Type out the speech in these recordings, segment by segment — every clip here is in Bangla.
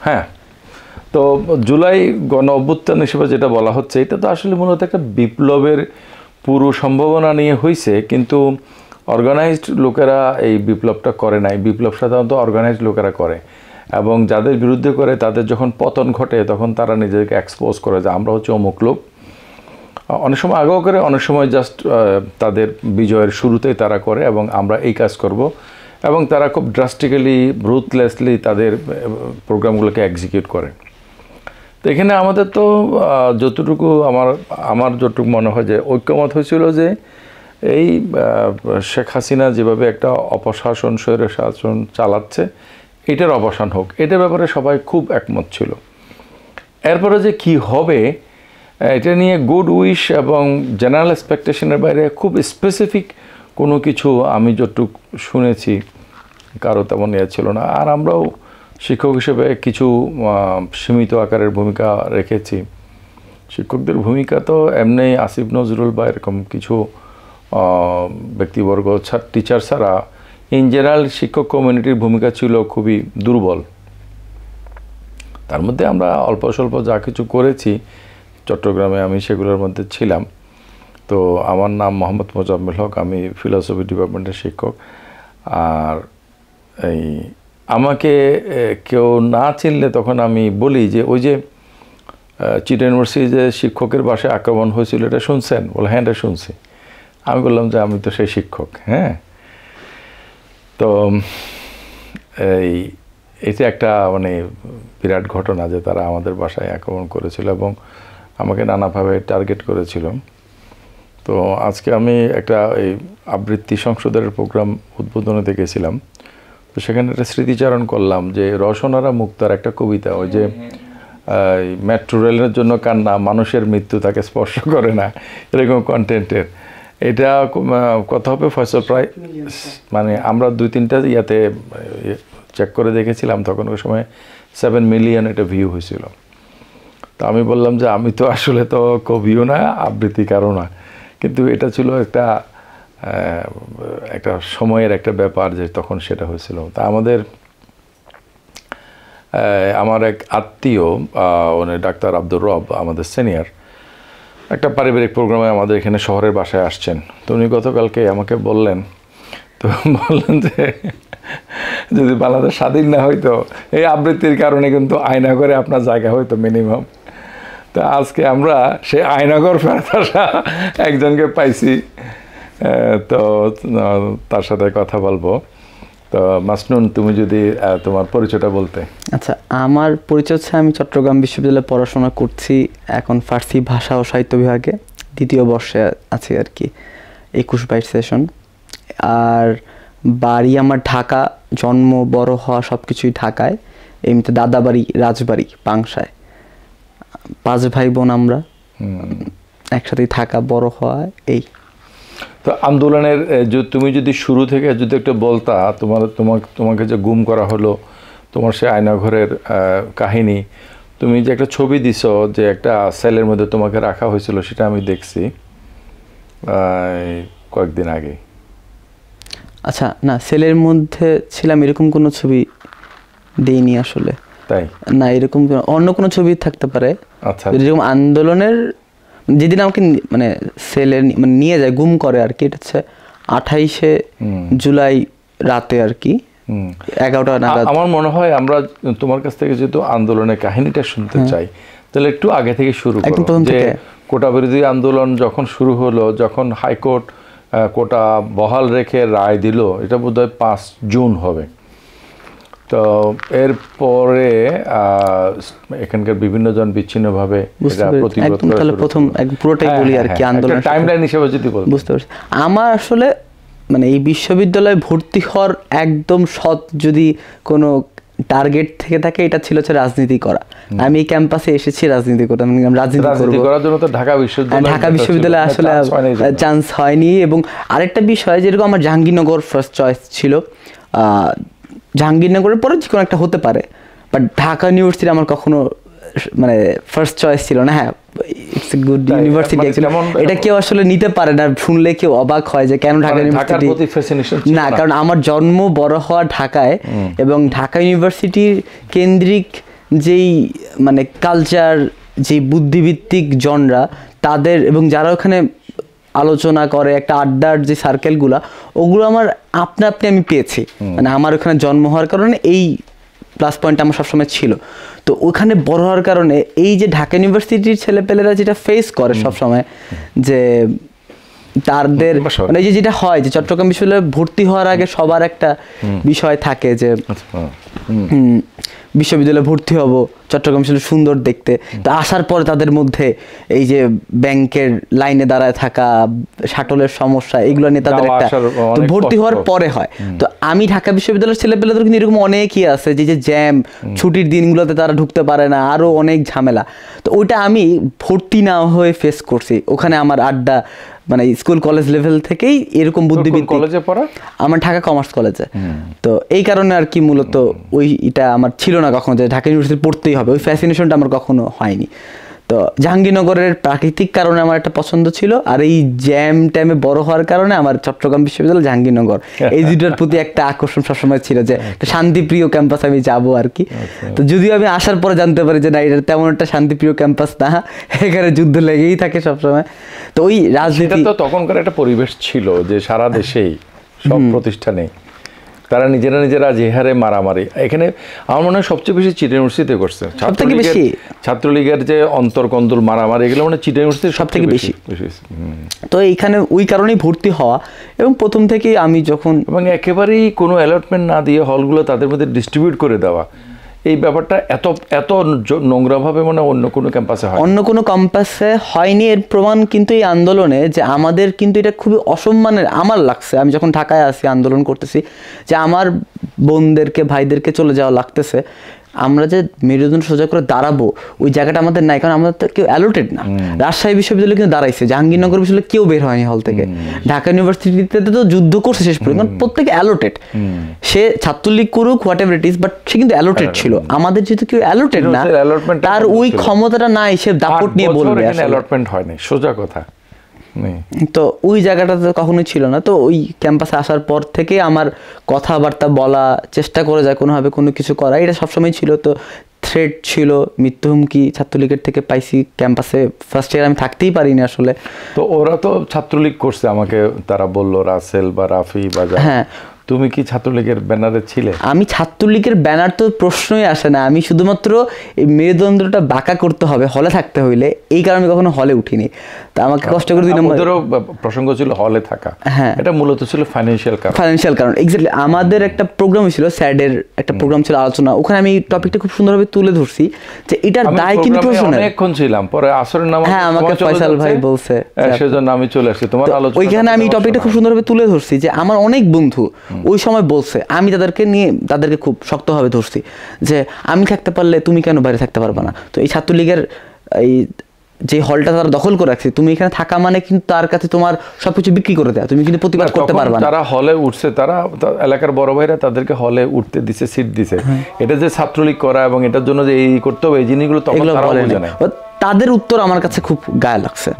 হ্যাঁ, তো জুলাই গণ অভ্যুত্থান হিসেবে যেটা বলা হচ্ছে, এটা তো আসলে মূলত একটা বিপ্লবের পুরো সম্ভাবনা নিয়ে হয়েছে, কিন্তু অর্গানাইজড লোকেরা এই বিপ্লবটা করে নাই। বিপ্লব সাধারণত অর্গানাইজড লোকেরা করে, এবং যাদের বিরুদ্ধে করে তাদের যখন পতন ঘটে তখন তারা নিজেদেরকে এক্সপোজ করে যে আমরা হচ্ছে অমুক লোক। অনেক সময় আগেও করে, অনেক সময় জাস্ট তাদের বিজয়ের শুরুতেই তারা করে এবং আমরা এই কাজ করব, এবং তারা খুব ড্রাস্টিক্যালি রুথলেসলি তাদের প্রোগ্রামগুলোকে এক্সিকিউট করে। তো এখানে আমাদের তো যতটুকু আমার যতটুকু মনে হয় যে ঐক্যমত হয়েছিল যে এই শেখ হাসিনা যেভাবে একটা অপশাসন, স্বৈর শাসন চালাচ্ছে, এটার অবসান হোক, এটার ব্যাপারে সবাই খুব একমত ছিল। এরপরে যে কি হবে এটা নিয়ে গুড উইশ এবং জেনারেল এক্সপেকটেশনের বাইরে খুব স্পেসিফিক কোনো কিছু আমি যতটুকু শুনেছি কারো তেমন ইয়ে ছিল না। আর আমরাও শিক্ষক হিসেবে কিছু সীমিত আকারের ভূমিকা রেখেছি। শিক্ষকদের ভূমিকা তো এমনি আসিফ নজরুল বা এরকম কিছু ব্যক্তিবর্গ টিচার ছাড়া ইন জেনারেল শিক্ষক কমিউনিটির ভূমিকা ছিল খুবই দুর্বল। তার মধ্যে আমরা অল্প স্বল্প যা কিছু করেছি চট্টগ্রামে, আমি সেগুলোর মধ্যে ছিলাম। তো আমার নাম মোহাম্মদ মোজাম্মেল হক, আমি ফিলসফি ডিপার্টমেন্টের শিক্ষক। আর এই আমাকে কেউ না চিনলে তখন আমি বলি যে ওই যে চিটা ইউনিভার্সিটি যে শিক্ষকের বাসায় আক্রমণ হয়েছিল, এটা শুনছেন? বলে হ্যাঁ, এটা শুনছি। আমি বললাম যে আমি তো সেই শিক্ষক। হ্যাঁ, তো এটা একটা মানে বিরাট ঘটনা যে তারা আমাদের বাসায় আক্রমণ করেছিল এবং আমাকে নানাভাবে টার্গেট করেছিল। তো আজকে আমি একটা এই আবৃত্তি সংশোধনের প্রোগ্রাম উদ্বোধনে গেছিলাম। তো সেখানে একটা স্মৃতিচারণ করলাম যে রসনারা মুক্তার একটা কবিতা, ওই যে মেট্রো রেলের জন্য কান্না, মানুষের মৃত্যু তাকে স্পর্শ করে না, এরকম কন্টেন্টের। এটা কথা হবে ফয়সল, প্রায় মানে আমরা 2-3টা ইয়াতে চেক করে দেখেছিলাম, তখন ওই সময় 7 মিলিয়ন এটা ভিউ হয়েছিল। তো আমি বললাম যে আমি তো আসলে তো কবিও না, আবৃত্তিকারও না, কিন্তু এটা ছিল একটা সময়ের একটা ব্যাপার যে তখন সেটা হয়েছিল। তা আমার এক আত্মীয় উনি ডাক্তার আব্দুর রব, আমাদের সিনিয়র, একটা পারিবারিক প্রোগ্রামে আমাদের এখানে শহরের বাসায় আসছেন। তো উনি গতকালকে আমাকে বললেন যে যদি বাংলাদেশ স্বাধীন না হইতো এই আবৃত্তির কারণে কিন্তু আয়নাঘরে আপনার জায়গা হইতো মিনিমাম। তো আজকে আমরা সে আয়নাঘর ফেরত আসা একজনকে পাইছি, তো তার সাথে কথা বলবো। তো মাসনুন, তুমি যদি তোমার পরিচয়টা বলতে। আচ্ছা, আমার পরিচয় হচ্ছে আমি চট্টগ্রাম বিশ্ববিদ্যালয়ে পড়াশোনা করছি, এখন ফার্সি ভাষা ও সাহিত্য বিভাগে 2য় বর্ষে আছি আর কি, 21-22 সেশন। আর বাড়ি আমার ঢাকা, জন্ম বড় হওয়া সব কিছুই ঢাকায়। এমনিতে দাদা বাড়ি রাজবাড়ি পাংশায়। 5 ভাই বোন আমরা, একসাথেই থাকা, বড় হওয়া। এই তো আন্দোলনের তুমি যদি শুরু থেকে যদি একটু বলতা, তোমাকে যে গুম করা হলো, তোমার সে আয়নাঘরের কাহিনী, তুমি যে একটা ছবি দিছো যে একটা সেলের মধ্যে তোমাকে রাখা হয়েছিল, সেটা আমি দেখছি কয়েকদিন আগে। আচ্ছা, না সেলের মধ্যে ছিলাম এরকম কোনো ছবি দেইনি আসলে। তাই না, এরকম অন্য কোনো ছবি থাকতে পারে। আচ্ছা, যেরকম আন্দোলনের যেদিন আমাকে মানে সেলে মানে নিয়ে যায়, গুম করে আর কি, এটা হচ্ছে 28শে জুলাই রাতে আর কি, 11টা নাগাদ। আমার মনে হয় আমরা তোমার কাছ থেকে যেহেতু আন্দোলনের কাহিনীটা শুনতে চাই, তাহলে একটু আগে থেকে শুরু করো। যে কোটা বিরোধী আন্দোলন যখন শুরু হলো, যখন হাইকোর্ট কোটা বহাল রেখে রায় দিল, এটা বোধহয় 5 জুন হবে। তো এরপরে এখানকার বিভিন্ন জন বিচ্ছিন্নভাবে এটা প্রতিরোধ করা। তাহলে প্রথম পুরোটাই বলি আর কি, আন্দোলন টাইমলাইন হিসেবে যদি বল। বুঝতে পারছি। আমার আসলে মানে এই বিশ্ববিদ্যালয়ে ভর্তি হওয়ার একদম সৎ যদি কোনো টার্গেট থেকে থাকে, এটা ছিল হচ্ছে রাজনীতি করা। আমি এই ক্যাম্পাসে এসেছি রাজনীতি করতে, রাজনীতি করার জন্য তো ঢাকা বিশ্ববিদ্যালয়ে আসলে চান্স হয়নি। এবং আরেকটা বিষয়, যেরকম আমার জাহাঙ্গীরনগর ফার্স্ট চয়েস ছিল, জাহাঙ্গীরনগরের পরে যে কোনো একটা হতে পারে, বাট ঢাকা ইউনিভার্সিটি আমার কখনো মানে ফার্স্ট চয়েস ছিল না। হ্যাঁ, ইটস এ গুড ইউনিভার্সিটি, এটা কেউ আসলে নিতে পারে না, শুনলে কেউ অবাক হয় যে কেন ঢাকা ইউনিভার্সিটি। না, কারণ আমার জন্ম বড় হওয়া ঢাকায়, এবং ঢাকা ইউনিভার্সিটির কেন্দ্রিক যেই মানে কালচার, যে বুদ্ধিভিত্তিক জনরা তাদের, এবং যারা ওখানে আলোচনা করে একটা আড্ডার যে সার্কেলগুলো, ওগুলো আমার আপনা আপনি আমি পেয়েছি। মানে আমার ওখানে জন্ম হওয়ার কারণে এই প্লাস পয়েন্ট আমার সবসময় ছিল। তো ওখানে বড় হওয়ার কারণে এই যে ঢাকা ইউনিভার্সিটির ছেলেপেলেরা যেটা ফেস করে সবসময়, যে তাদের মানে এই যে যেটা হয় যে চট্টগ্রাম বিশ্ববিদ্যালয়ে ভর্তি হওয়ার আগে সবার একটা বিষয় থাকে যে বিশ্ববিদ্যালয়ে ভর্তি হব, চট্টগ্রাম বিশ্ববিদ্যালয় সুন্দর দেখতে। তো আসার পরে তাদের মধ্যে এই যে ব্যাংকের লাইনে দাঁড়ায় থাকা, শাটলের সমস্যা, এগুলো নিয়ে তাদের একটা তো ভর্তি হওয়ার পরে হয়। তো আমি ঢাকা বিশ্ববিদ্যালয়ের ছেলেপেলেদের কিন্তু এরকম অনেকই আছে যে জ্যাম, ছুটির দিনগুলোতে তারা ঢুকতে পারে না, আরও অনেক ঝামেলা। তো ওইটা আমি ভর্তি না হয়ে ফেস করছি। ওখানে আমার আড্ডা মানে স্কুল কলেজ লেভেল থেকেই এরকম বুদ্ধিবৃত্তি। কলেজে পড়া আমার ঢাকা কমার্স কলেজে। তো এই কারণে আর কি মূলত ওইটা আমার ছিল না কখনো যে ঢাকা ইউনিভার্সিটি পড়তেই হবে, ওই ফ্যাসিনেশনটা আমার কখনো হয়নি। তো জাহাঙ্গীরনগরের প্রাকৃতিক কারণে আমার একটা পছন্দ ছিল, আর এই জ্যাম ট্যামে বড় হওয়ার কারণে আমার চট্টগ্রাম বিশ্ববিদ্যালয়, জাহাঙ্গীরনগর এই দুটোর প্রতি একটা আকর্ষণ সবসময় ছিল যে একটা শান্তিপ্রিয় ক্যাম্পাস আমি যাবো আর কি। তো যদিও আমি আসার পরে জানতে পারি যে না, এটা তেমন একটা শান্তিপ্রিয় ক্যাম্পাস না, এখানে যুদ্ধ লেগেই থাকে সবসময়। তো ওই রাজনীতি তো তখনকার একটা পরিবেশ ছিল যে সারা দেশেই সব প্রতিষ্ঠানে তারা নিজেরা যে হারে মারামারি, এখানে আমার মনে হয় সবচেয়ে বেশি চিটাগাং ইউনিভার্সিটিতে করছে। ছাত্রলীগের যে অন্তর্কন্দল মারামারি, এগুলো মানে চিটাগাং ইউনিভার্সিটি সব থেকে বেশি। তো এইখানে ওই কারণেই ভর্তি হওয়া, এবং প্রথম থেকেই আমি যখন এবং একেবারেই কোনো অ্যালটমেন্ট না দিয়ে হলগুলো তাদের মধ্যে ডিস্ট্রিবিউট করে দেওয়া, এই ব্যাপারটা এত নোংরাভাবে মানে অন্য কোনো ক্যাম্পাসে হয়নি। এর প্রমাণ কিন্তু এই আন্দোলনে যে আমাদের কিন্তু এটা খুবই অসম্মানের আমার লাগছে। আমি যখন ঢাকায় আসি আন্দোলন করতেছি, যে আমার বোনদেরকে ভাইদেরকে চলে যাওয়া লাগতেছে, আমরা যে মেরুদণ্ড সোজা করে দাঁড়াবো ওই জায়গাটা আমাদের নাই, কারণ আমাদের তো কেউ অ্যালোটেড না। রাজশাহী বিশ্ববিদ্যালয় কিন্তু দাঁড়াইছে, জাহাঙ্গীরনগর বিশ্ববিদ্যালয় কেউ বের হয়নি হল থেকে। ঢাকা ইউনিভার্সিটিতে তো যুদ্ধ করছে শেষ পর্যন্ত, প্রত্যেকে অ্যালোটেড। সে ছাত্রলীগ করুক whatever it is, but সে কিন্তু অ্যালোটেড ছিল। আমাদের যেহেতু কেউ অ্যালোটেড না, তার ওই ক্ষমতাটা নাই সে দাপট নিয়ে বলবে। অ্যালটমেন্ট হয়নি, সোজা কথা। তো ওই জায়গাটা তো কখনোই ছিল না। তো ওই ক্যাম্পাসে আসার পর থেকে আমার কথাবার্তা বলা, চেষ্টা করে যায় কোনোভাবে কোনো কিছু করা, এটা সবসময় ছিল। তো থ্রেট ছিল, মৃত্যু হুমকি ছাত্রলীগের থেকে পাইছি ক্যাম্পাসে। ফার্স্ট ইয়ার আমি থাকতেই পারিনি আসলে। তো ওরা তো ছাত্রলীগ করছে, আমাকে তারা বললো, রাসেল বা রাফি বা হ্যাঁ। তুমি কি ছাত্রলীগের ব্যানারে ছিলে? আমি ছাত্রলীগের ব্যানার তো প্রশ্নই আসে না। আমি শুধুমাত্র এই মেরুদণ্ডটা বাঁকা করতে হবে হলে থাকতে হইলে, এই কারণে কখনো হলে উঠিনি। তা আমাকে কষ্ট করে 2 নম্বর প্রসঙ্গ ছিল হলে থাকা। হ্যাঁ, এটা মূলত ছিল ফাইন্যান্সিয়াল কারণ। এক্স্যাক্টলি। আমাদের একটা প্রোগ্রাম ছিল, স্যাডের একটা প্রোগ্রাম ছিল, আলোচনা। ওখানে আমি টপিকটা খুব সুন্দরভাবে তুলে ধরছি যে এটার দায় কিন্তু প্রশাসনের। অনেকক্ষণ ছিলাম, পরে আসরের নামাজ, হ্যাঁ, আমাকে ফয়সাল ভাই বলছে, সেজন্য আমি চলে আসছি তোমার আলোচনা। ওইখানে আমি টপিকটা খুব সুন্দরভাবে তুলে ধরছি যে আমার অনেক বন্ধু ওই সময় বলছে, আমি তাদেরকে খুব শক্তভাবে ধরছি যে আমি থাকতে পারলে তুমি কেন বাইরে থাকতে পারবে না। তো এই ছাত্রলীগের এই যে হলটা তারা দখল করে রাখছে, তুমি এখানে থাকা মানে কিন্তু তার কাছে তোমার সবকিছু বিক্রি করে দেয়া, তুমি কিন্তু প্রতিবাদ করতে পারবে না। তারা হলে উঠছে, তারা এলাকার বড় ভাইরা তাদেরকে হলে উঠতে দিছে, সিট দিছে। এটা যে ছাত্রলীগ করা এবং এটার জন্য যে এই করতে হবে, এই জিনিসগুলো তখন তারা বুঝে না। তাদের উত্তর আমার কাছে খুব গায়ে লাগছে।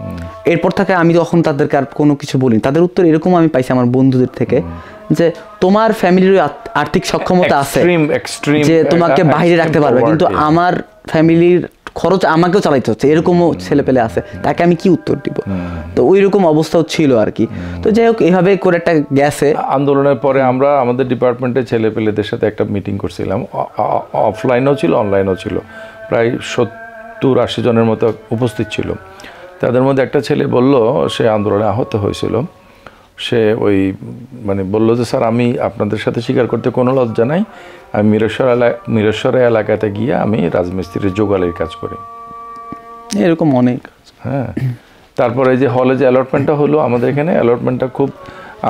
এরপর থেকে আমি তখন তাদেরকে আর কোনো কিছু বলি। তাদের উত্তর এরকম আমি পাইছি আমার বন্ধুদের থেকে যে তোমার ফ্যামিলির আর্থিক সক্ষমতা আছে যে তোমাকে বাইরে রাখতে পারবে, কিন্তু আমার ফ্যামিলির খরচ আমাকেও চালাইতে হচ্ছে, এরকমও ছেলে পেলে আছে, তাকে আমি কি উত্তর দিব? তো ওই রকম অবস্থাও ছিল আর কি। তো যাই হোক, এইভাবে করে একটা গেছে। আন্দোলনের পরে আমরা আমাদের ডিপার্টমেন্টের ছেলে পেলেদের সাথে একটা মিটিং করছিলাম, অফলাইনেও ছিল অনলাইনেও ছিল, প্রায় 70-80 জনের মতো উপস্থিত ছিল। তাদের মধ্যে একটা ছেলে বলল সে আন্দোলনে আহত হয়েছিল। সে ওই মানে বলল যে স্যার, আমি আপনাদের সাথে স্বীকার করতে কোনো লজ্জা নাই, আমি মিরেশ্বর এলাকাতে গিয়ে আমি রাজমিস্ত্রির যোগালির কাজ করি। এরকম অনেক। হ্যাঁ, তারপরে যে হলে যে অ্যালটমেন্টটা হলো আমাদের এখানে, অ্যালটমেন্টটা খুব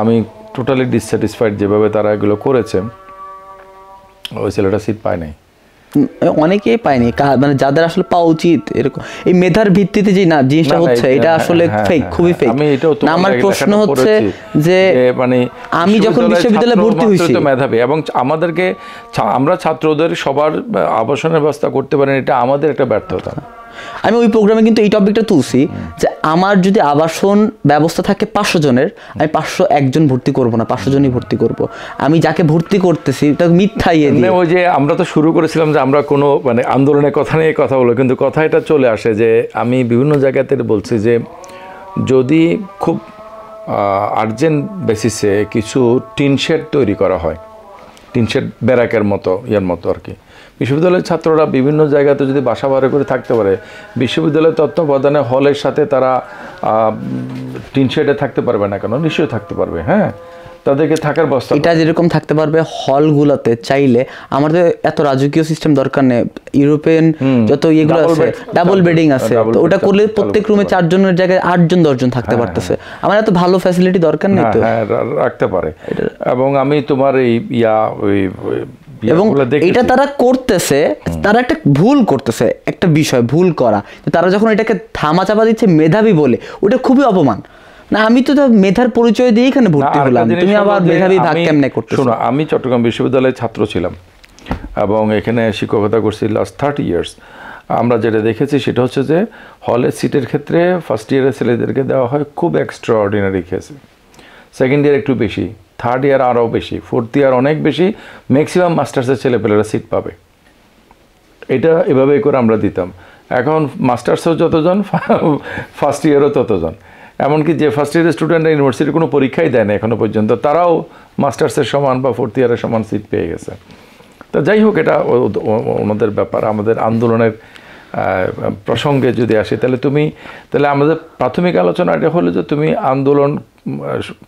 আমি টোটালি ডিসস্যাটিসফাইড যেভাবে তারা এগুলো করেছে। ওই ছেলেটা সিট পায় নাই, অনেকেই পায়নি, মানে যাদের আসলে পাওয়া উচিত। এরকম এই মেধার ভিত্তিতে যে না জিনিসটা হচ্ছে, এটা আসলে ফেক, খুবই ফেক। আমার প্রশ্ন হচ্ছে যে মানে আমি যখন বিশ্ববিদ্যালয়ে ভর্তি হয়েছি, মেধাবী এবং আমরা ছাত্রদের সবার আবাসনের ব্যবস্থা করতে পারেন, এটা আমাদের একটা ব্যর্থতা। আমি ওই প্রোগ্রামে কিন্তু এই টপিকটা তুলছি যে আমার যদি আবাসন ব্যবস্থা থাকে 500 জনের, আমি 501 জন ভর্তি করব না, 500 জনই ভর্তি করব। আমি যাকে ভর্তি করতেছি এটা মিথ্যা ইয়ে দিয়ে। ওই যে আমরা তো শুরু করেছিলাম যে আমরা কোনো মানে আন্দোলনের কথা নিয়ে কথা বলবো, কিন্তু কথা এটা চলে আসে যে আমি বিভিন্ন জায়গাতে বলছি যে যদি খুব আর্জেন্ট বেসিসে কিছু টিন শেড তৈরি করা হয়, টিন শেড ব্যারাকের মতো ইয়ার মতো আর কি, বিশ্ববিদ্যালয়ের ছাত্ররা বিভিন্ন জায়গাতে যদি বাসা ভাড়া করে থাকতে পারে, বিশ্ববিদ্যালয়ের তত্ত্বাবধানে হলের সাথে তারা টিন শেডে থাকতে পারবে না কেন? নিশ্চয়ই থাকতে পারবে। হ্যাঁ, তাদেরকে থাকার ব্যবস্থা এটা যেরকম থাকতে পারবে হলগুলোতে চাইলে, আমাদের এত রাজকীয় সিস্টেম দরকার নেই। ইউরোপিয়ান যত ইয়েগুলো আছে ডাবল বেডিং আছে, তো ওটা করলে প্রত্যেক রুমে 4 জনের জায়গায় 8 জন 10 জন থাকতে পারতেছে। আমার এত ভালো ফ্যাসিলিটি দরকার নেই তো। হ্যাঁ, রাখতে পারে। এবং আমি তোমার এই এবং এটা তারা করতেছে, তারা একটা ভুল করতেছে, একটা বিষয় ভুল করা, তারা যখন এটাকে থামা চাপা দিচ্ছে মেধাবী বলে, ওটা খুবই অপমান। না, আমি তো মেধার পরিচয় দিয়ে এখানে ভর্তি হলাম, তুমি আবার মেধাবী ভাগ কেমনে করতেছো? শোনো, আমি চট্টগ্রাম বিশ্ববিদ্যালয়ের ছাত্র ছিলাম এবং এখানে শিক্ষকতা করছি লাস্ট 30 ইয়ার্স। আমরা যেটা দেখেছি সেটা হচ্ছে যে হলের সিটের ক্ষেত্রে ফার্স্ট ইয়ারের ছেলেদেরকে দেওয়া হয় খুব এক্সট্রা অর্ডিনারি কেসে, সেকেন্ড ইয়ার একটু বেশি, থার্ড ইয়ার আরও বেশি, ফোর্থ ইয়ার অনেক বেশি, ম্যাক্সিমাম মাস্টার্সের ছেলেপেলেরা সিট পাবে। এটা এভাবেই করে আমরা দিতাম। এখন মাস্টার্সও যতজন, ফার্স্ট ইয়ারও ততজন। এমনকি যে ফার্স্ট ইয়ারের স্টুডেন্টরা ইউনিভার্সিটির কোনো পরীক্ষাই দেয় না এখনও পর্যন্ত, তারাও মাস্টার্সের সমান বা ফোর্থ ইয়ারের সমান সিট পেয়ে গেছে। তো যাই হোক, এটা ওনাদের ব্যাপার। আমাদের আন্দোলনের প্রসঙ্গে যদি আসে তাহলে আমাদের প্রাথমিক আলোচনা এটা হলো যে তুমি আন্দোলন,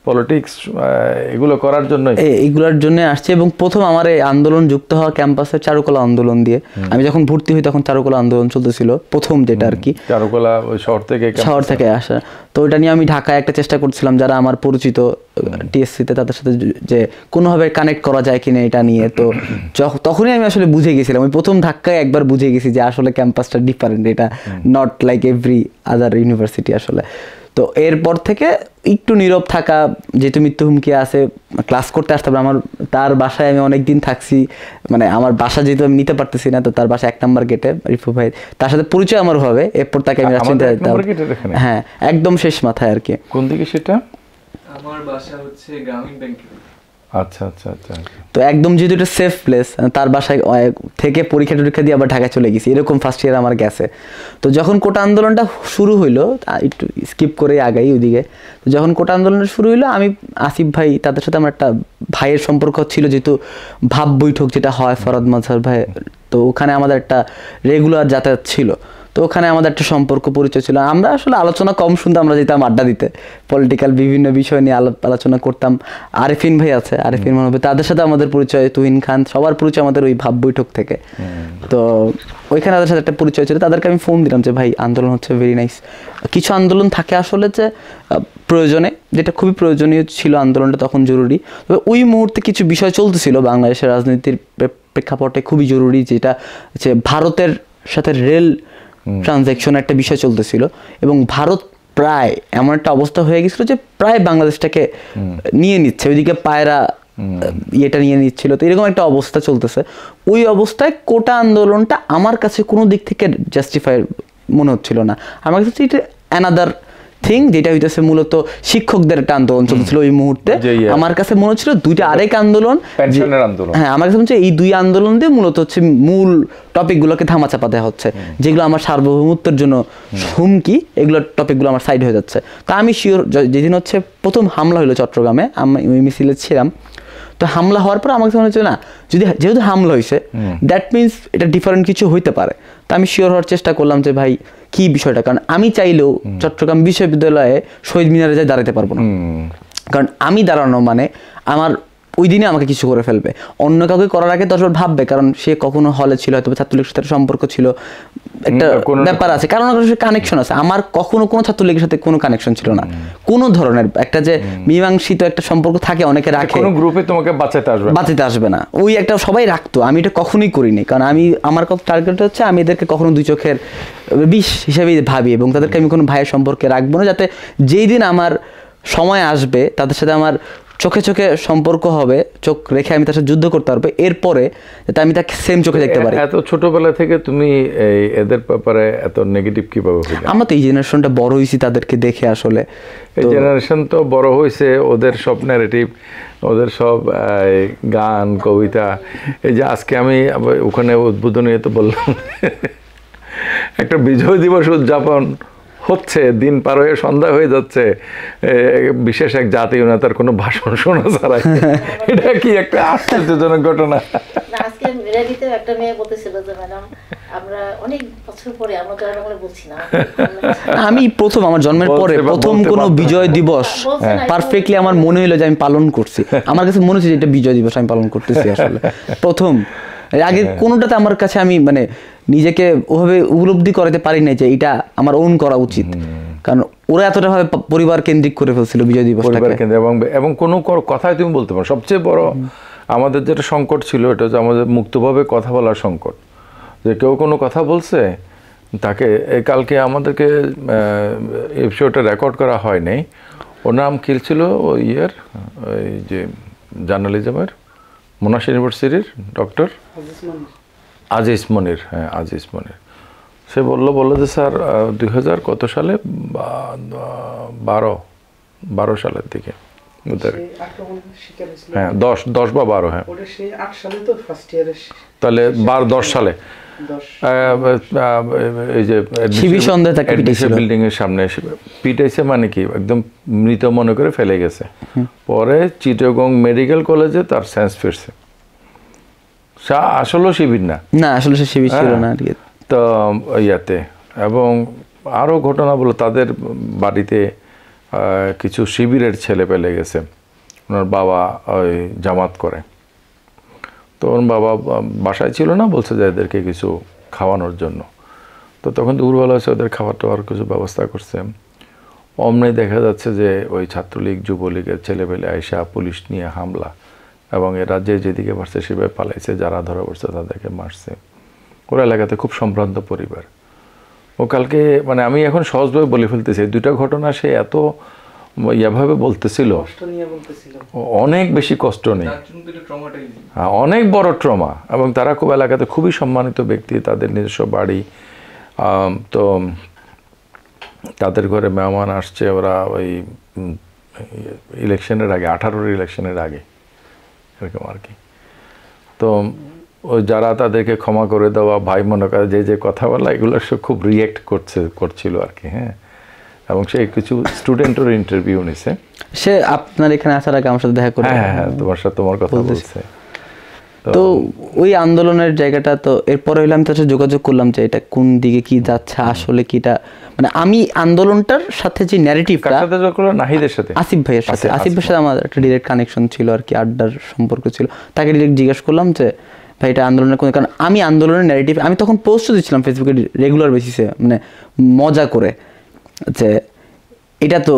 পলিটিক্স এগুলো করার জন্য এইগুলোর জন্য আসছে। এবং প্রথম আমার এই আন্দোলন যুক্ত হওয়া ক্যাম্পাসের চারুকলা আন্দোলন দিয়ে। আমি যখন ভর্তি হই তখন চারুকলা আন্দোলন চলতেছিল প্রথম, যেটা আর কি চারুকলা ওই শহর থেকে আসা। তো ওইটা নিয়ে আমি ঢাকায় একটা চেষ্টা করছিলাম, যারা আমার পরিচিত টিএসসিতে, তাদের সাথে যে কোনোভাবে কানেক্ট করা যায় কিনা এটা নিয়ে। তো তখনই আমি আসলে বুঝে গেছিলাম, ওই প্রথম ধাক্কায় একবার বুঝে গেছি যে আসলে ক্যাম্পাসটা ডিফারেন্ট, এটা not like every other university আসলে। তো এরপর থেকে একটু নীরব থাকা, যেহেতু মৃত্যু হুমকি আছে, ক্লাস করতে আসতে হবে। আমার তার বাসায় আমি অনেকদিন থাকছি, মানে আমার বাসা যেহেতু আমি নিতে পারতেছি না, তো তার বাসা 1 নম্বর গেটে, রিফু ভাই, তার সাথে পরিচয় আমার হবে। এরপর তাকে আমি হ্যাঁ, একদম শেষ মাথায় আর কি। কোন দিকে সেটা? আমার বাসা হচ্ছে গ্রামীণ ব্যাংকে। আচ্ছা আচ্ছা আচ্ছা। তো একদম যেহেতু এটা সেফ প্লেস, তার বাসায় থেকে পরীক্ষা দিয়ে আবার ঢাকায় চলে গেছি, এরকম ফার্স্ট ইয়ার আমার গেছে। তো যখন কোটা আন্দোলনটা শুরু হইলো, একটু স্কিপ করে আগাই ওইদিকে, তো যখন কোটা আন্দোলনটা শুরু হইলো, আমি আসিফ ভাই, তাদের সাথে আমার একটা ভাইয়ের সম্পর্ক ছিল, যেহেতু ভাব বৈঠক যেটা হয় ফরাদ মাজহার ভাই, তো ওখানে আমাদের একটা রেগুলার যাতায়াত ছিল। তো ওখানে আমাদের একটা সম্পর্ক পরিচয় ছিল। আমরা আসলে আলোচনা কম শুনতাম, আমরা যেতাম আড্ডা দিতে, পলিটিক্যাল বিভিন্ন বিষয় নিয়ে আলোচনা করতাম। আরেফিন ভাই আছে, আরেফিন মানবে, তাদের সাথে আমাদের পরিচয়, তুহিন খান, সবার পরিচয় আমাদের ওই ভাব বৈঠক থেকে। তো ওইখানে তাদের সাথে একটা পরিচয় ছিল। তাদেরকে আমি ফোন দিলাম যে ভাই আন্দোলন হচ্ছে, ভেরি নাইস। কিছু আন্দোলন থাকে আসলে যে প্রয়োজনে, যেটা খুবই প্রয়োজনীয় ছিল আন্দোলনটা তখন জরুরি। তবে ওই মুহূর্তে কিছু বিষয় চলতেছিল বাংলাদেশের রাজনীতির প্রেক্ষাপটে খুবই জরুরি, যেটা হচ্ছে ভারতের সাথে রেল ট্রানজ্যাকশন একটা বিষয় চলতেছিল। এবং ভারত প্রায় এমন একটা অবস্থা হয়ে গেছিল যে প্রায় বাংলাদেশটাকে নিয়ে নিচ্ছে, ওইদিকে পায়রা ইয়েটা নিয়ে নিচ্ছিল। তো এরকম একটা অবস্থা চলতেছে। ওই অবস্থায় কোটা আন্দোলনটা আমার কাছে কোনো দিক থেকে জাস্টিফাই মনে হচ্ছিল না। আমার কাছে এটা অ্যানাদার থিং, যেটা হইতেছে মূলত শিক্ষকদের একটা আন্দোলন চলতেছিল ওই মুহূর্তে। আমার কাছে মনে হচ্ছিল দুইটা আরেক আন্দোলন, হ্যাঁ, আমার কাছে হচ্ছে এই দুই আন্দোলন দিয়ে মূলত হচ্ছে মূল টপিকগুলোকে ধামাচাপা দেওয়া হচ্ছে, যেগুলো আমার সার্বভৌমত্বের জন্য হুমকি, এগুলো টপিকগুলো আমার সাইড হয়ে যাচ্ছে। তা আমি শিওর, যেদিন হচ্ছে প্রথম হামলা হলো চট্টগ্রামে, আমি ওই মিছিলে ছিলাম। তো হামলা হওয়ার পর আমার কাছে মনে হচ্ছে না, যেহেতু হামলা হয়েছে, দ্যাট মিনস এটা ডিফারেন্ট কিছু হইতে পারে। তা আমি শিওর হওয়ার চেষ্টা করলাম যে ভাই কি বিষয়টা, কারণ আমি চাইলেও চট্টগ্রাম বিশ্ববিদ্যালয়ে শহীদ মিনারে যাই দাঁড়াতে পারবো না। কারণ আমি দাঁড়ানো মানে আমার ওই দিনে আমাকে কিছু করে ফেলবে, অন্য কাউকে করার আগে দশবার ভাববে, কারণ সে কখনো হলে ছিল, হয়তো ছাত্রলীগের সাথে সম্পর্ক ছিল, একটা ব্যাপার আছে, কারণ কানেকশন আছে। আমার কখনো কোনো ছাত্রলীগের সাথে কোনো কানেকশন ছিল না, কোনো ধরনের। একটা যে মীমাংসিত একটা সম্পর্ক থাকে, অনেকে রাখে, কোনো গ্রুপে তোমাকে বাঁচাতে আসবে না, ওই একটা সবাই রাখতো। আমি এটা কখনোই করিনি, কারণ আমার টার্গেট হচ্ছে আমি এদেরকে কখনো দুই চোখের বিষ হিসেবে ভাবি, এবং তাদেরকে আমি কোনো ভাইয়ের সম্পর্কে রাখবো না, যাতে যেই দিন আমার সময় আসবে তাদের সাথে আমার চোখে চোখে সম্পর্ক হবে, চোখ রেখে আমি তার সাথে যুদ্ধ করতে পারবো, এরপরে যাতে আমি তাকে সেম চোখে দেখতে পারি। এত ছোটবেলা থেকে তুমি এদের ব্যাপারে এত নেগেটিভ কিভাবে হইলে? আমরা তো এই জেনারেশনটা বড় হয়েছি তাদেরকে দেখে আসলে। এই জেনারেশন তো বড় হয়েছে, ওদের সব ন্যারেটিভ, ওদের সব গান কবিতা। এই যে আজকে আমি ওখানে উদ্বোধনী তো বললাম একটা বিজয় দিবস উদযাপন হচ্ছে, দিন পার হয়ে সন্ধ্যা হয়ে যাচ্ছে, বিশেষ এক জাতীয় নেতার কোনো ভাষণ শোনা ছাড়াই। এটা কি একটা আশ্চর্যজনক ঘটনা। আজকে রেডিতে একটা মেয়ে বলতেছিল যে ম্যাডাম আমরা অনেক বছর পরে আমরা তো বাংলা বলছি না, আমি প্রথম আমার জন্মের পরে প্রথম কোনো বিজয় দিবস পারফেক্টলি আমার মনে হলো যে আমি পালন করছি। আমার কাছে মনে হচ্ছে যে এটা বিজয় দিবস আমি পালন করতেছি আসলে প্রথম। আগে কোনোটাতে আমার কাছে আমি মানে নিজেকে ওভাবে উপলব্ধি করাতে পারি না যে এটা আমার ওন করা উচিত, কারণ ওরা এতটা ভাবে পরিবার কেন্দ্রিক করে ফেলছিল বিজয় দিবস। এবং কোনো কথাই তুমি বলতে পারো। সবচেয়ে বড় আমাদের যেটা সংকট ছিল এটা হচ্ছে আমাদের মুক্তভাবে কথা বলার সংকট। যে কেউ কোনো কথা বলছে তাকে, কালকে আমাদেরকে এপিসোডটা রেকর্ড করা হয় নাই, ওর নাম কি ছিল ওই ওই যে জার্নালিজমের মোনাশ ইউনিভার্সিটির ডক্টর আজিজ মনির। হ্যাঁ, আজিজ মনির। সে বললো যে স্যার 2000 কত সালে, 12 সালের দিকে, হ্যাঁ 10 বা 12, হ্যাঁ তাহলে 10 সালে এই যে বিল্ডিং এর সামনে পিটাইছে, মানে কি একদম মৃত মনে করে ফেলে গেছে। পরে চিটাগং মেডিকেল কলেজে তার সেন্স ফিরছে। আসলে শিবির না, আসলে সে শিবির ছিল না তো ইয়াতে। এবং আরো ঘটনা বলো, তাদের বাড়িতে কিছু শিবিরের ছেলে পেলে গেছে, ওনার বাবা ওই জামাত করে, তো ওর বাবা বাসায় ছিল না, বলছে যে এদেরকে কিছু খাওয়ানোর জন্য। তো তখন দুপুরবেলা হচ্ছে, ওদের খাবার টাওয়ার কিছু ব্যবস্থা করছে। অমনি দেখা যাচ্ছে যে ওই ছাত্রলীগ যুবলীগের ছেলেপেলে আইসা পুলিশ নিয়ে হামলা, এবং এরা যেদিকে পারছে সেভাবে পালাইছে, যারা ধরা পড়ছে তাদেরকে মারছে। ওরা এলাকাতে খুব সম্ভ্রান্ত পরিবার। ও কালকে মানে আমি এখন সহজভাবে বলে ফেলতেছি, দুইটা ঘটনা সে এত ইয়াভাবে বলতেছিল, অনেক বেশি কষ্ট নেই, অনেক বড় ট্রমা। এবং তারা খুব এলাকাতে খুবই সম্মানিত ব্যক্তি, তাদের নিজস্ব বাড়ি, তো তাদের ঘরে মেহমান আসছে। ওরা ওই ইলেকশনের আগে, 18 ইলেকশনের আগে এরকম আর কি। তো ওই যারা তাদেরকে ক্ষমা করে দেওয়া, ভাই মনে করে যে কথা বলা, এগুলো সে খুব রিয়েক্ট করছিল আর কি। হ্যাঁ, এবং সে কিছু স্টুডেন্টের ইন্টারভিউ নিছে। সে আপনার এখানে আসার আগে আমার সাথে দেখা করে, হ্যাঁ তোমার কথা বলছে। তো ওই আন্দোলনের জায়গাটা, তো এরপরে হইলাম তার সাথে যোগাযোগ করলাম যে এটা কোন দিকে কি যাচ্ছে আসলে, কিটা মানে আমি আন্দোলনটার সাথে যে ন্যারেটিভটা, নাহিদের সাথে, আসিফ ভাইয়ের সাথে আমার একটা ডিরেক্ট কানেকশন ছিল আর কি, আড্ডার সম্পর্ক ছিল। তাকে ডিরেক্ট জিজ্ঞেস করলাম যে ভাই এটা আন্দোলনের কোন, কারণ আমি আন্দোলনের ন্যারেটিভ আমি তখন পোস্টও দিচ্ছিলাম ফেসবুকে রেগুলার বেসিসে, মানে মজা করে, যে এটা তো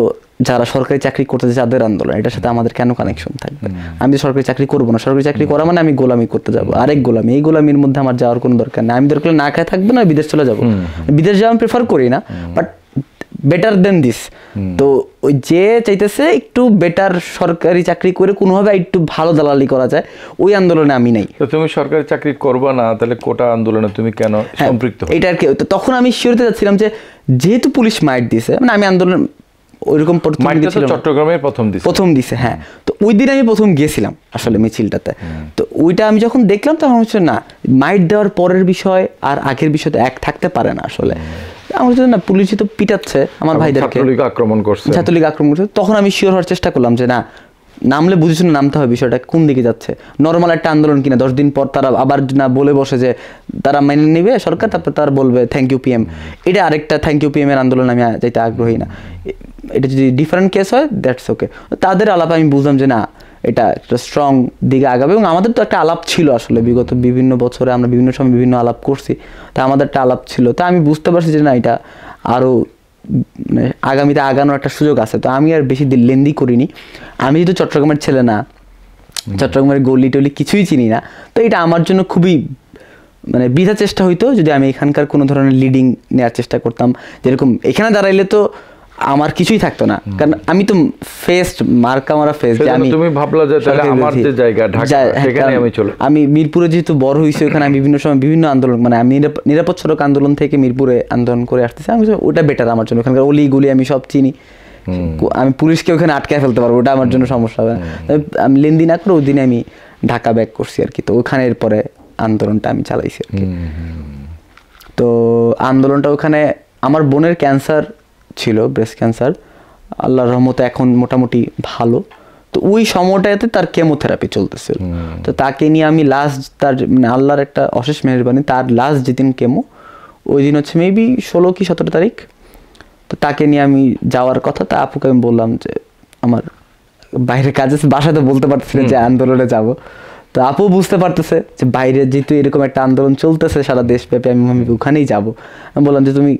যারা সরকারি চাকরি করতে যাদের আন্দোলন, এটার সাথে আমাদের কেন কানেকশন থাকবে? আমি তো সরকারি চাকরি করবো না, সরকারি চাকরি করা মানে আমি গোলামি করতে যাবো, আরেক গোলামি। এই গোলামির মধ্যে আমার যাওয়ার কোনো দরকার নেই। আমি দরকার না খায় থাকবো না, বিদেশ চলে যাবো। বিদেশ যাওয়া আমি প্রেফার করি না, বাট বেটার দেন দিস। তো ওই যে চাইতেছে একটু বেটার সরকারি চাকরি করে কোনোভাবে একটু ভালো দালালি করা যায়, ওই আন্দোলনে আমি নাই। তো তুমি সরকারি চাকরি করবা না, তাহলে কোটা আন্দোলনে তুমি কেন সম্পৃক্ত? এটা আর কি। তখন আমি শিওরতে যাচ্ছিলাম যে যেহেতু পুলিশ মাইট দিছে, মানে আমি আন্দোলন ওইরকম চট্টগ্রামে প্রথম দিছে। হ্যাঁ, তো ওই দিন আমি প্রথম গিয়েছিলাম আসলে মিছিলটাতে। তো ওইটা আমি যখন দেখলাম তখন হচ্ছে না, মাইট দেওয়ার পরের বিষয় আর আগের বিষয় তো এক থাকতে পারে না আসলে। আমার হচ্ছে না, পুলিশ তো পিটাচ্ছে আমার ভাইদেরকে, ছাত্রলীগ আক্রমণ করছে। তখন আমি শিওর হওয়ার চেষ্টা করলাম যে না, নামলে বুঝে শুনে নামতে হবে, বিষয়টা কোন দিকে যাচ্ছে, নর্মাল একটা আন্দোলন কিনা। 10 দিন পর তারা আবার না বলে বসে যে তারা মেনে নেবে সরকার, তারপর তারা বলবে থ্যাংক ইউ পিএম। এটা আরেকটা থ্যাংক ইউ পিএম এর আন্দোলন, আমি যাইতে আগ্রহী না। এটা যদি ডিফারেন্ট কেস হয় দ্যাটস ওকে। তাদের আলাপ আমি বুঝলাম যে না, এটা একটা স্ট্রং দিকে আগাবে। এবং আমাদের তো একটা আলাপ ছিল আসলে, বিগত বিভিন্ন বছরে আমরা বিভিন্ন সময় বিভিন্ন আলাপ করছি, তা আমাদের একটা আলাপ ছিল। তা আমি বুঝতে পারছি যে না, এটা আরও আগামীতে আগানোর একটা সুযোগ আছে। তো আমি আর বেশি লেন্দি করিনি। আমি যেহেতু চট্টগ্রামের ছেলে না, চট্টগ্রামের গলি টলি কিছুই চিনি না, তো এটা আমার জন্য খুবই মানে বৃথা চেষ্টা হইতো যদি আমি এখানকার কোনো ধরনের লিডিং নেওয়ার চেষ্টা করতাম। যেরকম এখানে দাঁড়াইলে তো আমার কিছুই থাকতো না, কারণ আমি তো ফেস্ট মার্কা মারা ফেস্ট যে আমি, তুমি ভাবলা যে তাহলে আমার যে জায়গা ঢাকা সেখানে আমি চলে, আমি মিরপুরে যেহেতু বড় হয়েছি ওখানে আমি বিভিন্ন সময় বিভিন্ন আন্দোলন, মানে আমি নিরাপদ সড়ক আন্দোলন থেকে মিরপুরে আন্দোলন করে আসতেছি, আমি ওটা বেটার আমার জন্য, ওখানকার অলি গুলি আমি সব চিনি, আমি পুলিশকে ওখানে আটকায় ফেলতে পারবো, ওটা আমার জন্য সমস্যা হবে না। আমি লেনদি না করে ওই দিনে আমি ঢাকা ব্যাক করছি আর কি। তো ওখানে এরপরে আন্দোলনটা আমি চালাইছি আর কি। তো আন্দোলনটা ওখানে আমার বোনের ক্যান্সার ছিল, ব্রেস্ট ক্যান্সার, আল্লাহর রহমতে এখন মোটামুটি ভালো। তো ওই সময়টাতে তার কেমোথেরাপি চলতেছিল, তো তাকে নিয়ে আমি লাস্ট, তার মানে আল্লাহর একটা অশেষ মেহেরবানি, তার লাস্ট যেদিন কেমো ওই দিন হচ্ছে মেবি 16 কি 17 তারিখ। তো তাকে নিয়ে আমি যাওয়ার কথা, তা আপুকে আমি বললাম যে আমার বাইরে কাজ আছে, বাসাতে বলতে পারতেছি যে আন্দোলনে যাব। তো আপু বুঝতে পারতেছে যে বাইরে যেহেতু এরকম একটা আন্দোলন চলতেছে সারা দেশব্যাপী, আমি ওখানেই যাবো। আমি বললাম যে তুমি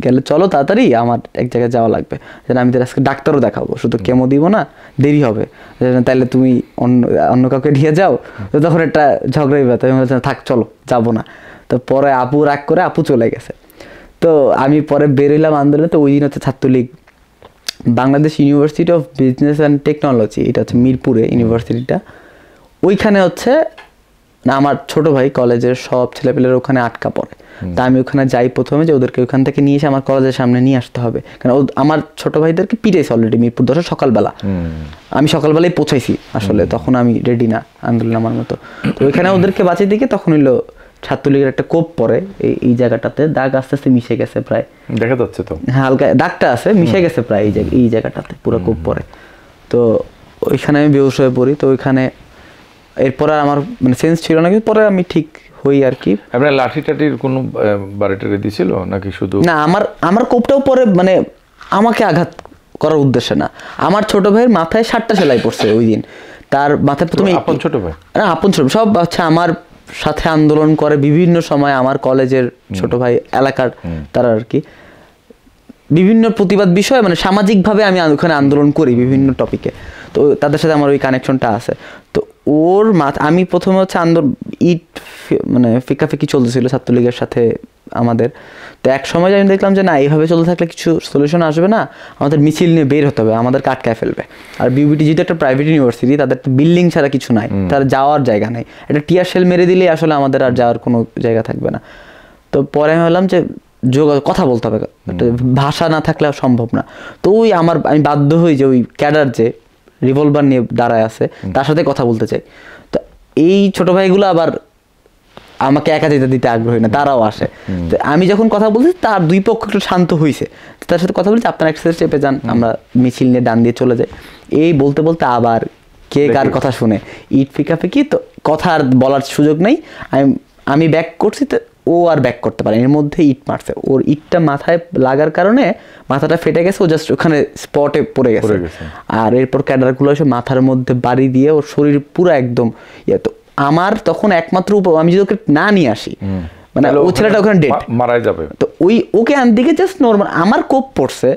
গেলে চলো তাড়াতাড়ি, আমার এক জায়গায় যাওয়া লাগবে, যেন আমি আজকে ডাক্তারও দেখাবো, শুধু কেমো দিব না, দেরি হবে, তাইলে তুমি অন্য কাউকে নিয়ে যাও। তো তখন একটা ঝগড়াই ব্যথা, আমি বলছিলাম থাক চলো যাবো না। তো পরে আপু রাগ করে আপু চলে গেছে। তো আমি পরে বেরোইলাম আন্দোলনে। তো ওই দিন হচ্ছে Chhatra League Bangladesh university of business and technology, এটা হচ্ছে মিরপুরে ইউনিভার্সিটিটা, ওইখানে হচ্ছে না আমার ছোট ভাই কলেজের সব ছেলেপেলেরা ওখানে আটকা পড়ে। তা আমি ওখানে যাই প্রথমে, যে ওদেরকে ওখান থেকে নিয়ে এসে আমার কলেজের সামনে নিয়ে আসতে হবে, কারণ আমার ছোট ভাইদেরকে পিটাইছে অলরেডি মিরপুর 10 সকালবেলা। আমি সকালবেলায় পৌঁছাইছি আসলে, তখন আমি রেডি না আন্দোলন আমার মতো। তো ওইখানে ওদেরকে বাঁচিয়ে দিকে তখন হইলো ছাত্রলীগের একটা কোপ পরে এই জায়গাটাতে, দাগ আস্তে আস্তে মিশে গেছে প্রায়, দেখা যাচ্ছে তো হালকা দাগটা আছে, মিশে গেছে প্রায় এই জায়গাটাতে পুরো কোপ পরে। তো ওইখানে আমি বেহুশ হয়ে পড়ি। তো ওইখানে এরপর আর আমার মানে সেন্স ছিল না, কিন্তু পরে আমি ঠিক হই আর কি। আপনার লাঠি টাটির কোনো বাড়িটারে দিছিল নাকি শুধু? না, আমার কোপটাও পরে মানে আমাকে আঘাত করার উদ্দেশ্যে না, আমার ছোট ভাইয়ের মাথায় 7টা সেলাই পড়ছে ওই দিন। তার মাথায় প্রথমে আপন ছোট ভাই না, আপন ছোট সব হচ্ছে আমার সাথে আন্দোলন করে বিভিন্ন সময়, আমার কলেজের ছোট ভাই এলাকার তারা আর কি, বিভিন্ন প্রতিবাদ বিষয় মানে সামাজিকভাবে আমি ওখানে আন্দোলন করি বিভিন্ন টপিকে। তো তাদের সাথে আমার ওই কানেকশনটা আছে। তো ওর আমি প্রথমে হচ্ছে মানে ফিকাফিকি চলতেছিল ছাত্রলীগের সাথে আমাদের। তো এক সময় আমি দেখলাম যে না, এইভাবে চলতে থাকলে কিছু সলিউশন আসবে না, আমাদের মিছিল নিয়ে বের হতে হবে, আমাদেরকে আটকায় ফেলবে। আর বিউবিটি যেহেতু একটা প্রাইভেট ইউনিভার্সিটি, তাদের বিল্ডিং ছাড়া কিছু নাই, তার যাওয়ার জায়গা নেই, একটা টিয়ার শেল মেরে দিলেই আসলে আমাদের আর যাওয়ার কোনো জায়গা থাকবে না। তো পরে আমি ভাবলাম যে কথা বলতে হবে, ভাষা না থাকলে সম্ভব না। তো আমি বাধ্য হই যে ওই ক্যাডার যে রিভলভার নিয়ে দাঁড়ায় আছে তার সাথে কথা বলতে চাই। তো এই ছোট ভাইগুলো আবার আমাকে একা যেতে দিতে আগ্রহী না, তারাও আসে। তো আমি যখন কথা বলছি তার দুই পক্ষ একটু শান্ত হয়েছে, তার সাথে কথা বলছি আপনার এক্সারসাইজ চেপে যান, আমরা মিছিল নিয়ে ডান দিয়ে চলে যাই। এই বলতে বলতে আবার কে কার কথা শুনে ইট ফিকাফিকি, তো কথা আর বলার সুযোগ নেই। আমি ব্যাক করছি, তো ও আর ব্যাক করতে পারে, এর মধ্যে ইট মারছে, ওর ইটটা মাথায় লাগার কারণে মাথাটা ফেটে গেছে, ও জাস্ট ওখানে স্পটে পড়ে গেছে। আর এরপর ক্যাডারগুলো এসে মাথার মধ্যে বাড়ি দিয়ে ওর শরীর পুরো একদম ইয়ে। তো আমার তখন একমাত্র আমি যদি ওকে না নিয়ে আসি, মানে ও ছেলেটা ওখানে ডেড মারা যাবে। তো ওকে দিকে জাস্ট নর্মাল আমার কোপ পড়ছে,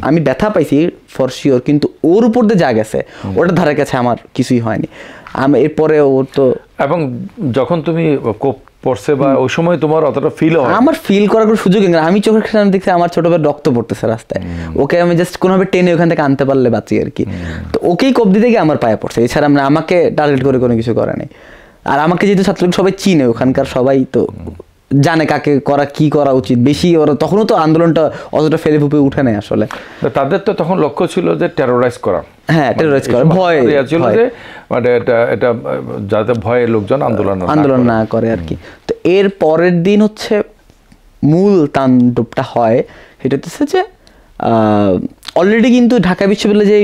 আমি ব্যথা পাইছি ফর শিওর, কিন্তু ওর উপর দিয়ে যা গেছে ওটা ধারে কাছে আমার কিছুই হয়নি। এরপরে ও তো, এবং যখন তুমি কোপ পড়ছে বা ওই সময় তোমার অতটা ফিল হয়? আমার ফিল করার কোনো সুযোগ নেই, আমি চোখের সামনে দেখছি আমার ছোট ভাই রক্ত পড়তেছে রাস্তায়, ওকে আমি জাস্ট কোনোভাবে টেনে ওখান থেকে আনতে পারলে বাঁচি আর কি। তো ওকেই কোপ দিতে গিয়ে আমার পায়ে পড়ছে, এছাড়া আমাকে টার্গেট করে কোনো কিছু করে নেই। আর আমাকে যেহেতু ছাত্রলীগ সবাই চিনে, ওখানকার সবাই তো জানে কাকে কি করা উচিত। বেশি ওরা তখনও তো আন্দোলনটা অতটা ফেলে ফুপে উঠে নেয় আসলে। তাদের তো তখন লক্ষ্য ছিল যে টেরোরাইজ করা, হ্যাঁ টেরোরাইজ করা, ভয় ছিল যে মানে এটা যাতে ভয়ে লোকজন আন্দোলন না করে আর কি। তো এর পরের দিন হচ্ছে মূল তাণ্ডবটা হয়, সেটা হচ্ছে যে অলরেডি কিন্তু ঢাকা বিশ্ববিদ্যালয়ে যে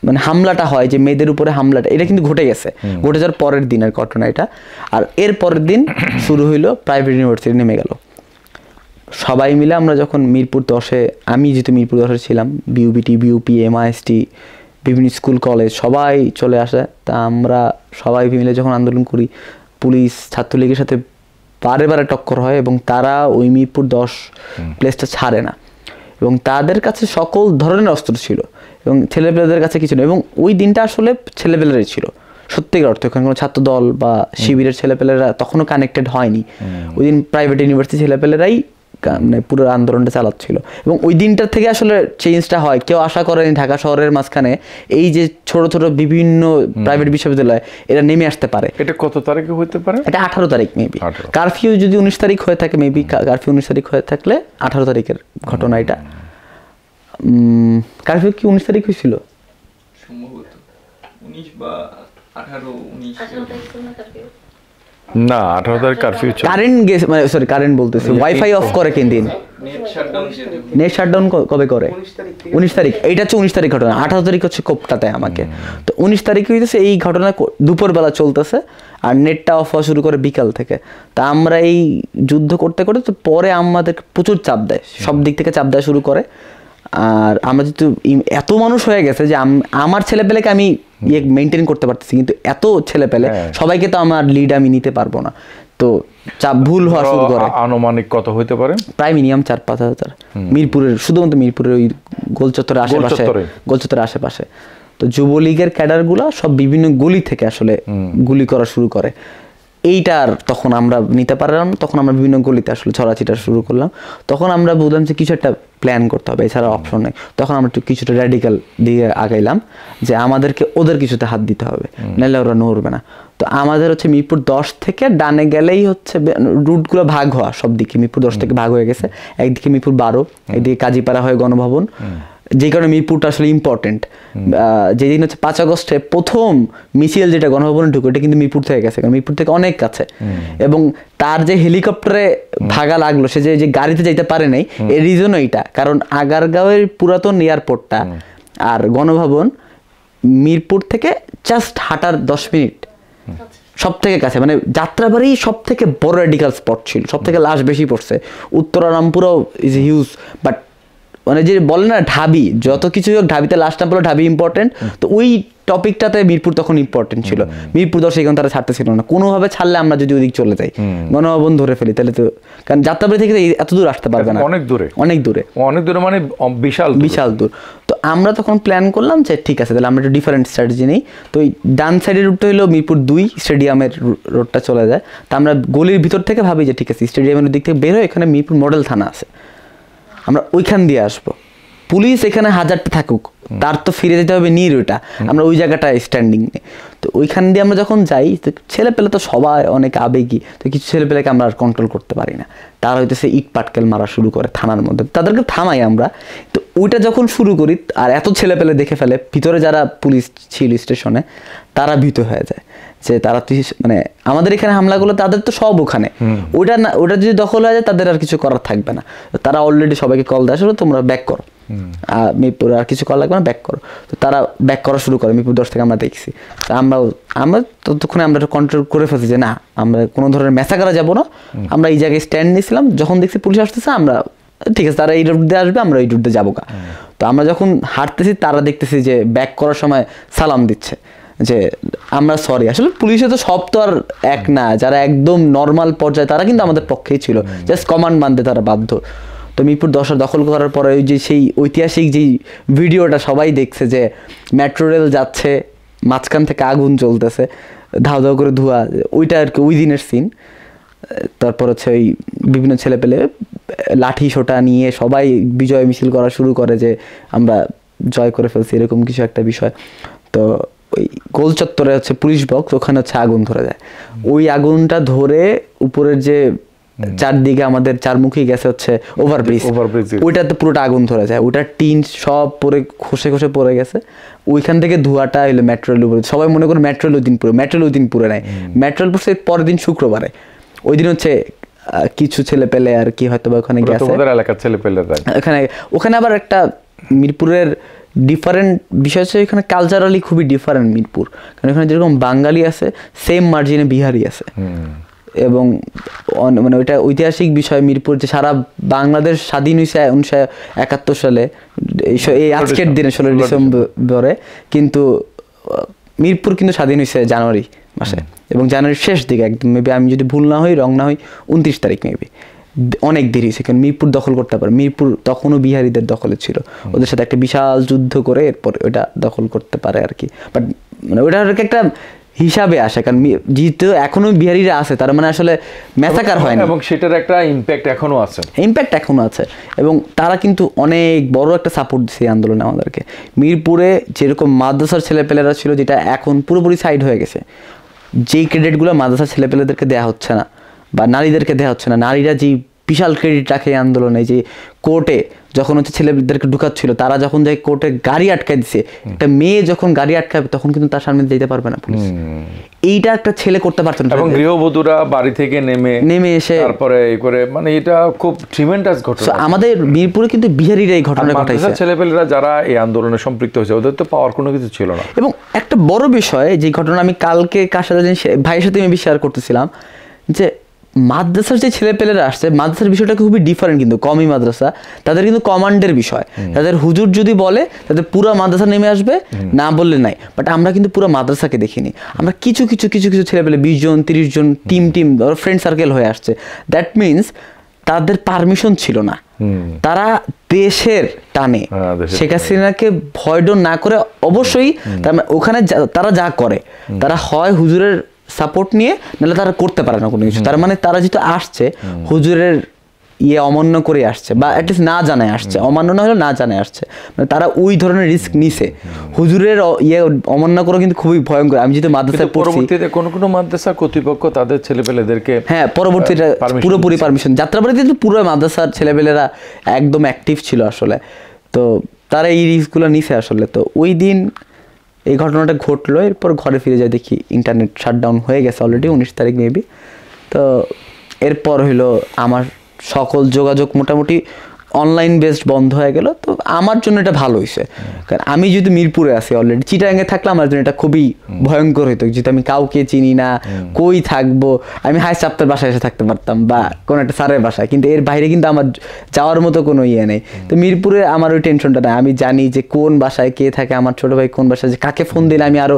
মানে হামলাটা হয়, যে মেয়েদের উপরে হামলাটা, এটা কিন্তু ঘটে গেছে, ঘটে যাওয়ার পরের দিনের ঘটনা এটা। আর এর পরের দিন শুরু হইলো প্রাইভেট ইউনিভার্সিটি নেমে গেল। সবাই মিলে আমরা যখন মিরপুর 10-এ, আমি যেহেতু মিরপুর 10-এ ছিলাম, বিউবিটি, বিউপি, এমআইএসটি, বিভিন্ন স্কুল কলেজ সবাই চলে আসে। তা আমরা সবাই মিলে যখন আন্দোলন করি, পুলিশ ছাত্রলীগের সাথে বারে বারে টক্কর হয়, এবং তারা ওই মিরপুর 10 প্লেসটা ছাড়ে না, এবং তাদের কাছে সকল ধরনের অস্ত্র ছিল, এবং ছেলেপেলেদের কাছে কিছু নেই। এবং ওই দিনটা আসলে ছেলেপেলেরাই ছিল সত্যিকার অর্থে, ওখানে কোনো ছাত্র দল বা শিবিরের ছেলেপেলেরা তখনও কানেক্টেড হয়নি। ওই দিন প্রাইভেট ইউনিভার্সিটি ছেলেপেলেরাই মানে পুরো আন্দোলনটা চালাচ্ছিল। এবং ওই দিনটার থেকে আসলে চেঞ্জটা হয়। কেউ আশা করেনি ঢাকা শহরের মাঝখানে এই যে ছোট ছোট বিভিন্ন প্রাইভেট বিশ্ববিদ্যালয় এটা নেমে আসতে পারে। এটা কত তারিখে হতে পারে? এটা 18 তারিখ মেবি। 18 কারফিউ যদি 19 তারিখ হয়ে থাকে, মেবি কারফিউ 19 তারিখ হয়ে থাকলে 18 তারিখের ঘটনা এটা। কারফিউ কি 19 তারিখ হয়েছিল? সম্ভবত 19 বা 18 19 18 তারিখ ছিল না কারফিউ? না, 18 তারিখ কারফিউ ছিল। কারেন্ট গেছে, মানে সরি কারেন্ট বলতেছি, ওয়াইফাই অফ করে কোন দিন? নেট শাটডাউন যেতে নেট শাটডাউন কবে করে? 19 তারিখ। এইটা হচ্ছে 19 তারিখ ঘটনা। 18 তারিখ হচ্ছে কোপটাতে আমাকে। তো 19 তারিখ হইতেছে এই ঘটনা দুপুরবেলা চলতেছে, আর নেটটা অফ হওয়া শুরু করে বিকাল থেকে। তা আমরা এই যুদ্ধ করতে করতে তো পরে আমাদের প্রচুর চাপ দেয়, সব দিক থেকে চাপ দেওয়া শুরু করে। আর আমরা যেহেতু এত মানুষ হয়ে গেছে যে আমার ছেলেপেলেকে আমি মেনটেন করতে পারতেছি, কিন্তু এত ছেলেপেলে সবাইকে তো আমার লিড আমি নিতে পারবো না। তো চাপ ভুল হওয়া শুরু করে। আনুমানিক কত হইতে পারে? প্রায় মিনিমাম 4-5 হাজার মিরপুরের, শুধুমাত্র মিরপুরের ওই গোলচত্বরের আশেপাশে। তো যুবলীগের ক্যাডারগুলো সব বিভিন্ন গলি থেকে আসলে গুলি করা শুরু করে। এইটার তখন আমরা নিতে পারলাম, তখন আমরা বিভিন্ন গলিতে আসলে ছড়াছিটা শুরু করলাম। তখন আমরা বুঝলাম যে কিছু একটা প্ল্যান করতে হবে, এছাড়া অপশন নেই। তখন আমরা একটু কিছুটা র্যাডিক্যাল দিয়ে আগাইলাম যে আমাদেরকে ওদের কিছুতে হাত দিতে হবে, নাহলে ওরা নড়বে না। তো আমাদের হচ্ছে মিরপুর 10 থেকে ডানে গেলেই হচ্ছে রুটগুলো ভাগ হওয়া, সব দিকে মিরপুর 10 থেকে ভাগ হয়ে গেছে। একদিকে মিরপুর 12, একদিকে কাজীপাড়া হয়ে গণভবন, যে কারণে মিরপুরটা আসলে ইম্পর্টেন্ট। যেদিন হচ্ছে 5 আগস্টে প্রথম মিছিল যেটা গণভবনে ঢুকে, ওটা কিন্তু মিরপুর থেকে গেছে, কারণ মিরপুর থেকে অনেক কাছে। এবং তার যে হেলিকপ্টারে ভাগা লাগলো, সে যে গাড়িতে যাইতে পারে নাই, এর রিজন এইটা, কারণ আগারগাঁওয়ের পুরাতন এয়ারপোর্টটা আর গণভবন মিরপুর থেকে জাস্ট হাঁটার 10 মিনিট, সব থেকে কাছে। মানে যাত্রাবাড়ি সব থেকে বড় রেডিক্যাল স্পট ছিল, সব থেকে লাশ বেশি পড়ছে। উত্তরা রামপুরও ইজ হিউজ, বাট মানে যে বলে না ঢাবি, যত কিছু হোক ঢাবিতে লাস্ট না পড়লো, ঢাবি ইম্পর্টেন্ট। তো ওই টপিকটাতে মিরপুর তখন ইম্পর্টেন্ট ছিল। মিরপুর 10 এখন তারা ছাড়তেছিল না, কোনোভাবে ছাড়লে আমরা যদি ওদিক চলে যাই, গণভবন ধরে ফেলি, তাহলে তো, কারণ যাত্রাবাড়ি থেকে এত দূর আসতে পারবে না, অনেক দূরে মানে বিশাল দূর। তো আমরা তখন প্ল্যান করলাম যে ঠিক আছে, তাহলে আমরা একটু ডিফারেন্ট স্ট্র্যাটেজি নেই। তো ওই ডান সাইডের রুটটা হলো মিরপুর 2 স্টেডিয়ামের রোডটা চলে যায়। তো আমরা গলির ভিতর থেকে ভাবি যে ঠিক আছে, স্টেডিয়ামের দিক থেকে বের হয়ে এখানে মিরপুর মডেল থানা আছে, আমরা ওইখান দিয়ে আসবো। পুলিশ এখানে 1000টা থাকুক, তার তো ফিরে যেতে হবে নির, ওইটা আমরা ওই জায়গাটা স্ট্যান্ডিং নেই। তো ওইখান দিয়ে আমরা যখন যাই, তো ছেলে পেলে তো সবাই অনেক আবেগী, তো কিছু ছেলে পেলেকে আমরা আর কন্ট্রোল করতে পারি না। তারা হইতেছে ইট পাটকেল মারা শুরু করে থানার মধ্যে, তাদেরকে থামাই আমরা। তো ওইটা যখন শুরু করি, আর এত ছেলে পেলে দেখে ফেলে, ভিতরে যারা পুলিশ ছিল স্টেশনে, তারা ভীত হয়ে যায় যে তারা মানে আমাদের এখানে হামলাগুলো, তাদের তো সব ওখানে, ওটা না, ওটা যদি দখল হয়ে যায় তাদের আর কিছু করার থাকবে না। তারা অলরেডি সবাইকে কল দেয়, আসলে তোমরা ব্যাক করো, মিরপুর আর কিছু করা লাগবে না, ব্যাক করো। তো তারা ব্যাক করা শুরু করে মিরপুর 10 থেকে, আমরা দেখছি। আমরা ততক্ষণে আমরা কন্ট্রোল করে ফেলছি যে না, আমরা কোনো ধরনের ম্যাসাকারে যাবো না। আমরা এই জায়গায় স্ট্যান্ড নিয়েছিলাম, যখন দেখছি পুলিশ আসতেছে, আমরা ঠিক আছে, তারা এই রুট দিয়ে আসবে, আমরা এই রুট দিয়ে যাবো। তো আমরা যখন হাঁটতেছি, তারা দেখতেছি যে ব্যাক করার সময় সালাম দিচ্ছে যে আমরা সরি। আসলে পুলিশে তো সব তো আর এক না, যারা একদম নর্মাল পর্যায়ে তারা কিন্তু আমাদের পক্ষেই ছিল, জাস্ট কমান্ড মানতে তারা বাধ্য। তো মিরপুর 10 দখল করার পরে ওই যে সেই ঐতিহাসিক যেই ভিডিওটা সবাই দেখছে, যে মেট্রো রেল যাচ্ছে, মাঝখান থেকে আগুন জ্বলতেছে, ধাও ধাও করে ধোঁয়া, ওইটা আর কি ওই দিনের সিন। তারপর হচ্ছে ওই বিভিন্ন ছেলে পেলে লাঠি সোটা নিয়ে সবাই বিজয় মিছিল করা শুরু করে যে আমরা জয় করে ফেলছি, এরকম কিছু একটা বিষয়। তো ওই গোল চত্বরে হচ্ছে পুলিশ বক্স, ওখানে হচ্ছে আগুন ধরে যায়। ওই আগুনটা ধরে উপরের যে চারদিকে আমাদের চারমুখী গেছে হচ্ছে ওভারব্রিজ, ওইটাতে পুরোটা আগুন ধরে যায়, ওইটা টিন সব পরে খসে খসে পড়ে গেছে। ওইখান থেকে ধোঁয়াটা এলো মেট্রো রেল উপরে। সবাই মনে করে মেট্রো রেল ওই দিন পুরো, মেট্রো রেল ওই দিন পুরো নাই, মেট্রো রেল পড়ছে পরের দিন শুক্রবারে। ওই দিন হচ্ছে কিছু ছেলে পেলে আর কি হয়তো বা ওখানে গেছে, ওখানে আবার একটা মিরপুরের ডিফারেন্ট বিষয় হচ্ছে, এখানে কালচারালি খুবই ডিফারেন্ট মিরপুর, কারণ এখানে যেরকম বাঙালি আছে, সেম মার্জিনে বিহারি আছে। এবং মানে ওইটা ঐতিহাসিক বিষয়, মিরপুর যে সারা বাংলাদেশ স্বাধীন হয়েছে 1971 সালে, এই আজকের দিনে 16 ডিসেম্বরে, কিন্তু মিরপুর কিন্তু স্বাধীন হয়েছে জানুয়ারি মাসে, এবং জানুয়ারির শেষ দিকে একদম, মেবি আমি যদি ভুল না হই, রং না হই, 29 তারিখ মেবি। অনেক দেরি হয়েছে, কারণ মিরপুর দখল করতে পারে, মিরপুর তখনও বিহারিদের দখলে ছিল, ওদের সাথে একটা বিশাল যুদ্ধ করে এরপর ওটা দখল করতে পারে আর কি। বাট মানে ওটা একটা হিসাবে আসে, কারণ যেহেতু এখনো বিহারিরা আছে, তার মানে আসলে ম্যাসাকার হয় না, এবং সেটার একটা ইম্প্যাক্ট এখনো আছে, ইম্প্যাক্ট এখনো আছে। এবং তারা কিন্তু অনেক বড় একটা সাপোর্ট দিচ্ছে এই আন্দোলনে আমাদেরকে। মিরপুরে যেরকম মাদ্রাসার ছেলেপেলেরা ছিল, যেটা এখন পুরোপুরি সাইড হয়ে গেছে, যেই ক্রেডিটগুলো মাদ্রাসার ছেলেপেলেদেরকে দেওয়া হচ্ছে না বা নারীদেরকে দেওয়া হচ্ছে না, নারীরা যেই বিশাল ক্রেডিট রাখে এই আন্দোলনে, যে কোর্টে যখন হচ্ছে ছেলেদেরকে ঢুকাচ্ছিল, তারা যখন যায় কোর্টে গাড়ি আটকায় দিছে, একটা মেয়ে যখন গাড়ি আটকাবে তখন কিন্তু তার সামনে যেতে পারবে না পুলিশ। এইটা একটা ছেলে করতে পারতো না, এবং গৃহবধূরা বাড়ি থেকে নেমে এসে তারপরে এই করে, মানে এটা খুব ট্রিমেন্ডাস ঘটনা। আমাদের মিরপুরে কিন্তু বিহারিরা এই ঘটনা ঘটাইছে। ছেলেপেলেরা যারা এই আন্দোলনে সম্পৃক্ত হয়েছে, ওদের তো পাওয়ার কোনো কিছু ছিল না। এবং একটা বড় বিষয়, যে ঘটনা আমি কালকে কার সাথে ভাইয়ের সাথে আমি শেয়ার করতেছিলাম, যে মাদ্রাসার যে ছেলেপেলেরা আসছে, মাদ্রাসার বিষয়টা খুবই ডিফারেন্ট, কিন্তু কমই মাদ্রাসা, তাদের কিন্তু কমান্ডের বিষয়, তাদের হুজুর যদি বলে তাদের পুরো মাদ্রাসা নেমে আসবে, না বললে নাই। বাট আমরা কিন্তু পুরো মাদ্রাসাকে দেখিনি, আমরা কিছু কিছু কিছু কিছু ছেলেপেলে 20 জন 30 জন টিম ফ্রেন্ড সার্কেল হয়ে আসছে। দ্যাট মিনস তাদের পারমিশন ছিল না, তারা দেশের টানে শেখ হাসিনাকে ভয় ডর না করে, অবশ্যই ওখানে তারা যা করে, তারা হয় হুজুরের সাপোর্ট নিয়ে, নাহলে তারা করতে পারে না কোনো কিছু। তার মানে তারা যেহেতু আসছে, হুজুরের অমান্য করে আসছে, বা অ্যাটলিস্ট না জানায় আসছে, অমান্য না হলেও না জানায় আসছে, মানে তারা ওই ধরনের রিস্ক নিছে। হুজুরের অমান্য করে কিন্তু খুবই ভয়ঙ্কর। আমি যেহেতু মাদ্রাসায় পড়ছি, পরবর্তীতে কোনো মাদ্রাসা কর্তৃপক্ষ তাদের ছেলেপেলেদেরকে, হ্যাঁ, পরবর্তীতে পুরোপুরি পারমিশন, যাত্রাবাড়িতে কিন্তু পুরো মাদ্রাসার ছেলেপেলেরা একদম অ্যাক্টিভ ছিল আসলে, তো তারা এই রিস্কগুলো নিছে আসলে। তো ওই দিন এই ঘটনাটা ঘটলো, এরপর ঘরে ফিরে যায়, দেখি ইন্টারনেট শাটডাউন হয়ে গেছে অলরেডি, 19 তারিখ মেবি। তো এরপর হইলো আমার সকল যোগাযোগ মোটামুটি অনলাইন বেসড বন্ধ হয়ে গেল। তো আমার জন্য এটা ভালো হয়েছে, কারণ আমি যেহেতু মিরপুরে আছি অলরেডি, চিটাগাঙে থাকলে আমার জন্য এটা খুবই ভয়ঙ্কর হইতো, যেহেতু আমি কাউকে চিনি না, কই থাকবো। আমি হাই চাপ্তার বাসায় এসে থাকতে পারতাম, বা কোনো একটা স্যারের বাসায়, কিন্তু এর বাইরে কিন্তু আমার যাওয়ার মতো কোনো নেই। তো মিরপুরে আমার ওই টেনশনটা নাই, আমি জানি যে কোন বাসায় কে থাকে, আমার ছোট ভাই কোন বাসায়, যে কাকে ফোন দিলে আমি আরো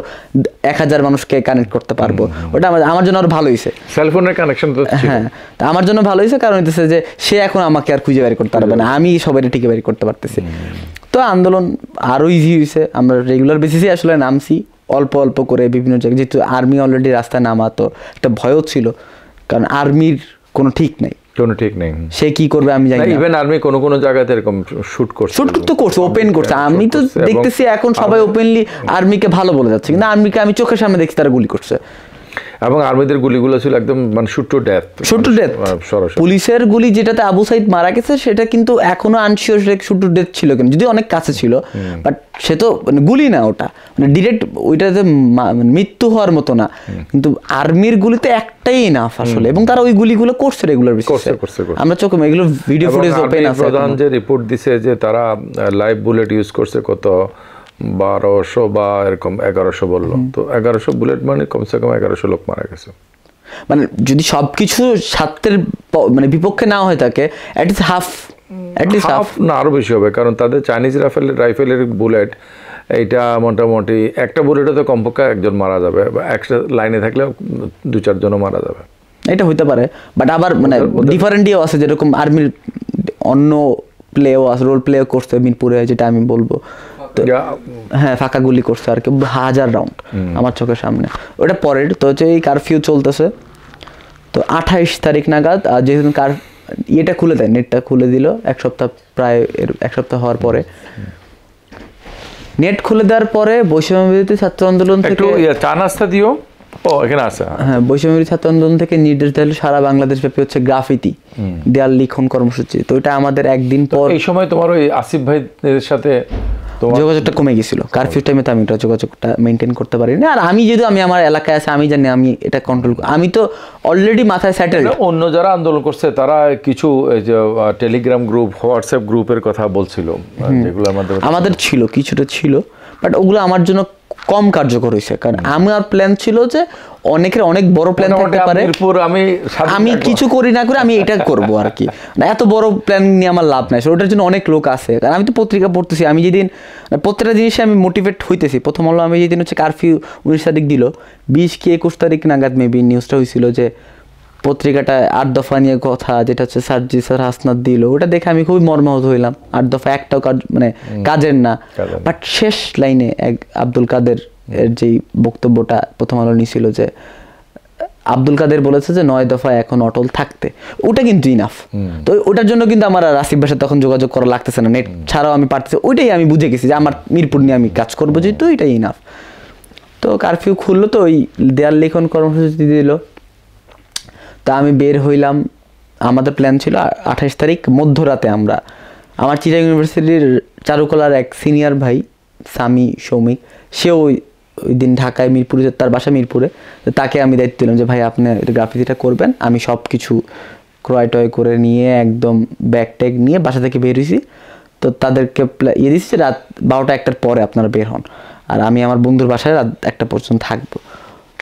1000 মানুষকে কানেক্ট করতে পারবো। ওটা আমার জন্য আরো ভালো হয়েছে, সেলফোনের কানেকশন তো ছিল। হ্যাঁ, তা আমার জন্য ভালো হয়েছে, কারণ হইতেছে যে সে এখন আমাকে আর খুঁজে বের করতে পারবে না, আমি সবাই টিকে বের করতে পারতেছি। তো আন্দোলন আরো ইজি হয়েছে, আমরা রেগুলার বেসিসে আসলে নামছি, অল্প অল্প করে বিভিন্ন জায়গায়, যেহেতু আর্মি অলরেডি রাস্তায় নামাতো, একটা ভয়ও ছিল, কারণ আর্মির কোনো ঠিক নাই, সে কি করবে আমি জানি না। ইভেন আর্মি কোন জায়গাতে এরকম শুট তো করছে, ওপেন করছে। আমি তো দেখতেছি এখন সবাই ওপেনলি আর্মিকে ভালো বলে যাচ্ছে, কিন্তু আর্মিকে আমি চোখের সামনে দেখছি তারা গুলি করছে, এবং আর্মিদের গুলিগুলো ছিল একদম মানে শুট টু ডেথ। পুলিশের গুলি যেটাতে আবু সাইদ মারা গেছে, সেটা কিন্তু এখনো আনশিওর শুট টু ডেথ ছিল কেন, যদি অনেক কাছে ছিল, বাট সে তো মানে গুলি না, ওটা মানে ডিরেক্ট ওইটাতে মৃত্যু হওয়ার মতো না। কিন্তু আর্মির গুলিতে একটাই এনাফ আসলে, এবং তারা ওই গুলিগুলো করছে রেগুলার বেসিসে, আমরা চোখে এগুলো ভিডিও ফুটেজ ওপেন আছে। প্রধান যে রিপোর্ট দিছে যে তারা লাইভ বুলেট ইউজ করছে কত 1200 বা এরকম 1100 বললো, তো 1100 বুলেট মানে কমসে কম 1100 লোক মারা গেছে। মানে যদি সবকিছু স্বার্থের মানে বিপক্ষে না হয়ে থাকে, হাফ না আরো বেশি হবে, কারণ তাদের চাইনিজ রাইফেলের বুলেট, এইটা মোটামুটি একটা বুলেটে তো কমপক্ষে একজন মারা যাবে, বা একটা লাইনে থাকলে 2-4 জনও মারা যাবে, এটা হইতে পারে। বাট আবার মানে ডিফারেন্ট ইয়েও আছে, যেরকম আর্মির অন্য প্লেও আছে, রোল প্লেও করছে মিরপুরে, যেটা আমি বলবো, হ্যাঁ, ফাঁকা গুলি করছে আর কি 1000 রাউন্ড আমার চোখের সামনে। ওটা পরের তো হচ্ছে এই কারফিউ চলতেছে, তো 28 তারিখ নাগাদ যেহেতু ইয়েটা খুলে দেয়, নেটটা খুলে দিল, প্রায় 1 সপ্তাহ হওয়ার পরে, নেট খুলে দেওয়ার পরে বৈষম্য বিরোধী ছাত্র আন্দোলন থেকে চা নাস্তা দিও, এখানে আছে, হ্যাঁ, বৈষম্য বিরোধী ছাত্র আন্দোলন থেকে নির্দেশ দিল সারা বাংলাদেশ ব্যাপী হচ্ছে গ্রাফিতি দেয়াল লিখন কর্মসূচি। তো এটা আমাদের একদিন পর, এই সময় তোমার ওই আসিফ ভাইদের সাথে যোগাযোগটা কমে গেছিল, কারফিউ টাইমে তো আমি এটা যোগাযোগটা মেনটেন করতে পারিনি। আর আমি যেহেতু আমি আমার এলাকায় আছে, আমি জানি আমি এটা কন্ট্রোল, আমি তো অলরেডি মাথায় সেটেল। অন্য যারা আন্দোলন করছে তারা কিছু টেলিগ্রাম গ্রুপ, হোয়াটসঅ্যাপ গ্রুপের কথা বলছিল, যেগুলো আমাদের ছিল, কিছুটা ছিল, বাট ওগুলো আমার জন্য কম কার্যকর হয়েছে, কারণ আমার প্ল্যান ছিল যে অনেকের অনেক বড় প্ল্যান থাকতে পারে, আমি কিছু করি না করে আমি এটা করবো আর কি, এত বড় প্ল্যান নিয়ে আমার লাভ নাই, ওটার জন্য অনেক লোক আছে। কারণ আমি তো পত্রিকা পড়তেছি, আমি যেদিন প্রত্যেকটা জিনিসে আমি মোটিভেট হইতেছি। প্রথম হলো আমি যেদিন হচ্ছে কারফিউ 19 তারিখ দিল, 20 কি 21 তারিখ নাগাদ মেবি নিউজটা হয়েছিল যে পত্রিকাটা 8 দফা নিয়ে কথা, যেটা হচ্ছে সার্জি স্যার হাসনাত দিল, ওটা দেখে আমি খুবই মর্মাহত হইলাম। 8 দফা একটাও কাজ মানে কাজের না, বাট শেষ লাইনে আব্দুল কাদের এর যেই বক্তব্যটা প্রথম আলো নিছিল যে আব্দুল কাদের বলেছে যে 9 দফায় এখন অটল থাকতে, ওটা কিন্তু ইনাফ। তো ওটার জন্য কিন্তু আমার আর আসিফ ভাইয়ের তখন যোগাযোগ করা লাগতেছে না, নেট ছাড়াও আমি পারতেছি, ওইটাই আমি বুঝে গেছি যে আমার মিরপুর নিয়ে আমি কাজ করবো, যেহেতু এটাই ইনাফ। তো কারফিউ খুললো, তো ওই দেয়াল লিখন কর্মসূচি দিল। তা আমি বের হইলাম, আমাদের প্ল্যান ছিল 28 তারিখ মধ্যরাতে আমরা, আমার চিটাগাং ইউনিভার্সিটির চারুকলার এক সিনিয়র ভাই সামি সৌমিক, সেও ওই দিন ঢাকায় মিরপুরে, তার বাসা মিরপুরে, তাকে আমি দায়িত্ব দিলাম যে ভাই আপনি গ্রাফিতিটা করবেন, আমি সব কিছু ক্রয় টয় করে নিয়ে একদম ব্যাগ ট্যাগ নিয়ে বাসা থেকে বের হয়েছি। তো তাদেরকে ইয়ে দিচ্ছি যে রাত 12টা-1টার পরে আপনারা বের হন, আর আমি আমার বন্ধুর বাসায় রাত 1টা পর্যন্ত থাকবো।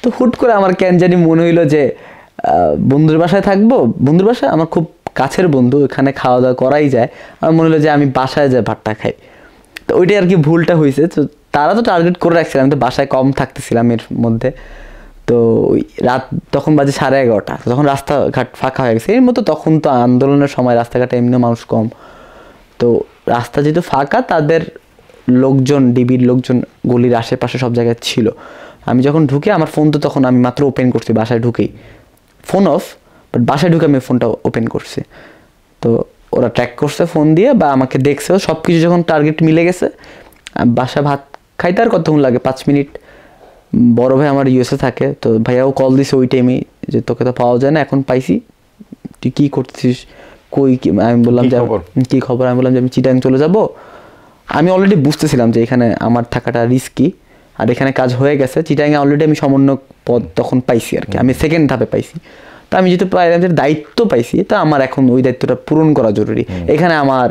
তো হুট করে আমার কেন জানি মনে হইলো যে বন্ধুর বাসায় থাকবো, বন্ধুর বাসায় আমার খুব কাছের বন্ধু, এখানে খাওয়া দাওয়া করাই যায়, আমার মনে হলো যে আমি বাসায় যাই ভাতটা খাই। তো ওইটাই আর কি ভুলটা হয়েছে। তো তারা তো টার্গেট করে রাখছিলাম, আমি তো বাসায় কম থাকতেছিলাম এর মধ্যে। তো ওই রাত তখন বাজে 11:30, তখন রাস্তাঘাট ফাঁকা হয়ে গেছে। এর মতো তখন তো আন্দোলনের সময় রাস্তাঘাটে এমনি মানুষ কম, তো রাস্তা যেহেতু ফাঁকা, তাদের লোকজন, ডিবির লোকজন গলির আশেপাশে সব জায়গায় ছিল। আমি যখন ঢুকে, আমার ফোন তো তখন আমি মাত্র ওপেন করছি বাসায় ঢুকেই, ফোন অফ, বাট বাসায় ঢুকে আমি ফোনটা ওপেন করছি। তো ওরা ট্র্যাক করছে ফোন দিয়ে, বা আমাকে দেখছেও, সব কিছু যখন টার্গেট মিলে গেছে, বাসা ভাত খাইতে আর কতক্ষণ লাগে, 5 মিনিট। বড় ভাই আমার ইউএসএ থাকে, তো ভাইয়াও কল দিছে ওই টাইমেই যে তোকে তো পাওয়া যায় না, এখন পাইছি, তুই কী করছিস, কই কি? আমি বললাম যে কী খবর, আমি বললাম যে আমি চিটাগাং চলে যাব। আমি অলরেডি বুঝতেছিলাম যে এখানে আমার থাকাটা রিস্কি, আর এখানে কাজ হয়ে গেছে। চিটাগাংয়ে অলরেডি আমি সমন্বয়ক পদ তখন পাইছি আর কি, আমি সেকেন্ড ধাপে পাইছি। তো আমি যেহেতু পাইলাম যে দায়িত্ব পাইছি, তো আমার এখন ওই দায়িত্বটা পূরণ করা জরুরি। এখানে আমার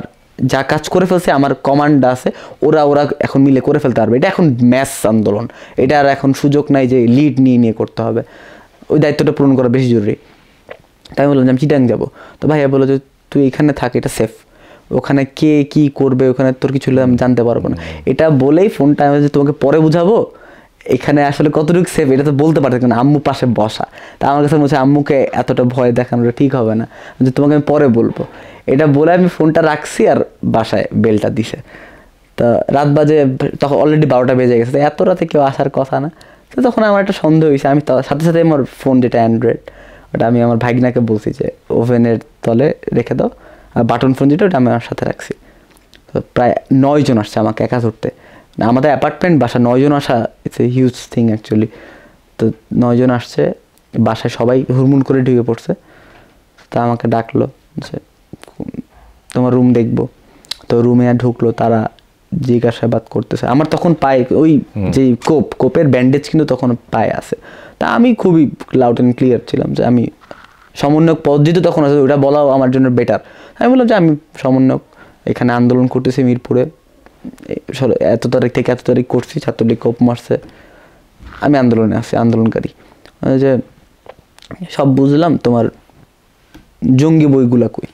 যা কাজ করে ফেলছে, আমার কমান্ড আছে, ওরা এখন মিলে করে ফেলতে পারবে। এটা এখন ম্যাস আন্দোলন, এটা আর এখন সুযোগ নাই যে লিড নিয়ে করতে হবে, ওই দায়িত্বটা পূরণ করা বেশি জরুরি। তাই আমি বললাম যে আমি চিটাগাং যাবো। তো ভাইয়া বললো যে তুই এখানে থাক, এটা সেফ, ওখানে কে কি করবে ওখানে তোর কিছু আমি জানতে পারবো না। এটা বলেই ফোনটা আমি যে তোমাকে পরে বুঝাবো, এখানে আসলে কতটুকু সেফ এটা তো বলতে পারছি না, আম্মু পাশে বসা। তা আমার কাছে মনে হচ্ছে আম্মুকে এতটা ভয় দেখানোটা ঠিক হবে না, যে তোমাকে আমি পরে বলবো। এটা বলে আমি ফোনটা রাখছি, আর বাসায় বেলটা দিছে। তো রাত বাজে তখন অলরেডি 12টা বেজে গেছে, এত রাতে কেউ আসার কথা না। তো তখন আমার একটা সন্দেহ হয়েছে, আমি সাথে সাথে আমার ফোন যেটা অ্যান্ড্রয়েড, ওটা আমি আমার ভাগনাকে বলছি যে ওভেনের তলে রেখে দাও, আর বাটন ফোন যেটা ওটা আমি আমার সাথে রাখছি। তো প্রায় 9 জন আসছে আমাকে একা ধরতে, আমাদের অ্যাপার্টমেন্ট বাসা, 9 জন আসা it's a huge thing actually. তো 9 জন আসছে, বাসায় সবাই হুড়মুড় করে ঢুকে পড়ছে। তা আমাকে ডাকলো যে তোমার রুম দেখবো। তো রুমে ঢুকলো, তারা জিজ্ঞাসাবাদ করতেছে। আমার তখন পায়ে ওই যে কোপের ব্যান্ডেজ কিন্তু তখন পায়ে আছে। তা আমি খুবই লাউড অ্যান্ড ক্লিয়ার ছিলাম যে আমি সমন্বয়ক পদ যেহেতু তখন আছে, ওটা বলাও আমার জন্য বেটার। আমি বললাম যে আমি সমন্বয়ক, এখানে আন্দোলন করতেছি মিরপুরে, এত তারিখ থেকে এত তারিখ করছি, ছাত্রলীগ কোপ মারছে, আমি আন্দোলনে আছি, আন্দোলনকারী। যে সব বুঝলাম, তোমার জঙ্গি বইগুলা কই?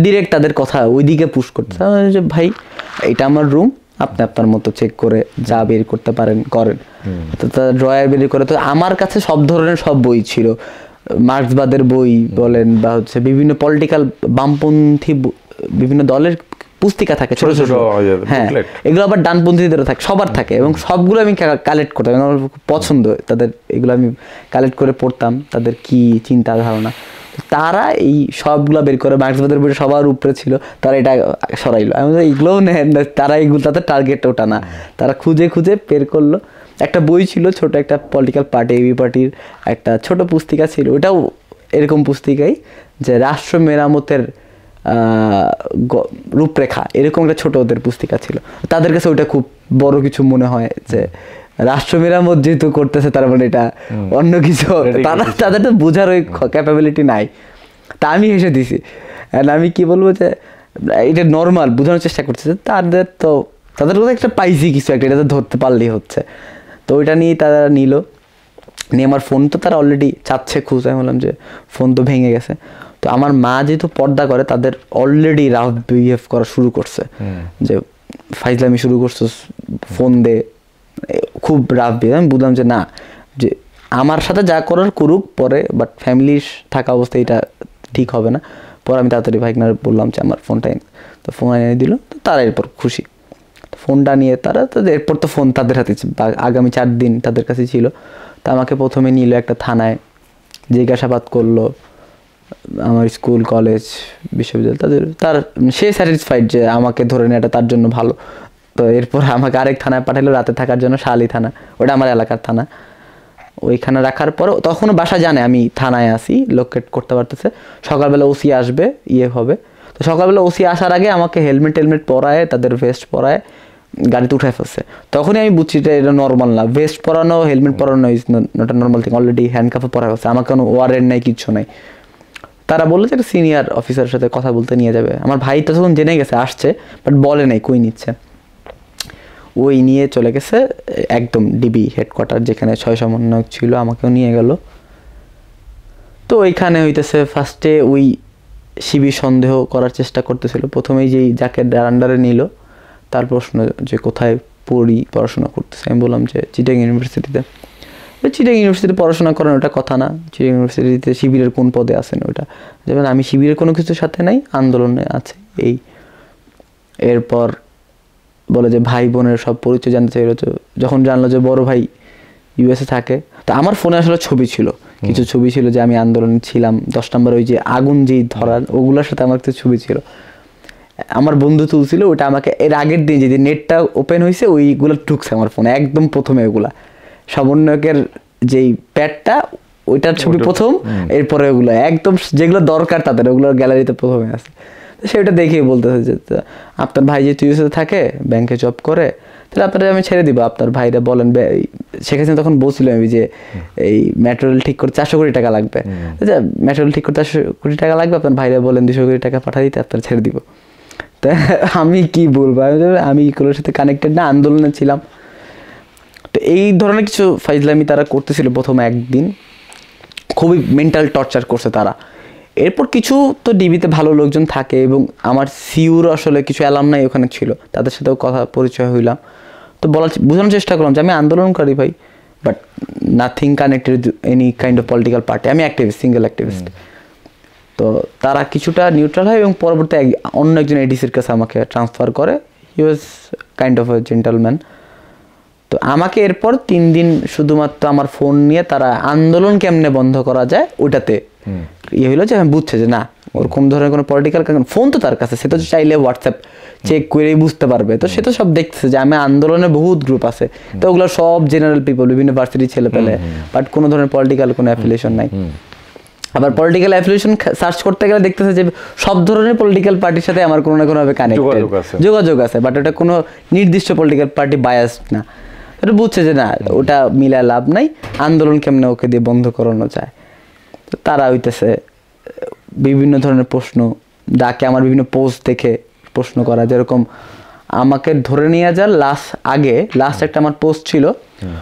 ডিরেক্ট তাদের কথা ওইদিকে পুশ করতে, যে ভাই এটা আমার রুম, আপনি আপনার মতো চেক করে যা বের করতে পারেন করেন। তো তার ড্রয়ার বের করে, তো আমার কাছে সব ধরনের সব বই ছিল, মার্ক্সবাদের বই বলেন, বা হচ্ছে বিভিন্ন পলিটিক্যাল বামপন্থী বিভিন্ন দলের পুস্তিকা থাকে ছোট ছোট, হ্যাঁ এগুলো আবার ডানপন্থীদেরও থাকে, সবার থাকে, এবং সবগুলো আমি কালেক্ট করতাম, আমার খুব পছন্দ তাদের, এগুলো আমি কালেক্ট করে পড়তাম, তাদের কি চিন্তা ধারণা। তারা এই সবগুলো বের করে, মার্ক্সবাদের বই সবার উপরে ছিল, তারা এটা সরাইলো। আমি এগুলোও নেন না, তারা এগুলো তাদের টার্গেট ওটা না, তারা খুঁজে খুঁজে বের করলো। একটা বই ছিল ছোট, একটা পলিটিক্যাল পার্টি, এবি পার্টির একটা ছোট পুস্তিকা ছিল, ওটাও এরকম পুস্তিকাই, যে রাষ্ট্র মেরামতের রূপরেখা, এরকম একটা ছোট ওদের পুস্তিকা ছিল। তাদের কাছে ওইটা খুব বড় কিছু মনে হয়, যে রাষ্ট্র মেরামত যেহেতু করতেছে, তার মানে এটা অন্য কিছু, তাদের তো বোঝার ওই ক্যাপাবিলিটি নাই। তা আমি হেসে দিছি, আমি কি বলবো যে এটা নর্মাল বোঝানোর চেষ্টা করতেছে, তাদের কথা একটা পাইছি কিছু একটা, এটা তো ধরতে পারলেই হচ্ছে। তো ওইটা নিয়ে তারা নিল, নিয়ে আমার ফোন তো তারা অলরেডি চাচ্ছে খুঁজে। আমি বললাম যে ফোন তো ভেঙে গেছে। তো আমার মা যেহেতু পর্দা করে, তাদের অলরেডি রাফ বিহেভ করা শুরু করছে, যে ফাইজলামি শুরু করছে, ফোন দে, খুব রাফ বিহেভ। আমি বুঝলাম যে না, যে আমার সাথে যা করার করুক পরে, বাট ফ্যামিলির থাকা অবস্থায় এটা ঠিক হবে না। পরে আমি তাড়াতাড়ি ভাইকনার বললাম যে আমার ফোনটা এনে, তো ফোন এনে দিল। তো তারা এরপর খুশি, ফোন ফোনটা নিয়ে তারা তো এরপর তো ফোন তাদের হাতে আগামী 4 দিন তাদের কাছে ছিল। তা আমাকে প্রথমে নিল একটা থানায়, জিজ্ঞাসাবাদ করলো আমার স্কুল কলেজ বিশ্ববিদ্যালয়, সে স্যাটিসফাইড যে আমাকে ধরে নেওয়াটা তার জন্য ভালো। তো এরপর আমাকে আরেক থানায় পাঠালো রাতে থাকার জন্য, শালি থানা, ওটা আমার এলাকার থানা। ওইখানে রাখার পর তখনও বাসা জানে আমি থানায় আসি, লোকেট করতে পারতেছে। সকালবেলা ওসি আসবে, হবে। তো সকালবেলা ওসি আসার আগে আমাকে হেলমেট পরায়, তাদের ভেস্ট পরায় গাড়িতে উঠায় ফেলছে। তখনই আমি বুঝছি যে এটা নর্মাল না, ভেস্ট পরানো হেলমেট পরানো is not normal thing, already হ্যান্ডকাফে পরা হচ্ছে, আমার কোনো ওয়ারেন্ট নাই, কিচ্ছু নাই। তারা বললো যে একটা সিনিয়র অফিসারের সাথে কথা বলতে নিয়ে যাবে। আমার ভাই তো তখন জেনে গেছে আসছে, বাট বলে নাই কই নিচ্ছে। ওই নিয়ে চলে গেছে একদম ডিবি হেডকোয়ার্টার, যেখানে 6 সমন্বয়ক ছিল, আমাকেও নিয়ে গেল। তো ওইখানে হইতেছে ফার্স্টে ওই শিবির সন্দেহ করার চেষ্টা করতেছিল। প্রথমেই যেই যাকে আন্ডারে নিল তার প্রশ্ন যে কোথায় পড়াশোনা করতেছে। আমি বললাম যে চিটাং ইউনিভার্সিটিতে। চিটাং ইউনিভার্সিটিতে পড়াশোনা করেন ওটা কথা না, চিটাং ইউনিভার্সিটিতে শিবিরের কোন পদে আছেন ওটা। যেমন আমি শিবিরের কোনো কিছুর সাথে নাই, আন্দোলনে আছে এই। এরপর বলে যে ভাই বোনের সব পরিচয় জানতে চাইলো। তো যখন জানলো যে বড় ভাই ইউএসএ থাকে, তো আমার ফোনে আসলে ছবি ছিল, কিছু ছবি ছিল যে আমি আন্দোলনে ছিলাম। 10 নম্বর ওই যে আগুন যেই ধরার, ওগুলোর সাথে আমার কিছু ছবি ছিল, আমার বন্ধু তুলছিল। ওটা আমাকে এর আগের দিন যেদিন নেটটা ওপেন হয়েছে ওইগুলো ঢুকছে আমার ফোনে একদম প্রথমে। ওগুলা সমন্বয়কের যেই প্যাডটা, ওইটার ছবি প্রথম, এরপরে ওগুলো একদম যেগুলো দরকার তাদের, ওগুলোর গ্যালারিতে প্রথমে আছে। সেটা দেখেই বলতেছে যে আপনার ভাই যে ইউএসএ থাকে, ব্যাংকে জব করে, তাহলে আপনারা আমি ছেড়ে দিব, আপনার ভাইরা বলেন। শেখ হাসিনা তখন বলছিল আমি যে এই মেট্রো রেল ঠিক করতে 400 কোটি টাকা লাগবে, মেট্রো রেল ঠিক করতে 400 কোটি টাকা লাগবে, আপনার ভাইরা বলেন 200 কোটি টাকা পাঠিয়ে দিতে, আপনারা ছেড়ে দিব। তা আমি কি বলবো, আমি এগুলোর সাথে কানেক্টেড না, আন্দোলনে ছিলাম। তো এই ধরনের কিছু ফাইজলামি তারা করতেছিল প্রথম একদিন, খুবই মেন্টাল টর্চার করছে তারা। এরপর কিছু তো ডিবিতে ভালো লোকজন থাকে, এবং আমার সিউর আসলে কিছু অ্যালামনাই ওখানে ছিল, তাদের সাথেও কথা পরিচয় হইলাম। তো বোঝানোর চেষ্টা করলাম যে আমি আন্দোলনকারী ভাই, but nothing connected any kind of political party, আমি অ্যাক্টিভিস্ট, সিঙ্গেল অ্যাক্টিভিস্ট। তো তারা কিছুটা নিউট্রাল হয়, এবং পরবর্তী অন্য একজন এডিসির কাছে আমাকে ট্রান্সফার করে। He was kind of a gentleman. তো আমাকে এরপর 3 দিন শুধুমাত্র আমার ফোন নিয়ে তারা আন্দোলন কেমনে বন্ধ করা যায় ওইটাতে হইলো, যে আমি বুঝছে যে না ওরকম ধরনের কোনো পলিটিক্যাল, কারণ ফোন তো তার কাছে, সে তো চাইলে হোয়াটসঅ্যাপ চেক করেই বুঝতে পারবে। তো সে তো সব দেখতেছে যে আমি আন্দোলনে বহুত গ্রুপ আছে, তো ওগুলো সব জেনারেল পিপল, বিভিন্ন ভার্সিটির ছেলে পেলে, বাট কোনো ধরনের পলিটিক্যাল কোনো অ্যাফিলিয়েশন নাই। আবার পলিটিক্যাল অ্যাফিলিয়েশন সার্চ করতে গেলে দেখতেছে যে সব ধরনের পলিটিক্যাল পার্টির সাথে আমার কোনো না কোনোভাবে কানেক্টেড, যোগাযোগ আছে, বাট ওটা কোনো নির্দিষ্ট পলিটিক্যাল পার্টি বায়াসড না। এটা বুঝছে যে না ওটা মিলা লাভ নাই, আন্দোলন কেমনে ওকে দিয়ে বন্ধ করানো যায়। তো তারা হইতেছে বিভিন্ন ধরনের প্রশ্ন, যাকে আমার বিভিন্ন পোস্ট দেখে প্রশ্ন করা, যেরকম আমাকে ধরে নিয়ে যাওয়ার লাস্ট একটা আমার পোস্ট ছিল,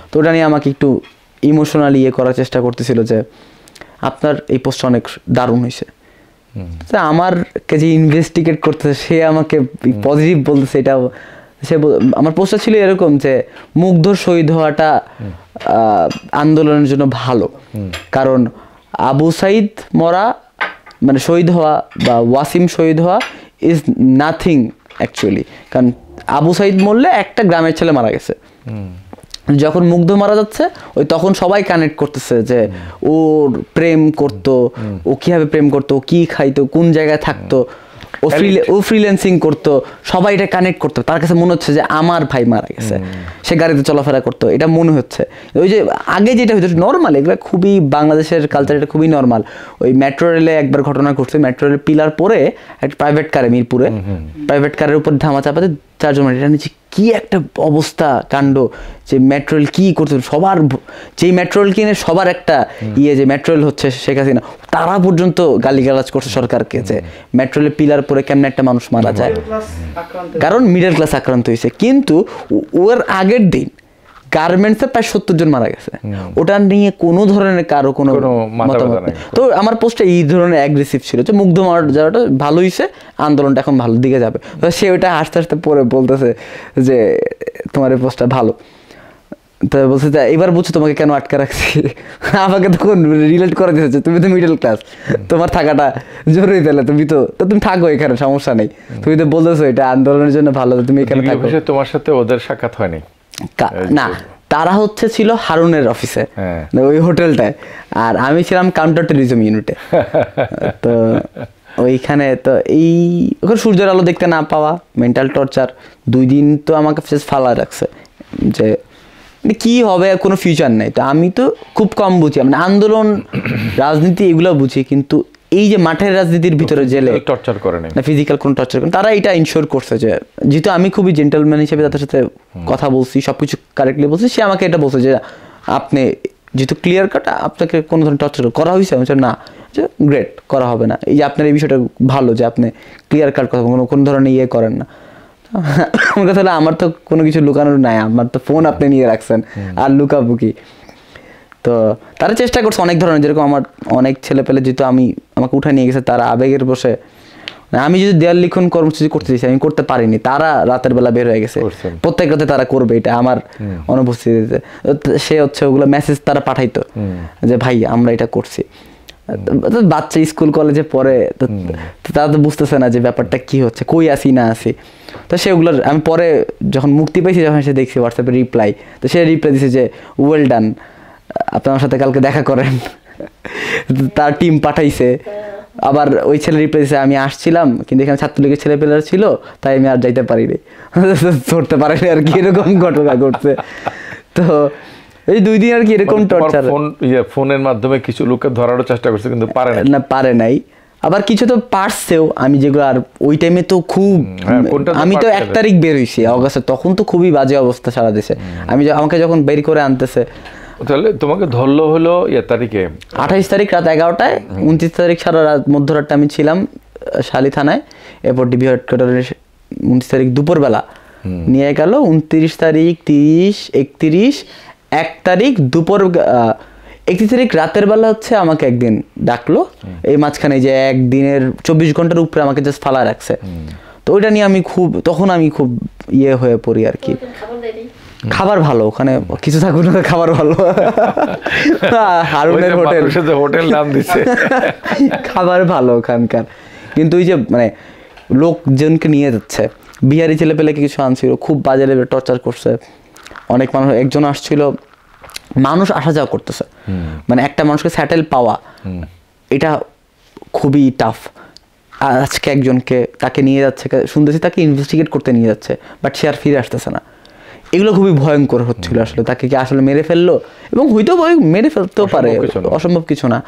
তো ওটা নিয়ে আমাকে একটু ইমোশনালি করার চেষ্টা করতেছিল যে আপনার এই পোস্টটা অনেক দারুণ হয়েছে। আমারকে যে ইনভেস্টিগেট করতেছে সে আমাকে পজিটিভ বলতেছে। এটা আমার পোস্টটা ছিল এরকম যে মুগ্ধর শহীদ হওয়াটা আন্দোলনের জন্য ভালো, কারণ আবু সাইদ মরা মানে শহীদ হওয়া বা ওয়াসিম শহীদ হওয়া ইজ নাথিং অ্যাকচুয়ালি, কারণ আবু সাইদ মরলে একটা গ্রামের ছেলে মারা গেছে। যখন মুগ্ধ মারা যাচ্ছে ওই তখন সবাই কানেক্ট করতেছে যে ওর প্রেম করতো, ও কিভাবে প্রেম করতো, ও কি খাইতো, কোন জায়গায় থাকতো, ও ফ্রিল্যান্সিং করতো, সবাই এটা কানেক্ট করতো। তার কাছে মনে হচ্ছে যে আমার ভাই মারা গেছে, সে গাড়িতে চলাফেরা করতো, এটা মনে হচ্ছে। ওই যে আগে যেটা হতো নর্মাল, এগুলো খুবই বাংলাদেশের কালচার, এটা খুবই নর্মাল। ওই মেট্রো রেলে একবার ঘটনা ঘটছে, মেট্রো রেলের পিলার পরে একটা প্রাইভেট কারে, মিরপুরে প্রাইভেট কারের উপর ধামা চাপাতে 4 জন এটা নিচে, কি একটা অবস্থা কাণ্ড, যে মেট্রো রেল কি করতে, সবার যেই মেট্রো রেল কিনে সবার একটা যে মেট্রো রেল হচ্ছে শেখ হাসিনা, তারা পর্যন্ত গালিগালাজ করছে সরকারকে যে মেট্রো রেলের পিলার পরে কেমন একটা মানুষ মারা যায়, কারণ মিডল ক্লাস আক্রান্ত হয়েছে। কিন্তু ওর আগের দিন গার্মেন্টসে প্রায় 70 জন মারা গেছে, ওটা নিয়ে কোনো ধরনের কারো কোনো মতামত নেই। তো আমার পোস্টটা এই ধরনের অ্যাগ্রেসিভ ছিল যে মুগ্ধ মারা যাওয়াটা ভালো হয়েছে, আন্দোলনটা এখন ভালো দিকে যাবে। সে ওটা হাসতে হাসতে পরে বলতেছে যে তোমার এই পোস্টটা ভালো। তো বলছে যে এবার বুঝছো তোমাকে কেন আটকা রাখছি। আমাকে তখন রিলেট করে দিয়েছে, তুমি তো মিডল ক্লাস, তোমার থাকাটা জরুরি, তাহলে তুমি তো তুমি থাকো এখানে, সমস্যা নেই, তুমি তো বলতেছো এটা আন্দোলনের জন্য ভালো, তুমি এখানে থাকো। তোমার সাথে ওদের সাক্ষাৎ হয়নি? না, তারা ছিল হারুনের অফিসে, ওই হোটেলটায়, আর আমি ছিলাম কাউন্টার টেরিজম ইউনিটে। তো ওইখানে তো ওখানে সূর্যের আলো দেখতে না পাওয়া, মেন্টাল টর্চার, 2 দিন তো আমাকে ফালা রাখছে যে কি হবে, কোনো ফিউচার নেই। তো আমি তো খুব কম বুঝি, মানে আন্দোলন রাজনীতি এগুলো বুঝি, কিন্তু এই যে মাঠের রাজনীতির ভিতরে জেলে টর্চার করে না, ফিজিক্যাল কোনো টর্চার করে, তারা এটা ইনশোর করছে যে, যেহেতু আমি খুবই জেন্টলম্যান হিসেবে তাদের সাথে কথা বলছি, সবকিছু কারেক্টলি বলছি, সে আমাকে এটা বলছে যে আপনি যেহেতু ক্লিয়ার কাট, আপনাকে কোনো ধরনের টর্চার করা হয়েছে? আমি না, যে গ্রেট, করা হবে না, এই যে আপনার এই বিষয়টা ভালো যে আপনি ক্লিয়ার কাট কথা, কোনো ধরনের ইয়ে করেন না। আমার কথা হলো, আমার তো কোনো কিছু লুকানোর নাই, আমার তো ফোন আপনি নিয়ে রাখছেন, আর লুকাবুকি। তো তারা চেষ্টা করছে অনেক ধরনের, যেরকম আমার অনেক ছেলে পেলে যেহেতু আমাকে উঠে নিয়ে গেছে, তারা আবেগের বসে, আমি যদি দেয়াল লিখন কর্মসূচি করতে চাইছি, আমি করতে পারিনি, তারা রাতের বেলা বের হয়ে গেছে, প্রত্যেক রাতে তারা করবে এটা আমার অনুপস্থিতিতে। সে ওগুলো মেসেজ তারা পাঠাইতো যে ভাই আমরা এটা করছি। বাচ্চা স্কুল কলেজে পড়ে, তারা তো বুঝতেছে না যে ব্যাপারটা কি হচ্ছে, কই আসি না আসি। তো সেগুলোর আমি পরে যখন মুক্তি পাইছি, যখন সে দেখছি হোয়াটসঅ্যাপে রিপ্লাই, তো সে রিপ্লাই দিছে যে ওয়েল ডান, আপনি আমার সাথে কালকে দেখা করেন। তার টিম পাঠাইছে। আবার ওই ছেলে রিপ্লাই দিছে, আমি আসছিলাম কিন্তু এখানে ছাত্রলীগের ছেলেপেলেরা ছিল, তাই আমি আর যাইতে পারিনি, ধরতে পারিনি আর কি, এরকম ঘটনা ঘটছে। তো এই 2 দিন আর কি এরকম টর্চার। ফোনের মাধ্যমে কিছু লোককে ধরারও চেষ্টা করছে, কিন্তু পারে নাই। আবার কিছু তো পারছেও, আমি যেগুলো, আর ওই টাইমে তো খুব, আমি তো 1 তারিখ বের হয়েছি অগাস্টে, তখন তো খুবই বাজে অবস্থা সারা দেশে। আমাকে যখন বের করে আনতেছে, তাহলে তোমাকে ধরলো হলো তারিখে 28 তারিখ রাত 11টায়, 29 তারিখ সারা রাত মধ্যরাতটা আমি ছিলাম শালি থানায়, এরপর ডিবি হেডকোয়ার্টারে 29 তারিখ দুপুরবেলা নিয়ে গেল, 29 তারিখ 30, 31, 1 তারিখ দুপুর, 31 তারিখ রাতের বেলা আমাকে একদিন ডাকলো, এই মাঝখানে যে একদিনের 24 ঘন্টার উপরে আমাকে জাস্ট ফালা রাখছে। তো ওইটা নিয়ে তখন আমি খুব ইয়ে হয়ে পড়ি আর কি। খাবার ভালো ওখানে, কিছু থাকুক না, খাবার ভালো। হারুনের হোটেল নাম দিচ্ছে, খাবার ভালো ওখানকার। কিন্তু ওই যে মানে লোকজনকে নিয়ে যাচ্ছে, বিহারি ছেলে পেলেকে কিছু আনছিল, খুব বাজে লেভেলে টর্চার করছে। অনেক মানুষ, একজন আসছিল, মানুষ আসা যাওয়া করতেছে, মানে একটা মানুষকে স্যাটেল পাওয়া এটা খুবই টাফ। আজকে একজনকে তাকে নিয়ে যাচ্ছে, শুনতেছি তাকে ইনভেস্টিগেট করতে নিয়ে যাচ্ছে, বাট সে আর ফিরে আসতেছে না। এগুলো খুবই ভয়ঙ্কর হচ্ছিল আসলে, তাকে কি আসলে মেরে ফেললো, এবং হয়তো মেরে ফেলতেও পারে, অসম্ভব কিছু না।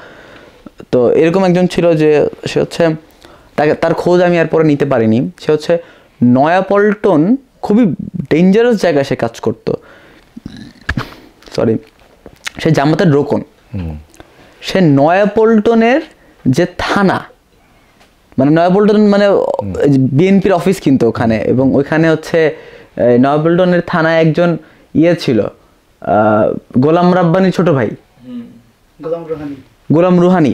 তো এরকম একজন ছিল যে সে তার খোঁজ আমি আর পরে নিতে পারিনি। সে নয়াপল্টন, খুবই ডেঞ্জারাস জায়গায় সে কাজ করতো, সরি, সে জামাতের রোকন। সে নয়াপল্টনের যে থানা, মানে নয়াপল্টন মানে বিএনপির অফিস কিন্তু ওখানে, এবং ওইখানে নয়াপল্টনের থানায় একজন ছিল, গোলাম রাব্বানির ছোট ভাই, গোলাম রুহানি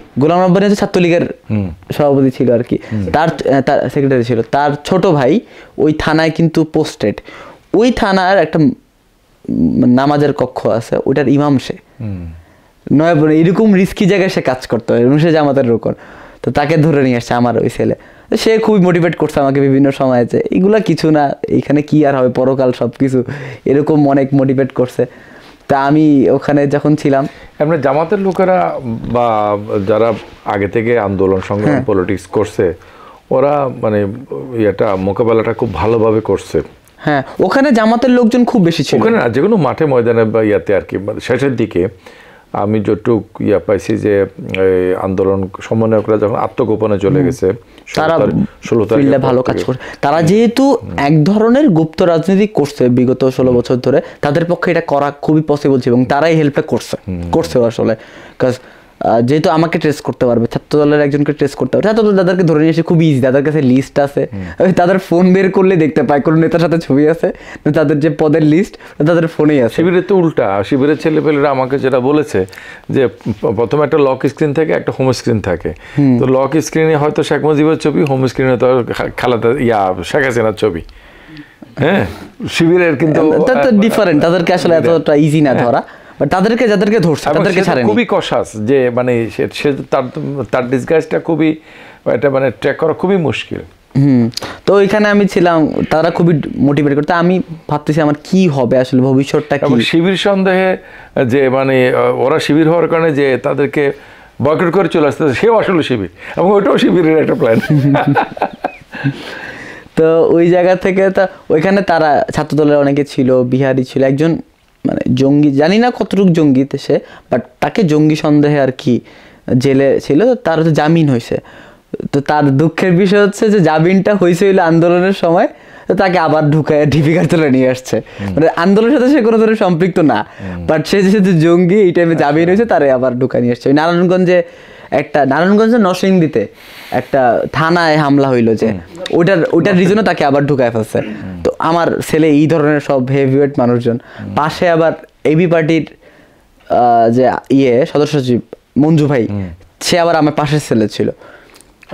ছাত্রলীগের সভাপতি ছিল আর কি, তার সেক্রেটারি ছিল, তার ছোট ভাই ওই থানায় কিন্তু পোস্টেড। ওই থানার একটা নামাজের কক্ষ আছে, ওইটার ইমাম সে। নয়াপল্টন এরকম রিস্কি জায়গায় সে কাজ করতো, এবং সে জামাতের রোকন। তো তাকে ধরে নিয়ে আসছে আমার ওই ছেলে, সে খুবই মোটিভেট করছে আমাকে বিভিন্ন সময়, যে এগুলা কিছু না, এখানে কি আর হবে, পরকাল সবকিছু, এরকম অনেক মোটিভেট করছে। তা আমি ওখানে যখন ছিলাম, এমনি জামাতের লোকেরা বা যারা আগে থেকে আন্দোলন সংগ্রাম পলিটিক্স করছে, ওরা মানে মোকাবেলাটা খুব ভালোভাবে করছে। হ্যাঁ, ওখানে জামাতের লোকজন খুব বেশি ছিল, ওখানে না, যে কোনো মাঠে ময়দানে বা আর কি। শেষের দিকে আমি যতটুক পাইছি যে আন্দোলন সমন্বয়করা যখন আত্মগোপনে চলে গেছে, তারা 16 তারিখে ভালো কাজ করে। তারা যেহেতু এক ধরনের গুপ্ত রাজনীতি করছে বিগত 16 বছর ধরে, তাদের পক্ষে এটা করা খুবই পসিবল ছিল, এবং তারাই হেল্পটা করছে আসলে। কাজ যেহেতু আমাকে ট্রেস করতে পারবে, ছাত্র দলের একজনকে ট্রেস করতে পারবে, ছাত্র দল তাদেরকে ধরে নিয়ে এসে খুব ইজি, তাদের কাছে লিস্ট আছে, তাদের ফোন বের করলে দেখতে পায় কোন নেতার সাথে ছবি আছে, তাদের যে পদের লিস্ট তাদের ফোনেই আছে। শিবিরে তো উল্টা, শিবিরের ছেলেপেলেরা আমাকে যেটা বলেছে যে প্রথমে একটা লক স্ক্রিন থাকে, একটা হোম স্ক্রিন থাকে। তো লক স্ক্রিনে হয়তো শেখ মুজিবের ছবি, হোম স্ক্রিনে তো খালেদা শেখ হাসিনার ছবি। হ্যাঁ শিবিরের কিন্তু ডিফারেন্ট, তাদেরকে আসলে এতটা ইজি না ধরা, বাট যাদেরকে ধরছে এবং তাদেরকে সে তো ছাড়েনি। খুবই কশাস, যে মানে সে তার ডিসগাইজটা খুবই, এটা মানে ট্র্যাক করা খুবই মুশকিল। তো ওইখানে আমি ছিলাম, তারা খুবই মোটিভেট করতে, আমি ভাবতেছি আমার কি হবে আসলে, ভবিষ্যৎটা কি। এবং শিবির সন্দেহে যে মানে ওরা শিবির হওয়ার কারণে যে তাদেরকে বয়কট করে চলে আসতে, সেও আসলে শিবির, এবং ওইটাও শিবিরের একটা প্ল্যান। তো ওই জায়গা থেকে ওইখানে তারা ছাত্রদলের অনেকে ছিল, বিহারি ছিল, একজন মানে জঙ্গি, জানি না কতটুকু জঙ্গিতে সে, বাট তাকে জঙ্গি সন্দেহে আর কি জেলে ছিল, তার তো জামিন হয়েছে। তো তার দুঃখের বিষয় হচ্ছে যে জামিনটা হয়েছে হইলো আন্দোলনের সময়, তো তাকে আবার ঢুকায় ডিপিকার তুলে নিয়ে আসছে। মানে আন্দোলনের সাথে সে কোনো ধরনের সম্পৃক্ত না, বাট সে যেহেতু জঙ্গি এই টাইমে জামিন হয়েছে, তারে আবার ঢুকায় নিয়ে আসছে। নারায়ণগঞ্জে নারায়ণগঞ্জের নরসিংদীতে একটা থানায় হামলা হইলো, যে ওইটার রিজনে তাকে আবার ঢুকায় ফেলছে। তো আমার ছেলে এই ধরনের সব হেভিওয়েট মানুষজন, পাশে আবার এবি পার্টির যে সদস্য সচিব মঞ্জু ভাই, সে আবার আমার পাশের ছেলে ছিল।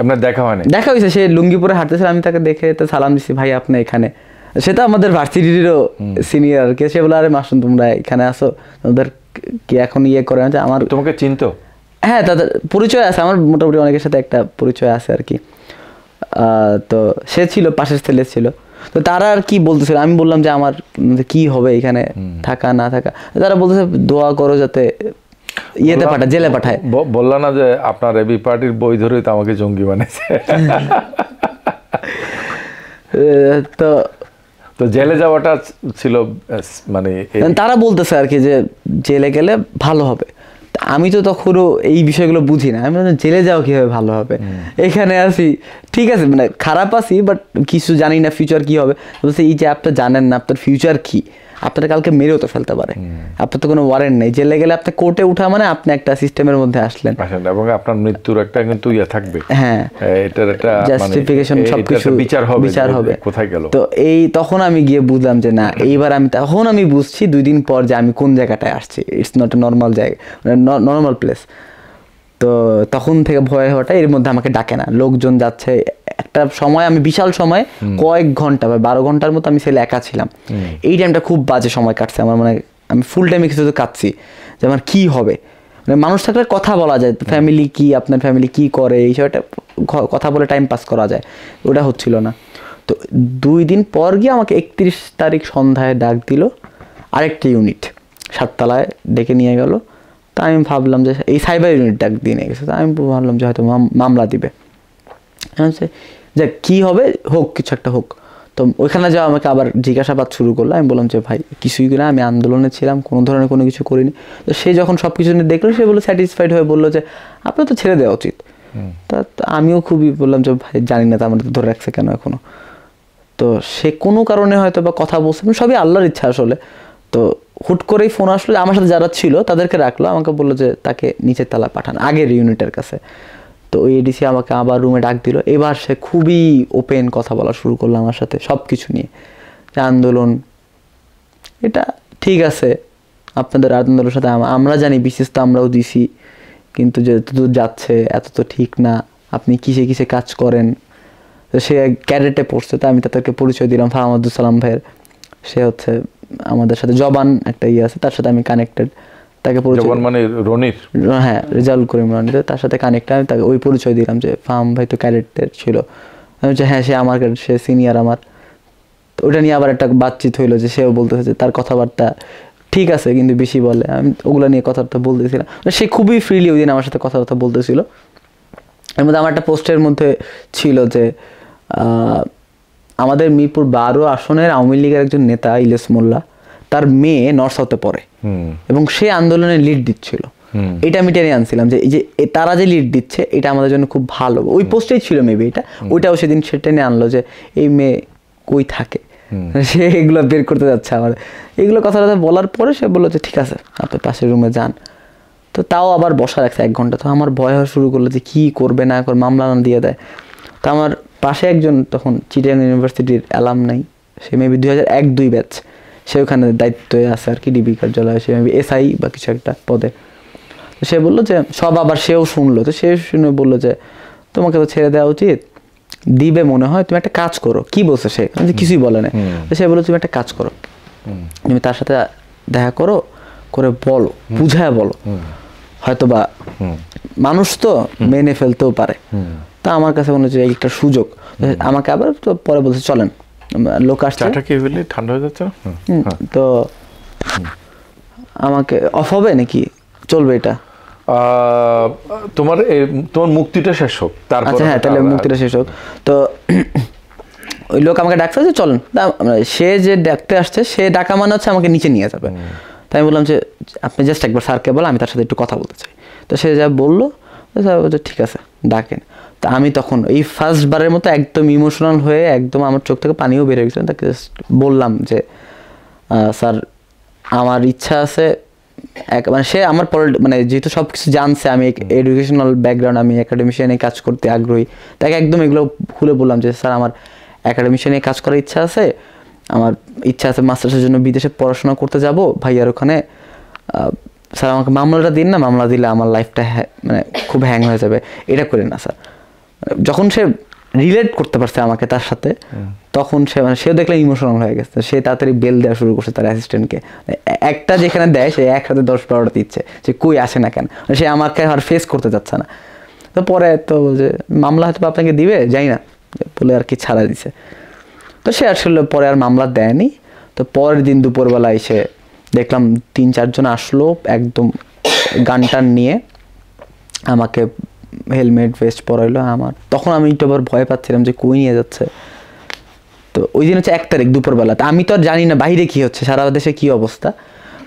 আপনার দেখা হয়নি? দেখা হয়েছে, সে লুঙ্গি পরে হাঁটতেছিল, আমি তাকে দেখে তো সালাম দিছি, ভাই আপনি এখানে। সে তো আমাদের ভার্সিটিরও সিনিয়র আর কি। সে বলে, আরে মাসুম তোমরা এখানে আসো, তোমাদের কি এখন করে না? আমার তোমাকে চিনতো? হ্যাঁ, তাদের পরিচয় আছে, আমার মোটামুটি অনেকের সাথে একটা পরিচয় আছে আর কি। তো সে ছিল, পাশের ছেলে ছিল। তো তারা আর কি বলতেছিল, আমি বললাম যে আমার কি হবে এখানে থাকা না থাকা। তারা বলতেছে দোয়া করো যাতে ইয়েতে পাঠায়, জেলে পাঠায়। বললা না যে আপনার এবি পার্টির বই ধরেই তো আমাকে জঙ্গি বানাইছে? তো তো জেলে যাওয়াটা ছিল মানে তারা বলতেছে আর কি যে জেলে গেলে ভালো হবে। আমি তো তখনও এই বিষয়গুলো বুঝি না, আমি জেলে যাওয়া কিভাবে ভালো হবে, এখানে আছি ঠিক আছে, মানে খারাপ আছি বাট কিছু জানি না ফিউচার কি হবে। বলছে এই যে আপনি জানেন না আপনার ফিউচার কি, আপনার কালকে মেরেও তো ফেলতে পারে, আপনার তো কোনো ওয়ারেন্ট নেই। জেলে গেলে আপনি কোর্টে উঠা মানে আপনি একটা সিস্টেমের মধ্যে আসলেন, এবং আপনার মৃত্যুর একটা কিন্তু থাকবে, হ্যাঁ এটার একটা জাস্টিফিকেশন, সবকিছু বিচার হবে কোথায় গেল। তো তখন আমি গিয়ে বুঝলাম যে না, এইবার তখন আমি বুঝছি 2 দিন পর যে আমি কোন জায়গাটায় আসছি। ইটস নট এ নর্মাল জায়গা, মানে নর্মাল প্লেস। তো তখন থেকে ভয় হওয়াটা, এর মধ্যে আমাকে ডাকে না, লোকজন যাচ্ছে। একটা সময় আমি বিশাল সময় কয়েক ঘন্টা বা 12 ঘন্টার মতো আমি ছেলে একা ছিলাম। এই টাইমটা খুব বাজে সময় কাটছে আমার, মানে আমি ফুল টাইমে কিছু কাটছি যে আমার কি হবে। মানে মানুষ থাকলে কথা বলা যায়, ফ্যামিলি কি, আপনার ফ্যামিলি কি করে, এই সময়টা কথা বলে টাইম পাস করা যায়, ওটা হচ্ছিল না। তো 2 দিন পর গিয়ে আমাকে 31 তারিখ সন্ধ্যায় ডাক দিল আরেকটা ইউনিট, 7 তলায় ডেকে নিয়ে গেল। তা আমি ভাবলাম যে এই সাইবার ইউনিট ডাক দিয়ে নিয়ে গেছে, তা আমি ভাবলাম যে হয়তো মামলা দিবে, যে কী হবে হোক, কিছু একটা হোক। তো ওইখানে যাওয়া আমাকে আবার জিজ্ঞাসাবাদ শুরু করলো। আমি বললাম যে ভাই কিছুই না, আমি আন্দোলনে ছিলাম, কোনো ধরনের কোনো কিছু করিনি। তো সে যখন সব কিছু নিয়ে দেখলো, সে বললো স্যাটিসফাইড হয়ে বললো যে আপনার তো ছেড়ে দেওয়া উচিত। তা আমিও খুবই বললাম যে ভাই জানি না তো আমাদের ধরে রাখছে কেন এখনো। তো সে কোনো কারণে হয়তো বা কথা বলছে, সবই আল্লাহর ইচ্ছা আসলে। তো হুট করেই ফোন আসলো, আমার সাথে যারা ছিল তাদেরকে রাখলো, আমাকে বললো যে তাকে নিচের তলা পাঠান আগের ইউনিটের কাছে। তো ওই এডিসি আমাকে আবার রুমে ডাক দিল। এবার সে খুবই ওপেন কথা বলা শুরু করলো আমার সাথে সব কিছু নিয়ে, যে আন্দোলন এটা ঠিক আছে, আপনাদের আন্দোলনের সাথে আমরা জানি, বিশেষ তো আমরাও দিছি, কিন্তু যে এতদূর যাচ্ছে এত তো ঠিক না, আপনি কিসে কিসে কাজ করেন। তো সে ক্যাডেটে পড়ছে, তো আমি তাদেরকে পরিচয় দিলাম ফাহামাদুল সালাম ভাইয়ের। সে হচ্ছে আমাদের সাথে জবান একটা আছে, তার সাথে আমি কানেক্টেড। তাকে পরিচয়, মানে রনির, হ্যাঁ রেজাউল করিম রনি, তার সাথে কানেক্টেড। আমি তাকে ওই পরিচয় দিলাম যে ফাহাম ভাই তো ক্যাডেটের ছিল। আমি বলছি হ্যাঁ সে আমার সে সিনিয়র আমার। তো ওটা নিয়ে আবার একটা বাতচিত হইলো, যে সেও বলতেছে যে তার কথাবার্তা ঠিক আছে কিন্তু বেশি বলে। আমি ওগুলো নিয়ে কথাবার্তা বলতেছিলাম, সে খুবই ফ্রিলি ওই দিন আমার সাথে কথাবার্তা বলতেছিল। এর মধ্যে আমার একটা পোস্টের মধ্যে ছিল যে আমাদের মিরপুর 12 আসনের আওয়ামী লীগের একজন নেতা ইলিয়াস মোল্লা, তার মেয়ে নর্থ সাউথে পড়ে এবং সে আন্দোলনে লিড দিচ্ছিল। এটা আমি টেনে আনছিলাম যে এই যে তারা যে লিড দিচ্ছে এটা আমাদের জন্য খুব ভালো। ওই পোস্টেই ছিল মেবি এটা, ওইটাও সেদিন সে টেনে আনলো যে এই মেয়ে কই থাকে, সে এগুলো বের করতে যাচ্ছে আমার। এগুলো কথা বলার পরে সে বললো যে ঠিক আছে আপনি পাশের রুমে যান। তো তাও আবার বসা রাখছে 1 ঘন্টা। তো আমার ভয় হওয়া শুরু করলো যে কী করবে না করে, মামলা না দিয়ে দেয়। তো আমার পাশে একজন তখন চিটাগাং ইউনিভার্সিটির অ্যালামনাই, সে মেবি 2001-2 ব্যাচ, সে ওখানে দায়িত্বে আছে আর কি ডিবি কার্যালয়ে, সে মেবি এসআই বা কিছু একটা পদে। তো সে বললো যে সব, আবার সেও শুনলো। তো সে শুনে বললো যে তোমাকে তো ছেড়ে দেওয়া উচিত, দিবে মনে হয়, তুমি একটা কাজ করো। কি বলছে সে? কিছুই বলে না। তো সে বলে তুমি একটা কাজ করো, তুমি তার সাথে দেখা করো, করে বলো, বুঝায় বলো, হয়তো বা মানুষ তো মেনে ফেলতেও পারে। তা আমার কাছে মনে হচ্ছে একটা সুযোগ। আমাকে আবার তো পরে বলছে চলেন, লোক আসছে, ঠান্ডা হয়ে যাচ্ছে, তো আমাকে অফ হবে নাকি চলবে এটা? তোমার মুক্তিটা শেষ হোক, তারপর। আচ্ছা হ্যাঁ, তাহলে মুক্তিটা শেষ হোক। তো ওই লোক আমাকে ডাকছে যে চলেন, সে যে ডাকতে আসছে সে ডাকা মানে হচ্ছে আমাকে নিচে নিয়ে যাবে। তাই আমি বললাম যে আপনি জাস্ট একবার স্যারকে বলো, আমি তার সাথে একটু কথা বলতে চাই। তো সে যা বললো, স্যার বলছে ঠিক আছে ডাকেন। তা আমি তখন এই ফার্স্ট বারের মতো একদম ইমোশনাল হয়ে একদম আমার চোখ থেকে পানিও বেরিয়ে গেছিল। তাকে বললাম যে স্যার আমার ইচ্ছা আছে, মানে সে আমার মানে যেহেতু সব কিছু জানছে, আমি এডুকেশনাল ব্যাকগ্রাউন্ড, আমি একাডেমিশিয়ানে কাজ করতে আগ্রহী, তাকে একদম এগুলো খুলে বললাম যে স্যার আমার একাডেমিশিয়ানে কাজ করার ইচ্ছা আছে, আমার ইচ্ছা আছে মাস্টার্সের জন্য বিদেশে পড়াশোনা করতে যাব ভাইয়ার ওখানে, স্যার আমাকে মামলাটা দিন না, মামলা দিলে আমার লাইফটা মানে খুব হ্যাং হয়ে যাবে, এটা করেন না স্যার। যখন সে রিলেট করতে পারছে আমাকে তার সাথে, তখন সে মানে সেও দেখলে ইমোশনাল হয়ে গেছে। সে তাড়াতাড়ি বেল দেওয়া শুরু করছে তার অ্যাসিস্ট্যান্টকে, একটা যেখানে দেয় সে একসাথে 10-12টা দিচ্ছে, যে কই আসে না কেন, সে আমাকে আর ফেস করতে যাচ্ছে না। তো পরে তো যে মামলা হয়তো আপনাকে দিবে যাই না বলে আর কি ছাড়া দিছে। তো সে আসলে পরে আর মামলা দেয়নি। তো পরের দিন দুপুরবেলা এসে দেখলাম 3-4 জন আসলো একদম গান টান নিয়ে, আমাকে হেলমেট ভেস্ট পরাইলো আমার। তখন আমি একটু আবার ভয় পাচ্ছিলাম যে কই নিয়ে যাচ্ছে। তো ওই দিন হচ্ছে 1 তারিখ দুপুরবেলা, তা আমি তো আর জানি না বাইরে কি হচ্ছে, সারা দেশে কি অবস্থা,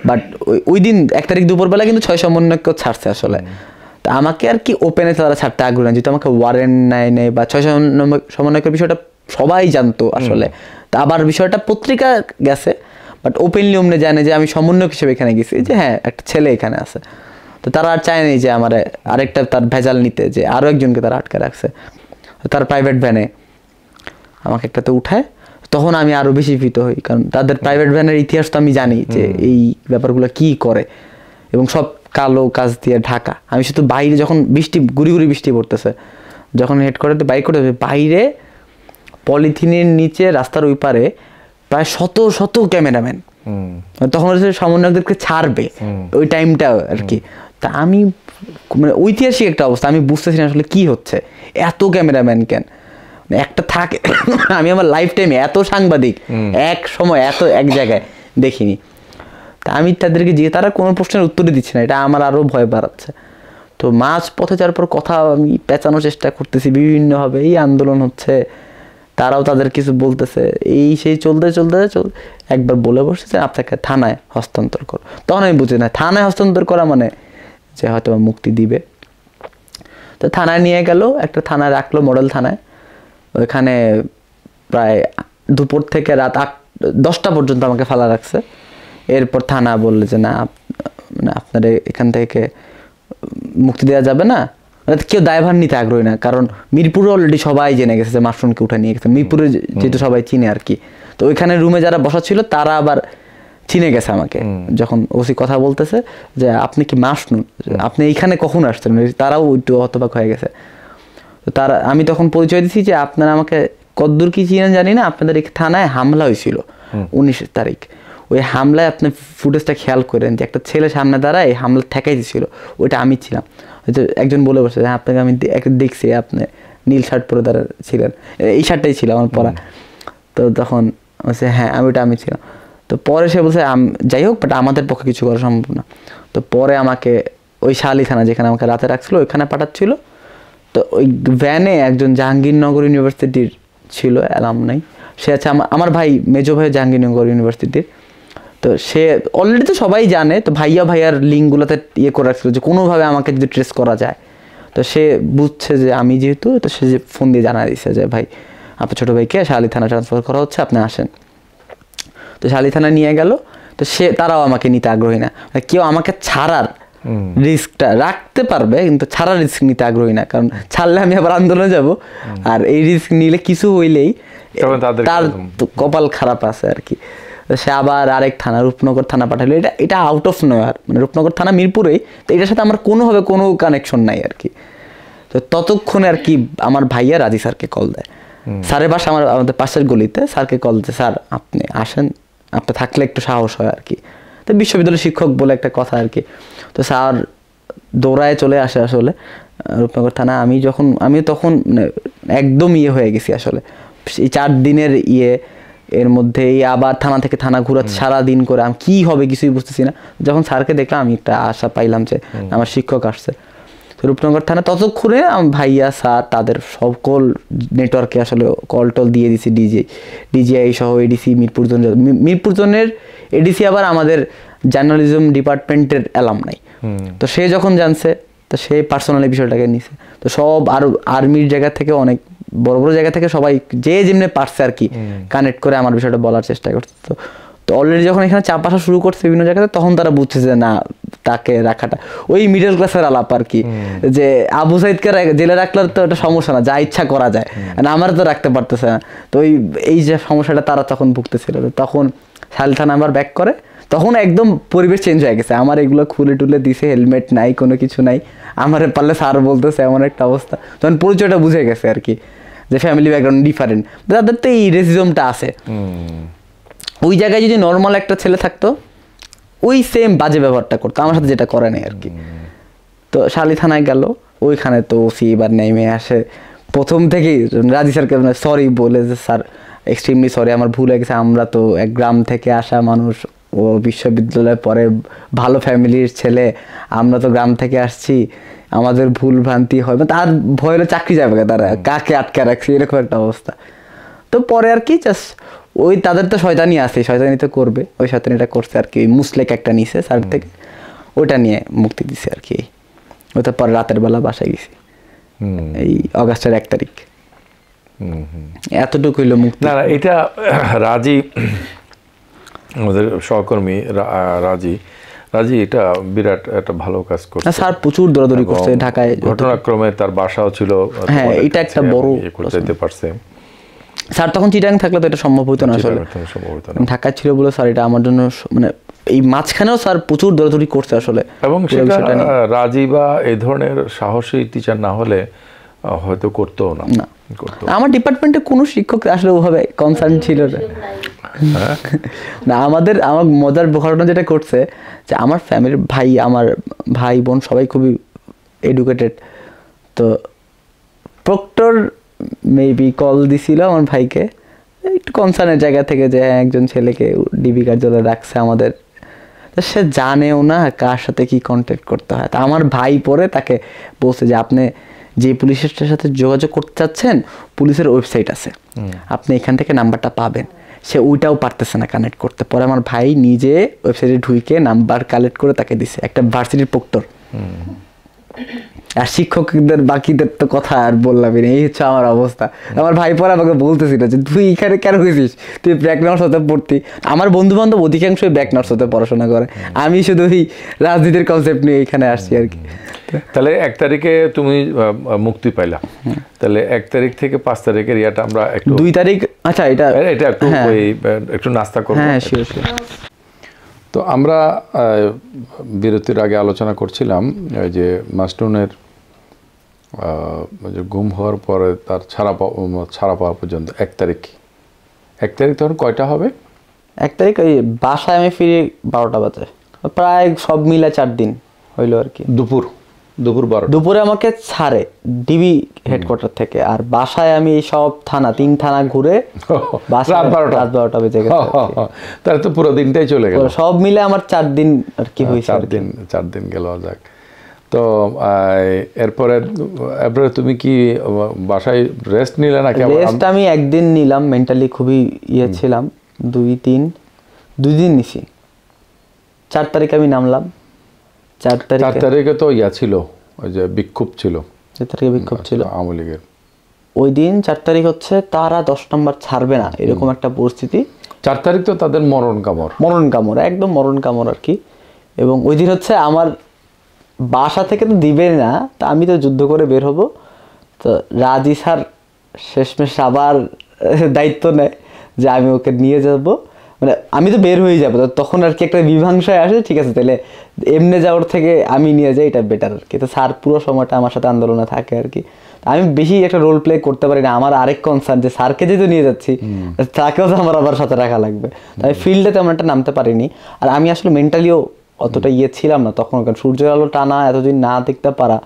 বাট ওই দিন 1 তারিখ দুপুরবেলা কিন্তু 6 সমন্বয়ক ছাড়ছে আসলে। তা আমাকে আর কি ওপেনে তারা ছাড়তে আগ্রহ নেই, যেহেতু আমাকে ওয়ারেন্ট নেয় বা 6 সমন্বয়কের বিষয়টা সবাই জানতো আসলে। তা আবার বিষয়টা পত্রিকা গেছে, বাট ওপেনলি অমনে জানে যে আমি সমন্বয়ক হিসেবে এখানে গেছি, যে হ্যাঁ একটা ছেলে এখানে আছে। তো তারা আর চায় নাই যে আমার আরেকটা তার ভেজাল নিতে, যে আরও একজনকে তারা আটকে রাখছে তার প্রাইভেট ভ্যানে আমাকে একটাতে উঠায়। তখন আমি আরও বেশি ভীত হই, কারণ তাদের প্রাইভেট ভ্যানের ইতিহাস তো আমি জানি যে এই ব্যাপারগুলো কি করে, এবং সব কালো কাজ দিয়ে ঢাকা। আমি শুধু বাইরে যখন গুড়ি গুড়ি বৃষ্টি পড়তেছে, যখন হেড করে বাইক করে বাইরে পলিথিনের নিচে রাস্তার ওই পারে প্রায় শত ক্যামেরাম্যান, তখন সমন্বয়কদেরকে ছাড়বে ওই টাইমটা আর কি। তা আমি মানে ঐতিহাসিক একটা অবস্থা, আমি বুঝতেছি না আসলে কি হচ্ছে, এত ক্যামেরাম্যান কেন একটা থাকে। আমি আমার লাইফ টাইমে এত সাংবাদিক এক সময় এত এক জায়গায় দেখিনি। তা আমি তাদেরকে তারা কোনো প্রশ্নের উত্তরই দিচ্ছে না, এটা আমার আরও ভয় বাড়াচ্ছে। তো মাঝ পথে যাওয়ার পর কথা আমি পেঁচানোর চেষ্টা করতেছি বিভিন্নভাবে, এই আন্দোলন হচ্ছে, তারাও তাদের কিছু বলতেছে, এই সেই চলতে একবার বলে বসেছে আপনাকে থানায় হস্তান্তর করো। তখন আমি বুঝি না থানায় হস্তান্তর করা মানে যে হয়তো মুক্তি দিবে। তো থানায় নিয়ে গেল, একটা থানায় রাখলো, মডেল থানায়। ওইখানে প্রায় দুপুর থেকে রাত 10টা পর্যন্ত আমাকে ফালা রাখছে। এরপর থানা বললে যে না মানে আপনার এখান থেকে মুক্তি দেওয়া যাবে না। কেউ দায়ভার নিতে আগ্রহী না, কারণ মিরপুরে অলরেডি সবাই জেনে গেছে যে মাশরুমকে উঠে নিয়ে গেছে, মিরপুরে যেহেতু সবাই চিনে আর কি। তো ওইখানে রুমে যারা বসা ছিল তারা আবার চিনে গেছে আমাকে, যখন ওসি কথা বলতেছে যে আপনি কি মাশরুম, আপনি এইখানে কখন আসছেন, তারাও একটু হতবাক হয়ে গেছে। তো আমি তখন পরিচয় দিচ্ছি যে আপনারা আমাকে কদ্দূর কি চিনেন জানি না, আপনাদের এই থানায় হামলা হয়েছিল 19 তারিখ। ওই হামলায় আপনি ফুটেজটা খেয়াল করেন যে একটা ছেলে সামনে দাঁড়ায় এই হামলা ঠেকাই দিয়েছিল, ওইটা আমি ছিলাম। হয়তো একজন বলে বসে হ্যাঁ আপনাকে আমি দেখছি, আপনি নীল শার্ট পরে দাঁড়া ছিলেন, এই শার্টটাই ছিল আমার পরা। তো তখন বলছে হ্যাঁ ওইটা আমি ছিলাম। তো পরে সে বলছে যাই হোক, বাট আমাদের পক্ষে কিছু করা সম্ভব না। তো পরে আমাকে ওই শালি থানা যেখানে আমাকে রাতে রাখছিল ওইখানে পাঠাচ্ছিল। তো ওই ভ্যানে একজন জাহাঙ্গীরনগর ইউনিভার্সিটির ছিল অ্যালামনাই, সে আছে আমার ভাই, মেজো ভাই জাহাঙ্গীরনগর ইউনিভার্সিটির। তো সে অলরেডি তো সবাই জানে, তো ভাইয়ার লিঙ্কগুলোতে করে রাখছিল যে কোনোভাবে আমাকে যদি ট্রেস করা যায়। তো সে বুঝছে যে আমি যেহেতু, তো সে যে ফোন দিয়ে জানা দিচ্ছে যে ভাই আপনার ছোটো ভাইকে শালি থানা ট্রান্সফার করা হচ্ছে, আপনি আসেন। তো শালি থানা নিয়ে গেল। তো তারাও আমাকে নিতে আগ্রহী না, কেউ আমাকে ছাড়ার রিস্কটা রাখতে পারবে কিন্তু ছাড়ার রিস্ক নিতে আগ্রহী না, কারণ ছাড়লে আমি আবার আন্দোলনে যাব, আর এই রিস্ক নিলে কিছু হইলেই তার কপাল খারাপ আছে আর কি। সে আবার আরেক থানা, রূপনগর থানা পাঠালো। এটা আউট অফ নয়ার, মানে রূপনগর থানা মিরপুরেই, তো এটার সাথে আমার কোনোভাবে কোনো কানেকশন নাই আর কি। তো তো ততক্ষণে আর কি আমার ভাইয়া রাজি স্যারকে কল দেয়, স্যারের বাসা আমাদের পাশের গলিতে, স্যারকে কল দিতে, স্যার আপনি আসেন, আপনি থাকলে একটু সাহস হয় আর কি। তো বিশ্ববিদ্যালয়ের শিক্ষক বলে একটা কথা আর কি। তো স্যার দৌড়ায় চলে আসে আসলে রূপনগর থানা। আমি তখন একদম হয়ে গেছি আসলে এই 4 দিনের এর মধ্যে আবার থানা থেকে থানা ঘুরাচ্ছে সারাদিন করে, আমি কি হবে কিছুই বুঝতেছি না। যখন স্যারকে দেখলাম আমি একটা আশা পাইলাম যে আমার শিক্ষক আসছে। তো রূপনগর থানা ততক্ষণে আমার ভাইয়া স্যার তাদের সকল নেটওয়ার্কে আসলে কল টল দিয়ে দিছি, ডিজিআই সহ এডিসি মিরপুর জোনের এডিসি আবার আমাদের জার্নালিজম ডিপার্টমেন্টের অ্যালাম নাই। তো সে যখন জানছে তো সে পার্সোনালি বিষয়টাকে নিছে। তো সব আরো আর্মির জায়গা থেকে অনেক বড় বড় জায়গা থেকে সবাই যে যেমনি পারছে আর কি কানেক্ট করে আমার বিষয়টা বলার চেষ্টা করছে। তো অলরেডি যখন এখানে চাপ আসা শুরু করছে বিভিন্ন জায়গাতে, তখন তারা বুঝছে যে না, তাকে রাখাটা ওই মিডল ক্লাসের আলাপ আর কি, যে আবু সাইদকে জেলে রাখলে তো এটা সমস্যা না, যা ইচ্ছা করা যায়, আমার তো রাখতে পারতেছে না। তো এই যে সমস্যাটা তারা তখন ভুগতেছিল। তখন শালি থানা আবার ব্যাক করে, তখন একদম পরিবেশ চেঞ্জ হয়ে গেছে। আমার এগুলো খুলে টুলে দিছে, হেলমেট নাই, কোনো কিছু নাই, আমার পারলে স্যার বলতেছে, এমন একটা অবস্থা। তখন পরিচয়টা বুঝে গেছে আর কি, যে ফ্যামিলি ব্যাকগ্রাউন্ড ডিফারেন্ট, তাদের তো এই রেসিজমটা আছে। ওই জায়গায় যদি নর্মাল একটা ছেলে থাকতো ওই সেম বাজে ব্যবহারটা করতো আমার সাথে, যেটা করে নাই আর কি। তো শালি থানায় গেল, ওইখানে তো ওসি এবার নেমে আসে প্রথম থেকেই রাজি স্যারকে সরি বলে যে স্যার এক্সট্রিমলি সরি, আমার ভুল হয়ে গেছে, আমরা তো এক গ্রাম থেকে আসা মানুষ, ও বিশ্ববিদ্যালয়ে পরে ভালো ফ্যামিলির ছেলে, আমরা তো গ্রাম থেকে আসছি, আমাদের ভুল ভ্রান্তি হয়, তার ভয় হলে চাকরি যাবে, তারা কাকে আটকে রাখছে, এরকম একটা অবস্থা। তো পরে আর কি জাস্ট ওই তাদের তো শয়তানি আছে, শয়তানি তো করবে, ওই শয়তানিটা করছে আর কি। ওই মুসলেক একটা নিছে স্যার থেকে, ওইটা নিয়ে মুক্তি দিছে আর কি। ওটা পরে রাতের বেলা বাসায় গেছি এই অগাস্টের 1 তারিখ। এতটুকু হইলো মুক্তি। না এটা রাজি, আমাদের সহকর্মী রাজি এটা বিরাট একটা ভালো কাজ করছে। স্যার প্রচুর দৌড়াদৌড়ি করছে ঢাকায়, ঘটনাক্রমে তার বাসাও ছিল, হ্যাঁ এটা একটা বড় করতে পারছে। স্যার তখন চিটাং থাকলে তো এটা সম্ভব হতো না আসলে, ঢাকায় ছিল বলে স্যার এটা আমার জন্য মানে এই মাঝখানেও স্যার প্রচুর দৌড়াদৌড়ি করছে আসলে। এবং সেটা রাজি বা এই ধরনের সাহসী টিচার না হলে হয়তো করতো না। আমার ডিপার্টমেন্টে কোনো শিক্ষক আসলে ওভাবে কনসার্ন ছিল না। আমার মজার ঘটনা যেটা করছে যে আমার ফ্যামিলির আমার ভাই বোন সবাই খুবই এডুকেটেড। তো প্রক্টর মেবি কল দিছিল আমার ভাইকে একটু কনসার্নের জায়গা থেকে, যে একজন ছেলেকে ডিবি কার্যালয়ে রাখছে আমাদের, সে জানেও না কার সাথে কি কন্ট্যাক্ট করতে হয়। তা আমার ভাই পরে তাকে বলছে যে আপনি যে পুলিশের সাথে যোগাযোগ করতে চাচ্ছেন, পুলিশের ওয়েবসাইট আছে, আপনি এখান থেকে নাম্বারটা পাবেন। সে ওইটাও পারতেছে না কানেক্ট করতে। পরে আমার ভাই নিজে ওয়েবসাইটে ঢুকে নাম্বার কালেক্ট করে তাকে দিছে, একটা ভার্সিটির প্রক্টর। আর শিক্ষকদের বাকিদের তো কথা আর বললাম না, এই হচ্ছে আমার অবস্থা। আমার ভাই পরে আমাকে বলতেছিল যে তুই এখানে কেন গেছিস, তুই ব্র্যাক নার্স হতে পড়তি। আমার বন্ধু বান্ধব অধিকাংশই ব্র্যাক নার্স হতে পড়াশোনা করে, আমি শুধু ওই রাজনীতির কনসেপ্ট নিয়ে এখানে আসছি আর কি। তাহলে 1 তারিখে তুমি মুক্তি পাইলা, তাহলে 1 তারিখ থেকে 5 তারিখের ইয়াটা আমরা একটু 2 তারিখ, আচ্ছা এটা একটু একটু নাস্তা করব। হ্যাঁ শিওর শিওর। তো আমরা বিরতির আগে আলোচনা করছিলাম যে মাস্টুনের গুম হওয়ার পরে তার ছাড়া পাওয়া পর্যন্ত 1 তারিখ তখন কয়টা হবে? 1 তারিখ ওই বাসায় আমি ফিরি 12টা বাজে, প্রায় সব মিলে 4 দিন হইলো আর কি। দুপুরে আমাকে ছাড়ে ডিবি হেডকোয়ার্টার থেকে, আর বাসায় আমি সব থানা 3 থানা ঘুরে রাত 12টা বেজে গেছে। তাহলে তো পুরো দিনটাই চলে গেল, সব মিলে আমার 4 দিন আর কি হয়েছে। 4 দিন গেল। যাক, তো এরপরে তুমি কি বাসায় রেস্ট নিলে নাকি? রেস্ট আমি একদিন নিলাম, মেন্টালি খুবই ছিলাম। 2 দিন নিছি। 4 তারিখ আমি নামলাম। 4 তারিখে তো ছিল ওই যে বিক্ষোভ ছিল, 4 তারিখে বিক্ষোভ ছিল আওয়ামী লীগের। ওই দিন 4 তারিখ হচ্ছে তারা 10 নম্বর ছাড়বে না, এরকম একটা পরিস্থিতি। 4 তারিখ তো তাদের মরণ কামড়, একদম মরণ কামড় আর কি। এবং ওই দিন হচ্ছে আমার বাসা থেকে তো দিবে না, তা আমি তো যুদ্ধ করে বের হব। তো রাজি স্যার শেষমেশ আবার দায়িত্ব নেয় যে আমি ওকে নিয়ে যাব মানে আমি তো বের হয়ে যাবো, তখন আর কি একটা বিভংসায় আসে, ঠিক আছে তাহলে এমনি যাওয়ার থেকে আমি নিয়ে যাই, এটা বেটার আর কি। তো স্যার পুরো সময়টা আমার সাথে আন্দোলনে থাকে আর কি। আমি বেশি একটা রোল প্লে করতে পারি না, আমার আরেক কনসার্ন যে স্যারকে যেহেতু নিয়ে যাচ্ছি তাকেও তো আমার আবার সাথে রাখা লাগবে, তাই ফিল্ডে তেমন একটা নামতে পারিনি। আর আমি আসলে মেন্টালিও অতটা ছিলাম না তখন, কারণ সূর্যের আলো টানা এতদিন না দেখতে পারা,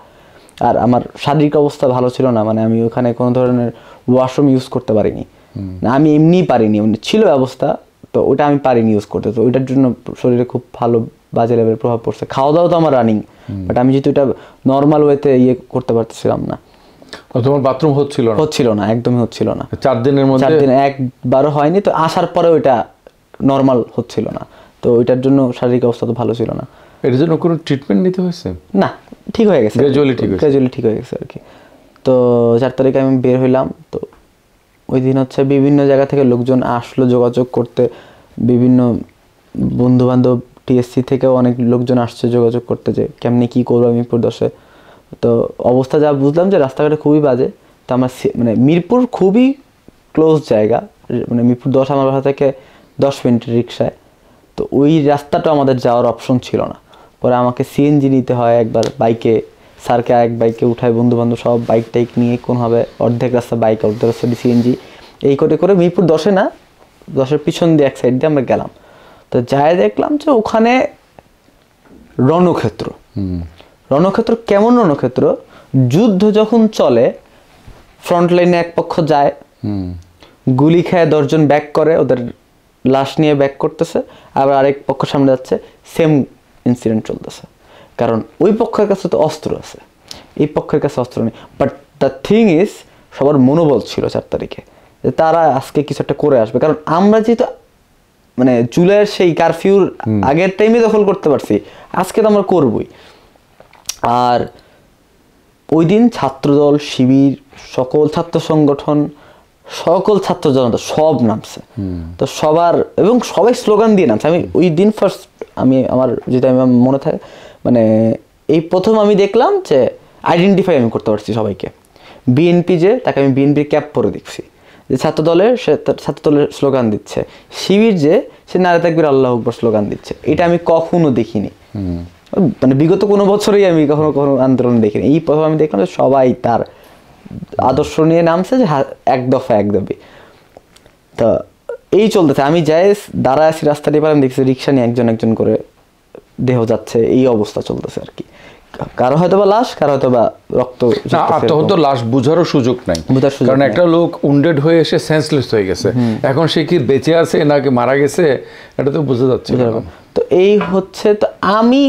আর আমার শারীরিক অবস্থা ভালো ছিল না, মানে আমি ওখানে কোনো ধরনের ওয়াশরুম ইউজ করতে পারিনি, না আমি এমনিই পারিনি, মানে ছিল অবস্থা, তো ওটা আমি পারিনি ইউজ করতে। তো ওইটার জন্য শরীরে খুব ভালো বাজে লেভেলের প্রভাব পড়ছে। খাওয়া দাওয়া তো আমার রানিং, বাট আমি যেহেতু এটা নর্মাল ওয়েতে করতে পারতেছিলাম না। তোমার বাথরুম হচ্ছিল না, একদমই হচ্ছিল না। 4 দিনের মধ্যে 4 দিন একবারও হয়নি, তো আসার পরে ওইটা নর্মাল হচ্ছিল না, তো ওইটার জন্য শারীরিক অবস্থা তো ভালো ছিল না। এর জন্য কোনো ট্রিটমেন্ট নিতে হয়েছে? না, ঠিক হয়ে গেছে, গ্রাজুয়ালি ঠিক হয়ে গেছে আর কি। তো 4 তারিখে আমি বের হইলাম। তো ওই দিন হচ্ছে বিভিন্ন জায়গা থেকে লোকজন আসলো যোগাযোগ করতে, বিভিন্ন বন্ধু বান্ধব টিএসসি থেকেও অনেক লোকজন আসছে যোগাযোগ করতে যে কেমনি কী করবো মিরপুর 10-এ। তো অবস্থা যা বুঝলাম যে রাস্তাঘাটে খুবই বাজে। তো আমার মানে মিরপুর খুবই ক্লোজ জায়গা, মানে মিরপুর 10 আমার বাসা থেকে 10 মিনিটের রিক্সায়। তো ওই রাস্তাটা আমাদের যাওয়ার অপশন ছিল না, পরে আমাকে সিএনজি নিতে হয় একবার বাইকে, স্যারকে এক বাইকে উঠায়, বন্ধু বান্ধব সব বাইক টাইক নিয়ে কোনোভাবে অর্ধেক রাস্তা বাইক, অর্ধেক রাস্তা সিএনজি, এই করে করে মিরপুর 10-এ না, 10-এর পিছন দিয়ে এক সাইড দিয়ে আমরা গেলাম। তো যাই দেখলাম যে ওখানে রণক্ষেত্র। রণক্ষেত্র কেমন রণক্ষেত্র? যুদ্ধ যখন চলে, ফ্রন্ট লাইনে এক পক্ষ যায়, গুলি খেয়ে 10 জন ব্যাক করে, ওদের লাশ নিয়ে ব্যাক করতেছে, আবার আরেক পক্ষ সামনে যাচ্ছে, সেম ইনসিডেন্ট চলতেছে। কারণ ওই পক্ষের কাছে তো অস্ত্র আছে, এই পক্ষের কাছে অস্ত্র নেই। বাট দ্য থিং ইজ, সবার মনোবল ছিল 4 তারিখে যে তারা আজকে কিছু একটা করে আসবে। কারণ আমরা যেহেতু মানে জুলাইয়ের সেই কারফিউর আগের টাইমে দখল করতে পারছি, আজকে তো আমরা করবই। আর ওই দিন ছাত্রদল, শিবির, সকল ছাত্র সংগঠন, সকল ছাত্র জনতা সব নামছে। তো সবার, এবং সবাই স্লোগান দিয়ে নামছে। আমি ওই দিন ফার্স্ট, আমার যেটা আমি মনে থাকে, মানে এই প্রথম আমি দেখলাম যে আইডেন্টিফাই আমি করতে পারছি সবাইকে। বিএনপি যে, তাকে আমি বিএনপির ক্যাপ পরে দেখছি, যে ছাত্রদলের, সে ছাত্রদলের স্লোগান দিচ্ছে। শিবির যে, সে নারে তাকবীর আল্লাহু আকবার স্লোগান দিচ্ছে। এটা আমি কখনো দেখিনি, মানে বিগত কোনো বছরেই আমি কখনো আন্দোলন দেখিনি। এই প্রথম আমি দেখলাম যে সবাই তার আদর্শ নিয়ে নামছে, যে এক দফা এক দাবি। তো এই চলতেছে, আমি যাই দাঁড়ায় আছি রাস্তাটি পার, আমি দেখছি রিক্সা নিয়ে একজন একজন করে দেহ যাচ্ছে, এই অবস্থা চলতেছে আর কি। কারো হয়তো বা লাশ, কারো হয়তো বা রক্ত। আত্মহত লাশ বুঝারও সুযোগ নাই, কারণ একটা লোক উন্ডেড হয়ে এসে সেন্সলেস হয়ে গেছে, এখন সে কি বেঁচে আছে নাকি মারা গেছে এটা তো বোঝা যাচ্ছে না। তো এই হচ্ছে, তো আমি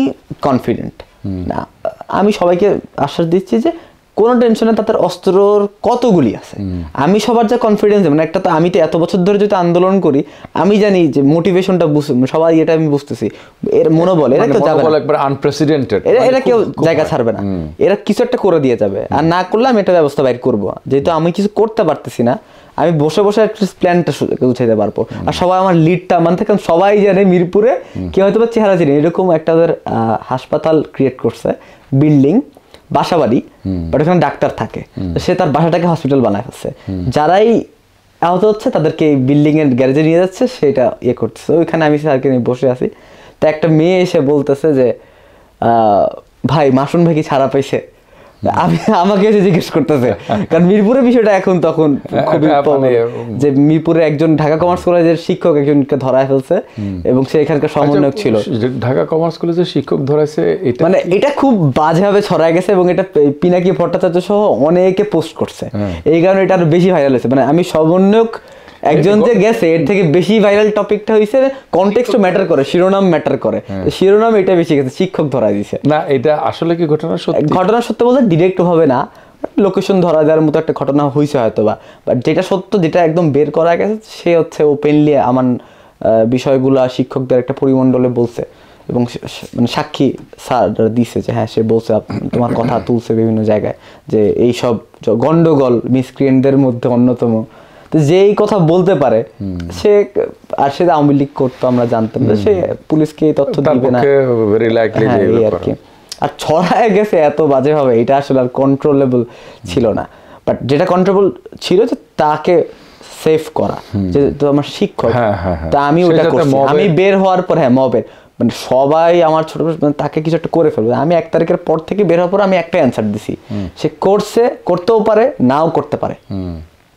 কনফিডেন্ট না, আমি সবাইকে আশ্বাস দিচ্ছি যে কোনো টেনশনে, তাদের অস্ত্রর কতগুলি আছে। আমি সবার যা কনফিডেন্স, মানে একটা তো আমি তো এত বছর ধরে যদি আন্দোলন করি, আমি জানি যে মোটিভেশনটা সবাই, এটা আমি বুঝতেছি, এর মনোবল, এরা তো যাবে একবার আনপ্রেসিডেন্টেড, এরা কেউ জায়গা ছাড়বে না, এরা কিছু একটা করে দিয়ে যাবে। আর না করলে আমি একটা ব্যবস্থা বাইর করবো, যেহেতু আমি কিছু করতে পারতেছি না, আমি বসে বসে একটা প্ল্যানটা গুছাইতে পারবো। আর সবাই আমার লিডটা মানতে, কারণ সবাই জানে মিরপুরে কেউ হয়তো বা চেহারা চিনি, এরকম একটা ওদের হাসপাতাল ক্রিয়েট করছে, বিল্ডিং, বাসাবাড়ি, বাট ওখানে ডাক্তার থাকে, সে তার বাসাটাকে হসপিটাল বানায় ফেলছে। যারাই আহত হচ্ছে তাদেরকে বিল্ডিং এর গ্যারেজে নিয়ে যাচ্ছে, সেটা করতেছে। ওইখানে আমি স্যারকে নিয়ে বসে আছি, তো একটা মেয়ে এসে বলতেছে যে ভাই, মাসুন ভাই কি ছাড়া পাইছে? আমাকে এসে জিজ্ঞেস করতেছে, কারণ মিরপুরের বিষয়টা এখন তখন খুবই, যে মিরপুরে একজন ঢাকা কমার্স কলেজের শিক্ষক একজনকে ধরায় ফেলছে, এবং সে এখানকার সমন্বয়ক ছিল। ঢাকা কমার্স কলেজের শিক্ষক ধরাইছে, মানে এটা খুব বাজেভাবে ছড়ায় গেছে, এবং এটা পিনাকি ভট্টাচার্য সহ অনেকে পোস্ট করছে, এই কারণে এটা আরো বেশি ভাইরাল হয়েছে। মানে আমি সমন্বয়ক একজন যে গেছে, এর থেকে বেশি ভাইরাল টপিকটা হয়েছে, কনটেক্সট ম্যাটার করে, শিরোনাম ম্যাটার করে, শিরোনাম এটা বেশি গেছে, শিক্ষক ধরা দিয়েছে। না, এটা আসলে কি ঘটনা সত্যি? ঘটনা সত্য বলতে ডিরেক্ট হবে না, লোকেশন ধরা দেওয়ার মতো একটা ঘটনা হয়েছে হয়তো বা, বাট যেটা সত্য, যেটা একদম বের করা গেছে, সে হচ্ছে ওপেনলি আমার বিষয়গুলা শিক্ষকদের একটা পরিমণ্ডলে বলছে, এবং মানে সাক্ষী স্যার দিছে যে হ্যাঁ, সে বলছে, তোমার কথা তুলছে বিভিন্ন জায়গায়, যে এইসব গন্ডগোল মিসক্রিয়েন্টদের মধ্যে অন্যতম। তো যেই কথা বলতে পারে সে, আর সে আওয়ামী লীগ করতো আমরা জানতাম, সে পুলিশকে এই তথ্য দিবে না আর কি। আর ছড়ায় গেছে এত বাজেভাবে, এটা আসলে আর কন্ট্রোলেবল ছিল না। বাট যেটা কন্ট্রোলেবল ছিল, যে তাকে সেভ করা, যেহেতু আমার শিক্ষক, হ্যাঁ, হ্যাঁ, হ্যাঁ। তা আমি ওটা সেটাতে করছি। মবের- আমি বের হওয়ার পর, হ্যাঁ মবের মানে সবাই আমার ছোট মানে তাকে কিছু একটা করে ফেলবে, আমি 1 তারিখের পর থেকে বের হওয়ার পর আমি একটা অ্যান্সার দিছি, সে করছে, করতেও পারে নাও করতে পারে,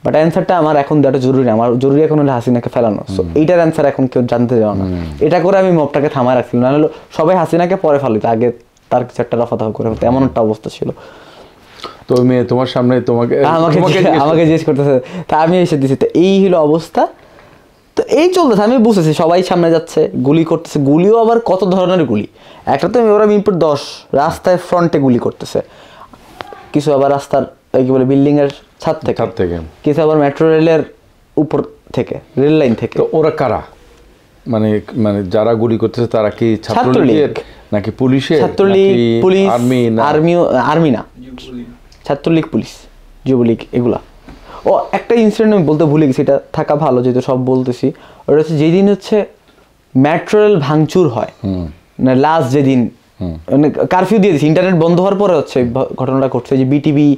বাট অ্যান্সারটা আমার এখন দেওয়াটা জরুরি না। আমার জরুরি এখন হলো হাসিনাকে ফেলানো। সো এইটার অ্যান্সার এখন কেউ জানতে যাও না, এটা করে আমি মবটাকে থামায় রাখছি, না হলো সবাই হাসিনাকে পরে ফেলিত, আগে তার কিছু একটা রফা দফা করে ফেলতো, এমন একটা অবস্থা ছিল। তো ওই মেয়ে তোমার সামনে তোমাকে আমাকে জিজ্ঞেস করতেছে, তা আমি এসে দিছি, তো এই হলো অবস্থা। তো এই চলতেছে, আমি বুঝেছি সবাই সামনে যাচ্ছে, গুলি করতেছে, গুলিও আবার কত ধরনের গুলি। একটা তো ওরা মিরপুর 10 রাস্তায় ফ্রন্টে গুলি করতেছে, কিছু আবার রাস্তার কি বলে বিল্ডিং এর ছাদ থেকে, কিছু আবার মেট্রো রেলের উপর থেকে, রেল লাইন থেকে। তো ওরা কারা, মানে মানে যারা গুলি করতেছে তারা কি ছাত্রলীগের নাকি পুলিশের? ছাত্রলীগ, পুলিশ, আর্মি না, যুবলীগ। ছাত্রলীগ, পুলিশ, যুবলীগ, এগুলা। ও একটা ইনসিডেন্ট আমি বলতে ভুলে গেছি, এটা থাকা ভালো যেহেতু সব বলতেছি। ওটা হচ্ছে যেদিন হচ্ছে মেট্রো রেল ভাঙচুর হয়, মানে লাস্ট যেদিন মানে কারফিউ দিয়ে দিচ্ছে, ইন্টারনেট বন্ধ হওয়ার পরে হচ্ছে ঘটনাটা ঘটছে, যে বিটিভি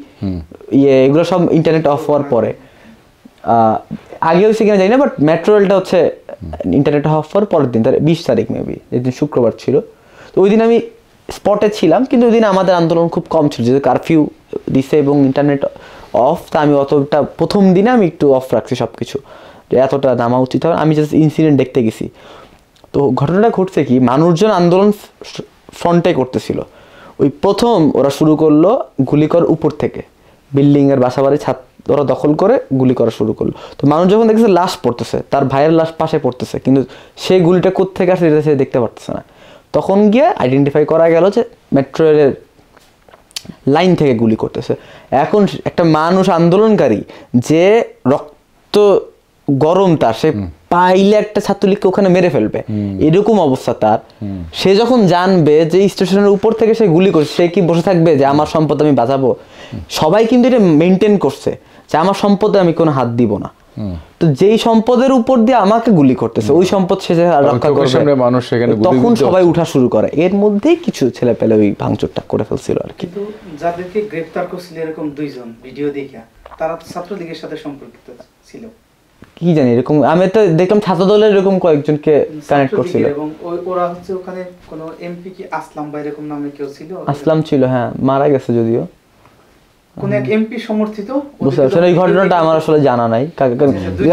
এগুলো সব ইন্টারনেট অফ হওয়ার পরে, আগে হয়েছে কিনা জানি না, বাট মেট্রো রেলটা হচ্ছে ইন্টারনেট অফ হওয়ার পরের দিন, তার 20 তারিখ মেবি, যেদিন শুক্রবার ছিল। তো ওই দিন আমি স্পটে ছিলাম, কিন্তু ওই দিন আমাদের আন্দোলন খুব কম ছিল, যেহেতু কারফিউ দিছে এবং ইন্টারনেট অফ, তা আমি অতটা প্রথম দিনে আমি একটু অফ রাখছি সব কিছু, যে এতটা নামা উচিত হয়, আমি জাস্ট ইনসিডেন্ট দেখতে গেছি। তো ঘটনাটা ঘটছে কি, মানুষজন আন্দোলন ফ্রন্টে করতেছিল, ওই প্রথম ওরা শুরু করলো গুলি করার উপর থেকে, বিল্ডিংয়ের বাসাবাড়ি ছাদ ওরা দখল করে গুলি করা শুরু করলো। তো মানুষ যখন দেখছে লাশ পড়তেছে, তার ভাইয়ের লাশ পাশে পড়তেছে, কিন্তু সেই গুলিটা কোত্থেকে আসছে এটা সে দেখতে পারতেছে না, তখন গিয়ে আইডেন্টিফাই করা গেল যে মেট্রো রেলের লাইন থেকে গুলি করতেছে। এখন একটা মানুষ আন্দোলনকারী যে রক্ত গরম, তার সে পাইলে একটা ছাত্রলীগকে ওখানে মেরে ফেলবে, এরকম অবস্থা তার। সে যখন জানবে যে স্টেশনের উপর থেকে সে গুলি করছে, সে কি বসে থাকবে যে আমার সম্পদ আমি বাঁচাবো? সবাই কিন্তু এটা মেনটেন করছে যে আমার সম্পদে আমি কোনো হাত দিব না। তো যেই সম্পদের উপর দিয়ে আমাকে গুলি করতেছে, ওই সম্পদ সে যে রক্ষা করবে, তখন সবাই উঠা শুরু করে। এর মধ্যেই কিছু ছেলে পেলে ওই ভাঙচুরটা করে ফেলছিল আর কি। কিন্তু যাদেরকে গ্রেফতার করছিল এরকম 2 জন ভিডিও দেখে, তারা ছাত্রলীগের সাথে সম্পর্কিত ছিল কি জানি, এরকম আমি তো দেখলাম ছাত্র দলের এরকম কয়েকজনকে কানেক্ট করছিল, এবং ওরা হচ্ছে ওখানে কোন এমপি কি আসলাম বা এরকম নামে কেউ ছিল, আসলাম ছিল, হ্যাঁ মারা গেছে যদিও, কোন এক এমপি সমর্থিত। বুঝতে পারছেন, এই ঘটনাটা আমার আসলে জানা নাই,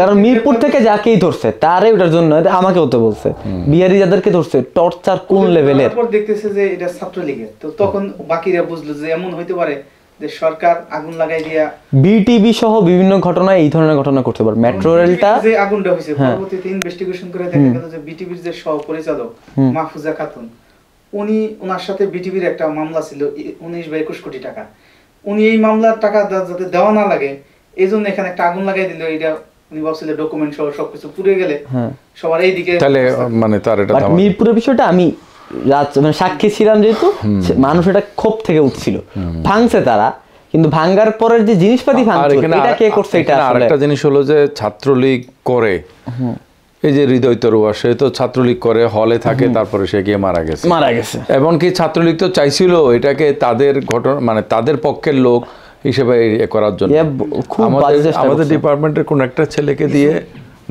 কারণ মিরপুর থেকে যাকেই ধরছে তারে ওটার জন্য, আমাকেও তো বলছে বিহারি যাদেরকে ধরছে টর্চার কোন লেভেলের, তারপর দেখতেছে যে এটা ছাত্রলীগের। তো তখন বাকিরা বুঝলো যে এমন হইতে পারে যে সরকার আগুন লাগাই দিয়া, বিটিভি সহ বিভিন্ন ঘটনায় এই ধরনের ঘটনা করতে পারে। মেট্রো রেলটা যে আগুনটা হইছে, পরবর্তীতে ইনভেস্টিগেশন করে দেখা গেল যে বিটিভির যে সহ-পরিচালক মাহফুজা খাতুন, ওনার সাথে বিটিভির একটা মামলা ছিল 19 বা 21 কোটি টাকা। উনি এই মামলার টাকা যাতে দেওয়া না লাগে এই জন্য এখানে একটা আগুন লাগাই দিল। এটা উনি ভাবছিল ডকুমেন্ট সহ সবকিছু পুড়ে গেলে সবার এইদিকে, তাহলে মানে তার এটা মিরপুরের বিষয়টা আমি মানে সাক্ষী ছিলাম, যেহেতু মানুষ এটা ক্ষোভ থেকে উঠছিল, ভাঙছে তারা, কিন্তু ভাঙ্গার পরের যে জিনিসপাতি ভাঙছে এটা কে করছে, এটা আরেকটা জিনিস হলো যে ছাত্রলীগ করে, এই যে হৃদয় তরুয়া, সে তো ছাত্রলীগ করে, হলে থাকে, তারপরে সে গিয়ে মারা গেছে। এমনকি ছাত্রলীগ তো চাইছিল এটাকে তাদের ঘটনা, মানে তাদের পক্ষের লোক হিসেবে করার জন্য। আমাদের ডিপার্টমেন্টের কোন একটা ছেলেকে দিয়ে,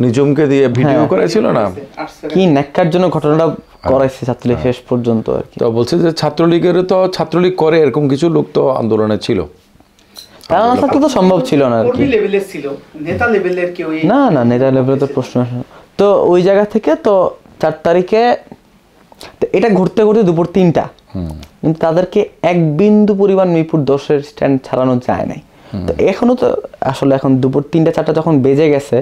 নিজুমকে দিয়ে ভিডিও করেছিল না, কি নেককার জন্য ঘটনাটা করাইছে ছাত্রলীগ শেষ পর্যন্ত আর কি। তো বলছে যে ছাত্রলীগের তো ছাত্রলীগ করে এরকম কিছু লোক তো আন্দোলনে ছিল, তারা না থাকলে তো সম্ভব ছিল না আর কি। লেভেলের ছিল, নেতা লেভেলের কেউ না নেতা লেভেলের তো প্রশ্ন। তো ওই জায়গা থেকে তো 4 তারিখে এটা ঘুরতে ঘুরতে দুপুর 3টা, কিন্তু তাদেরকে এক বিন্দু পরিমাণ মিরপুর 10-এর স্ট্যান্ড ছাড়ানো যায় নাই। তো এখনো তো আসলে এখন দুপুর 3টা-4টা যখন বেজে গেছে,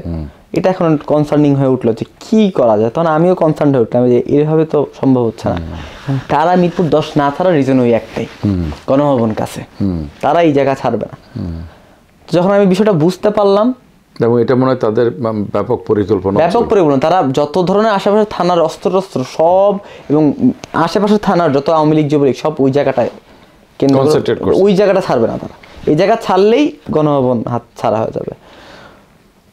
এটা এখন কনসার্নিং হয়ে উঠলো যে কি করা যায়। তখন আমিও কনসার্ন হয়ে উঠলাম যে এভাবে তো সম্ভব হচ্ছে না। তারা মিরপুর 10 না ছাড়ার রিজন ওই একটাই, গণভবন কাছে, তারা এই জায়গা ছাড়বে না। যখন আমি বিষয়টা বুঝতে পারলাম, এবং এটা মনে হয় তাদের ব্যাপক পরিকল্পনা, তারা যত ধরনের আশেপাশে থানার অস্ত্র সব, এবং আশেপাশের থানার যত আওয়ামী লীগ যুবলীগ সব ওই জায়গাটায় ওই জায়গাটা ছাড়বে না তারা। এই জায়গা ছাড়লেই গণভবন হাত ছাড়া হয়ে যাবে।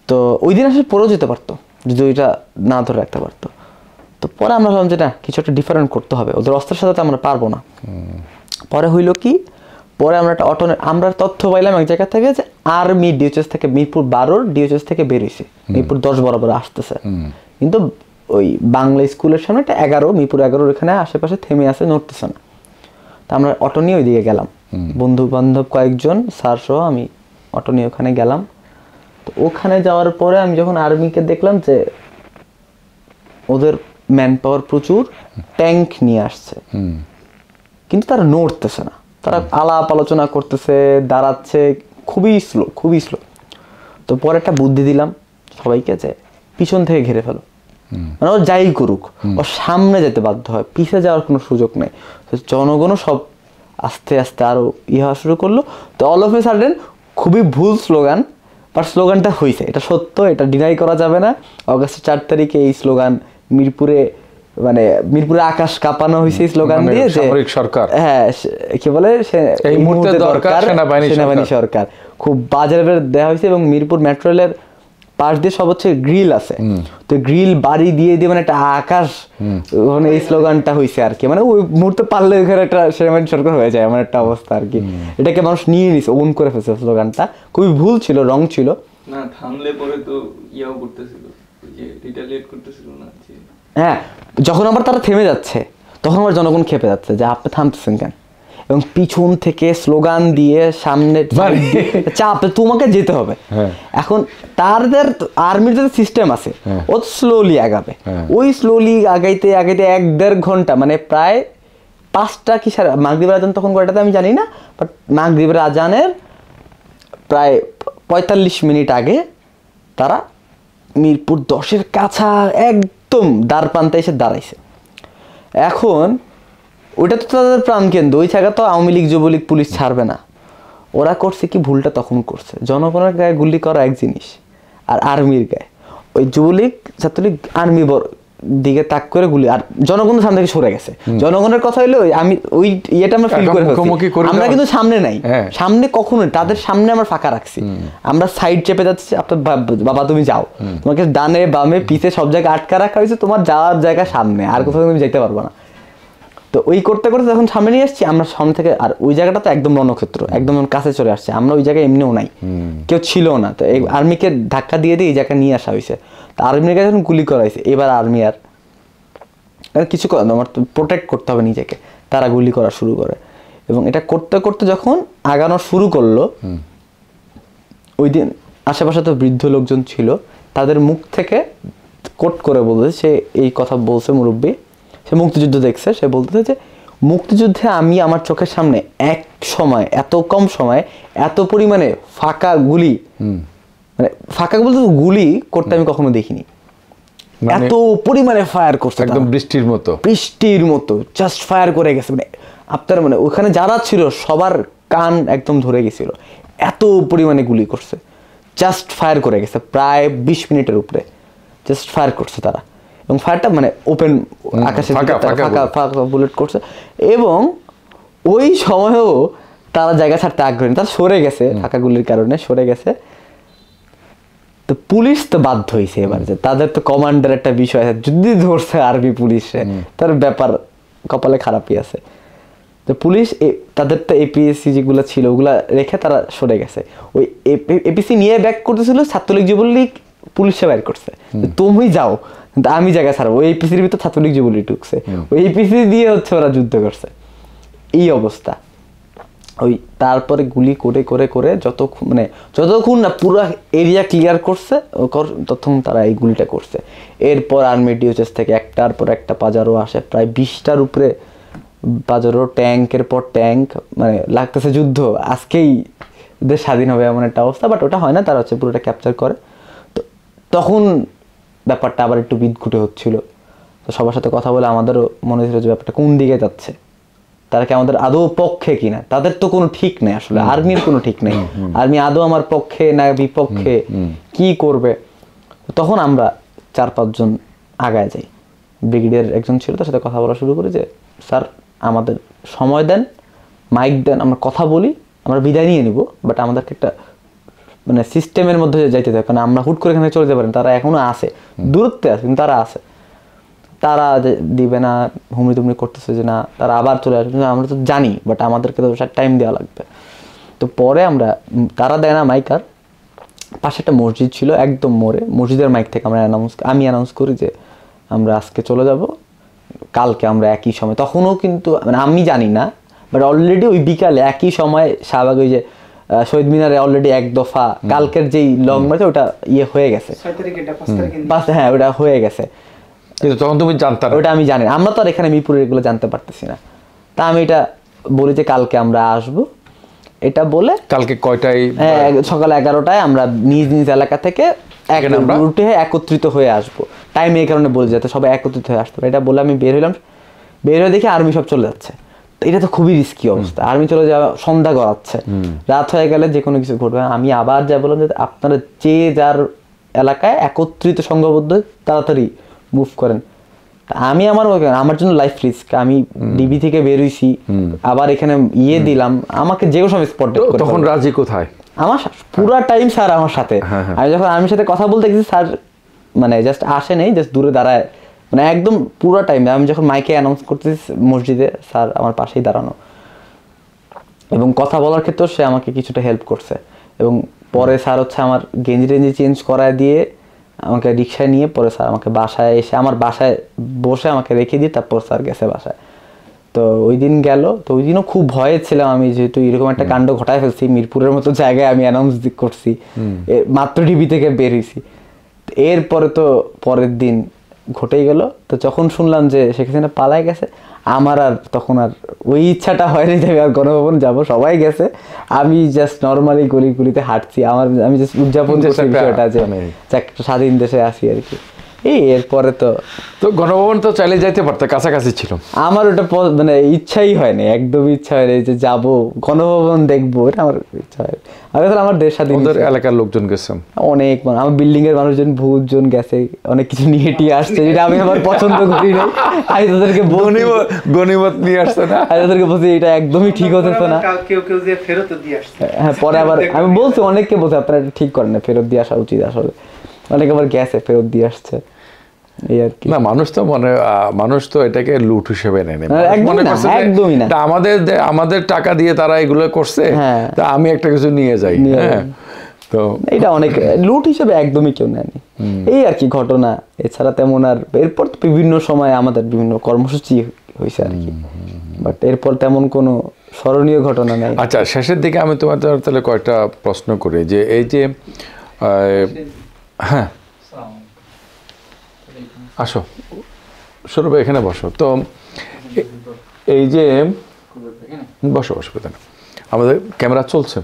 তো ওই দিন আসলে পড়েও যেতে পারতো যদি ওইটা না ধরে রাখতে পারতো। তো পরে আমরা ভাবলাম যে না, কিছু একটা ডিফারেন্ট করতে হবে, ওদের অস্ত্রের সাথে তো আমরা পারবো না। পরে হইলো কি, পরে আমরা একটা অটো, আমরা তথ্য পাইলাম এক জায়গা থেকে যে আর্মি ডিএচএস থেকে মিরপুর 12 ডিএচএস থেকে বেরিয়েছে, মিরপুর 10 বরাবর আসতেছে, কিন্তু ওই বাংলা স্কুলের সামনে একটা 11 মিরপুর 11 এখানে আশেপাশে থেমে আছে, নড়তেছে না। তা আমরা অটো নিয়ে ওইদিকে গেলাম, বন্ধু বান্ধব কয়েকজন, স্যার সহ আমি অটো নিয়ে ওখানে গেলাম। তো ওখানে যাওয়ার পরে আমি যখন আর্মিকে দেখলাম যে ওদের ম্যান পাওয়ার প্রচুর, ট্যাঙ্ক নিয়ে আসছে, কিন্তু তারা নড়তেছে না, তারা আলাপ আলোচনা করতেছে, দাঁড়াচ্ছে, খুবই স্লো। তো পরে একটা বুদ্ধি দিলাম সবাইকে যে পিছন থেকে ঘিরে ফেলো, মানে ও যাই করুক ও সামনে যেতে বাধ্য হয়, পিছে যাওয়ার কোনো সুযোগ নেই। তো জনগণও সব আস্তে আস্তে আরো হওয়া শুরু করলো। তো অল অফ এ সাডেন, খুবই ভুল স্লোগান, বাট স্লোগানটা হয়েছে, এটা সত্য, এটা ডিনাই করা যাবে না। অগাস্টের 4 তারিখে এই স্লোগান মিরপুরে, মানে মিরপুরে আকাশ কাঁপানো হয়েছে এই স্লোগান দিয়ে যে সামরিক সরকার, হ্যাঁ কি বলে, এই মুহূর্তে দরকার সেনাবাহিনী সরকার, খুব বাজে দেওয়া হয়েছে। এবং মিরপুর মেট্রো রেলের পাশ দিয়ে সব হচ্ছে গ্রিল আছে, তো গ্রিল বাড়ি দিয়ে মানে একটা আকাশ, মানে এই স্লোগানটা হয়েছে আর কি, মানে ওই মুহূর্তে পারলে ওইখানে একটা সেনাবাহিনী সরকার হয়ে যায় এমন একটা অবস্থা আর কি। এটাকে মানুষ নিয়ে নিছে, ওন করে ফেলছে স্লোগানটা, খুবই ভুল ছিল, রং ছিল না, থামলে পরে তো ইয়াও করতেছিল, যে রিটালিয়েট করতেছিল না। হ্যাঁ, যখন আবার তারা থেমে যাচ্ছে তখন আবার জনগণ খেপে যাচ্ছে যে আপনি থামতেছেন কেন, এবং পিছন থেকে স্লোগান দিয়ে সামনে চাপ, তোমাকে যেতে হবে। এখন তাদের আর্মির যে সিস্টেম আছে ও স্লোলি আগাবে, ওই স্লোলি আগাইতে আগাইতে 1-1.5 ঘন্টা, মানে প্রায় 5টা কি মাগরিবের আজান তখন কয়টাতে আমি জানি না, বাট মাগরিবের আজানের প্রায় 45 মিনিট আগে তারা মিরপুর 10-এর কাছা একদম দ্বার প্রান্তে এসে দাঁড়াইছে। এখন ওইটা তো তাদের প্রাণকেন্দ্র, ওই জায়গা তো আওয়ামী লীগ যুবলীগ পুলিশ ছাড়বে না। ওরা করছে কি, ভুলটা তখন করছে, জনগণের গায়ে গুলি করা এক জিনিস, আর আর্মির গায়ে, ওই যুবলীগ ছাত্রলীগ আর্মি দিকে তাক করে গুলি, আর জনগণ সামনে থেকে সরে গেছে। জনগণের কথা হইলো আমি ওই ইয়েটা আমরা ফিল করে আমরা কিন্তু সামনে নাই, সামনে কখনো তাদের সামনে আমরা ফাঁকা রাখছি, আমরা সাইড চেপে যাচ্ছি, আপনার বাবা তুমি যাও, তোমাকে ডানে বামে পিছে সব জায়গায় আটকা রাখা হয়েছে, তোমার যাওয়ার জায়গা সামনে, আর কোথাও তুমি যেতে পারবো না। তো ওই করতে করতে যখন সামনে নিয়ে আসছি আমরা সামনে থেকে, আর ওই জায়গাটা তো একদম রণক্ষেত্র, একদম কাছে চলে আসছে, আমরা ওই জায়গায় এমনিও নাই, কেউ ছিল না। তো এই আর্মিকে ধাক্কা দিয়ে এই জায়গায় নিয়ে আসা হয়েছে। তো আর্মির কাছে যখন গুলি করা হয়েছে, এবার আর্মি আর কিছু করে না, আমার তো প্রোটেক্ট করতে হবে নিজেকে, তারা গুলি করা শুরু করে। এবং এটা করতে করতে যখন আগানো শুরু করলো, ওই দিন আশেপাশে তো বৃদ্ধ লোকজন ছিল, তাদের মুখ থেকে কোট করে বলছে, সে এই কথা বলছে, মুরব্বী, সে মুক্তিযুদ্ধ দেখছে, সে বলতেছে যে মুক্তিযুদ্ধে আমি আমার চোখের সামনে এক সময়, এত কম সময়, এত পরিমাণে ফাঁকা গুলি, মানে ফাঁকা বলতে গুলি করতে আমি কখনো দেখিনি, এত পরিমাণে ফায়ার করছে, একদম বৃষ্টির মতো জাস্ট ফায়ার করে গেছে। মানে আপনার মানে ওখানে যারা ছিল সবার কান একদম ধরে গেছিল, এত পরিমাণে গুলি করছে, জাস্ট ফায়ার করে গেছে, প্রায় 20 মিনিটের উপরে জাস্ট ফায়ার করছে তারা। এবং ফায়ারটা মানে ওপেন আকাশে ফাঁকা বুলেট করছে। এবং ওই সময়ও তারা জায়গা ছাড়তে আগ্রহী, তারা সরে গেছে, ফাঁকা গুলির কারণে সরে গেছে। তো পুলিশ তো বাধ্য হয়েছে এবার, যে তাদের তো কমান্ডার একটা বিষয় আছে, যদি ধরছে আর্মি পুলিশে, তার ব্যাপার কপালে খারাপই আছে। তো পুলিশ তাদের তো এপিএসসি যেগুলো ছিল ওগুলা রেখে তারা সরে গেছে, ওই এপিসি নিয়ে ব্যাক করতেছিল, ছাত্রলীগ যুবলীগ পুলিশে বাইর করছে, তুমি যাও আমি জায়গা ছাড়বো, ওই এপিসির ভিতর ছাত্রলীগ যুবলীগ ঢুকছে, ওই এপিসি দিয়ে হচ্ছে ওরা যুদ্ধ করছে, এই অবস্থা। ওই তারপরে গুলি করে করে করে যতক্ষণ না পুরো এরিয়া ক্লিয়ার করছে ততক্ষণ তারা এই গুলিটা করছে। এরপর আর্মি ডিওচেস থেকে একটার পর একটা পাজারো আসে, প্রায় 20টার উপরে পাজারো, ট্যাঙ্কের পর ট্যাঙ্ক, মানে লাগতেছে যুদ্ধ, আজকেই দেশ স্বাধীন হবে এমন একটা অবস্থা। বাট ওটা হয় না, তারা হচ্ছে পুরোটা ক্যাপচার করে। তো তখন ব্যাপারটা আবার একটু বিদঘুটে হচ্ছিল। তো সবার সাথে কথা বলে আমাদেরও মনে হচ্ছিল যে ব্যাপারটা কোন দিকে যাচ্ছে, তারা কি আমাদের আদৌ পক্ষে কিনা, তাদের তো কোনো ঠিক নেই আসলে, আর্মির কোনো ঠিক নেই, আর্মি আদৌ আমার পক্ষে না বিপক্ষে, কি করবে। তখন আমরা 4-5 জন আগায় যাই, ব্রিগেডিয়ার একজন ছিল, তার সাথে কথা বলা শুরু করি যে স্যার আমাদের সময় দেন, মাইক দেন, আমরা কথা বলি, আমরা বিদায় নিয়ে নিব, বাট আমাদেরকে একটা মানে সিস্টেমের মধ্যে যাইতে থাকে, কারণ আমরা হুট করে এখানে চলে যেতে পারেন, তারা এখনো আছে, দূরত্বে আছে কিন্তু তারা আছে। তারা দিবে না, হুমড়ি তুমড়ি করতেছে যে না তারা আবার চলে আসবে, আমরা তো জানি বাট আমাদেরকে তো টাইম দেওয়া লাগবে। তো পরে আমরা, তারা দেয় না মাইক, আর পাশে একটা মসজিদ ছিল একদম মোড়ে, মসজিদের মাইক থেকে আমি অ্যানাউন্স করি যে আমরা আজকে চলে যাব, কালকে আমরা একই সময়। তখনও কিন্তু মানে আমি জানি না, বাট অলরেডি ওই বিকালে একই সময় শাহবাগ ওই যে শহীদ মিনারে অলরেডি এক দফা কালকের যেই লং মার্চ ওটা হয়ে গেছে, 6 তারিখে এটা 5 তারিখে, হ্যাঁ ওটা হয়ে গেছে। কিন্তু তখন তুমি জানতা না? ওটা আমি জানি না, আমরা তো আর এখানে মিরপুরের এগুলো জানতে পারতেছি না। তা আমি এটা বলি যে কালকে আমরা আসবো, এটা বলে কালকে কয়টায়? সকাল 11টায় আমরা নিজ নিজ এলাকা থেকে এক রুটে একত্রিত হয়ে আসবো। টাইম এই কারণে বলে যাতে সবাই একত্রিত হয়ে আসতে পারে, এটা বলে আমি বের হলাম। বের হয়ে দেখি আর্মি সব চলে যাচ্ছে। এটা তো খুবই রিস্কি অবস্থা, আর্মি চলে যাওয়া, সন্ধ্যা গড়াচ্ছে, রাত হয়ে গেলে যে কোনো কিছু ঘটবে। আমি আবার যা বললাম যে আপনারা যে যার এলাকায় একত্রিত সংঘবদ্ধ তাড়াতাড়ি মুভ করেন। আমি আমার জন্য লাইফ রিস্ক, আমি ডিবি থেকে বেরোইছি, আবার এখানে দিলাম, আমাকে যে কোনো সময় স্পট করে। তখন রাজি কোথায়? আমার পুরা টাইম স্যার আমার সাথে। আমি যখন আর্মির সাথে কথা বলতে গেছি স্যার মানে জাস্ট আসে নেই, জাস্ট দূরে দাঁড়ায়, মানে একদম পুরো টাইম। আমি যখন মাইকে অ্যানাউন্স করতেছি মসজিদে, স্যার আমার পাশেই দাঁড়ানো, এবং কথা বলার ক্ষেত্রেও সে আমাকে কিছুটা হেল্প করছে। এবং পরে স্যার হচ্ছে আমার গেঞ্জি চেঞ্জ করায় দিয়ে আমাকে রিক্সায় নিয়ে পরে স্যার আমাকে বাসায় এসে আমার বাসায় বসে আমাকে রেখে দিয়ে তারপর স্যার গেছে বাসায়। তো ওই দিন গেল, তো ওই দিনও খুব ভয়ে ছিলাম আমি, যেহেতু এরকম একটা কাণ্ড ঘটায় ফেলছি, মিরপুরের মতো জায়গায় আমি অ্যানাউন্স করছি, মাত্র টিভি থেকে বের হয়েছি। এরপরে তো পরের দিন ঘটেই গেল। তো যখন শুনলাম যে শেখ হাসিনা পালায় গেছে, আমার আর তখন আর ওই ইচ্ছাটা হয়নি যে আমি আর গণভবন যাবো, সবাই গেছে, আমি জাস্ট নর্মালি গলিতে হাঁটছি, আমি জাস্ট উদযাপন করছি বিষয়টা যে একটা স্বাধীন দেশে আসি আর কি। এরপরে তো গণভবন তো চাইলে যাইতে পারতো, কাছাকাছি ছিল। আমার ওটা মানে ইচ্ছাই হয়নি, একদমই ইচ্ছা হয়নি যে যাবো গণভবন দেখবো, এটা আমার ইচ্ছা হয়। আমার দেশ স্বাধীন, এলাকার লোকজন গেছে অনেক, আমার বিল্ডিং এর মানুষজন বহুজন গেছে, অনেক কিছু নিয়ে টিয়ে আসছে, যেটা আমি আমার পছন্দ করি নাই। আমি তাদেরকে গনিমত নিয়ে আসছে না, আমি তাদেরকে বলছি এটা একদমই ঠিক হতেছে না। কেউ যে ফেরত দিয়ে আসছে, হ্যাঁ পরে আবার আমি বলছি, অনেককে বলছি আপনারা এটা ঠিক করেন না, ফেরত দিয়ে আসা উচিত আসলে। অনেকে আবার গেছে, ফেরত দিয়ে আসছে, এই আর কি। না মানুষ তো এটাকে লুট হিসেবে নেয়, একদমই না, আমাদের টাকা দিয়ে তারা এগুলো করছে, তা আমি একটা কিছু নিয়ে যাই। তো এটা অনেক লুট হিসেবে একদমই কেউ নেয়নি, এই আর কি ঘটনা। এছাড়া তেমন আর এরপর তো বিভিন্ন সময় আমাদের বিভিন্ন কর্মসূচি হয়েছে আর কি, বাট এরপর তেমন কোনো স্মরণীয় ঘটনা নাই। আচ্ছা, শেষের দিকে আমি তোমাদের তাহলে কয়েকটা প্রশ্ন করি, যে এই যে হ্যাঁ আসো সৌরভ এখানে বসো। তো এই যে বসো, অসুবিধা না, আমাদের ক্যামেরা চলছে,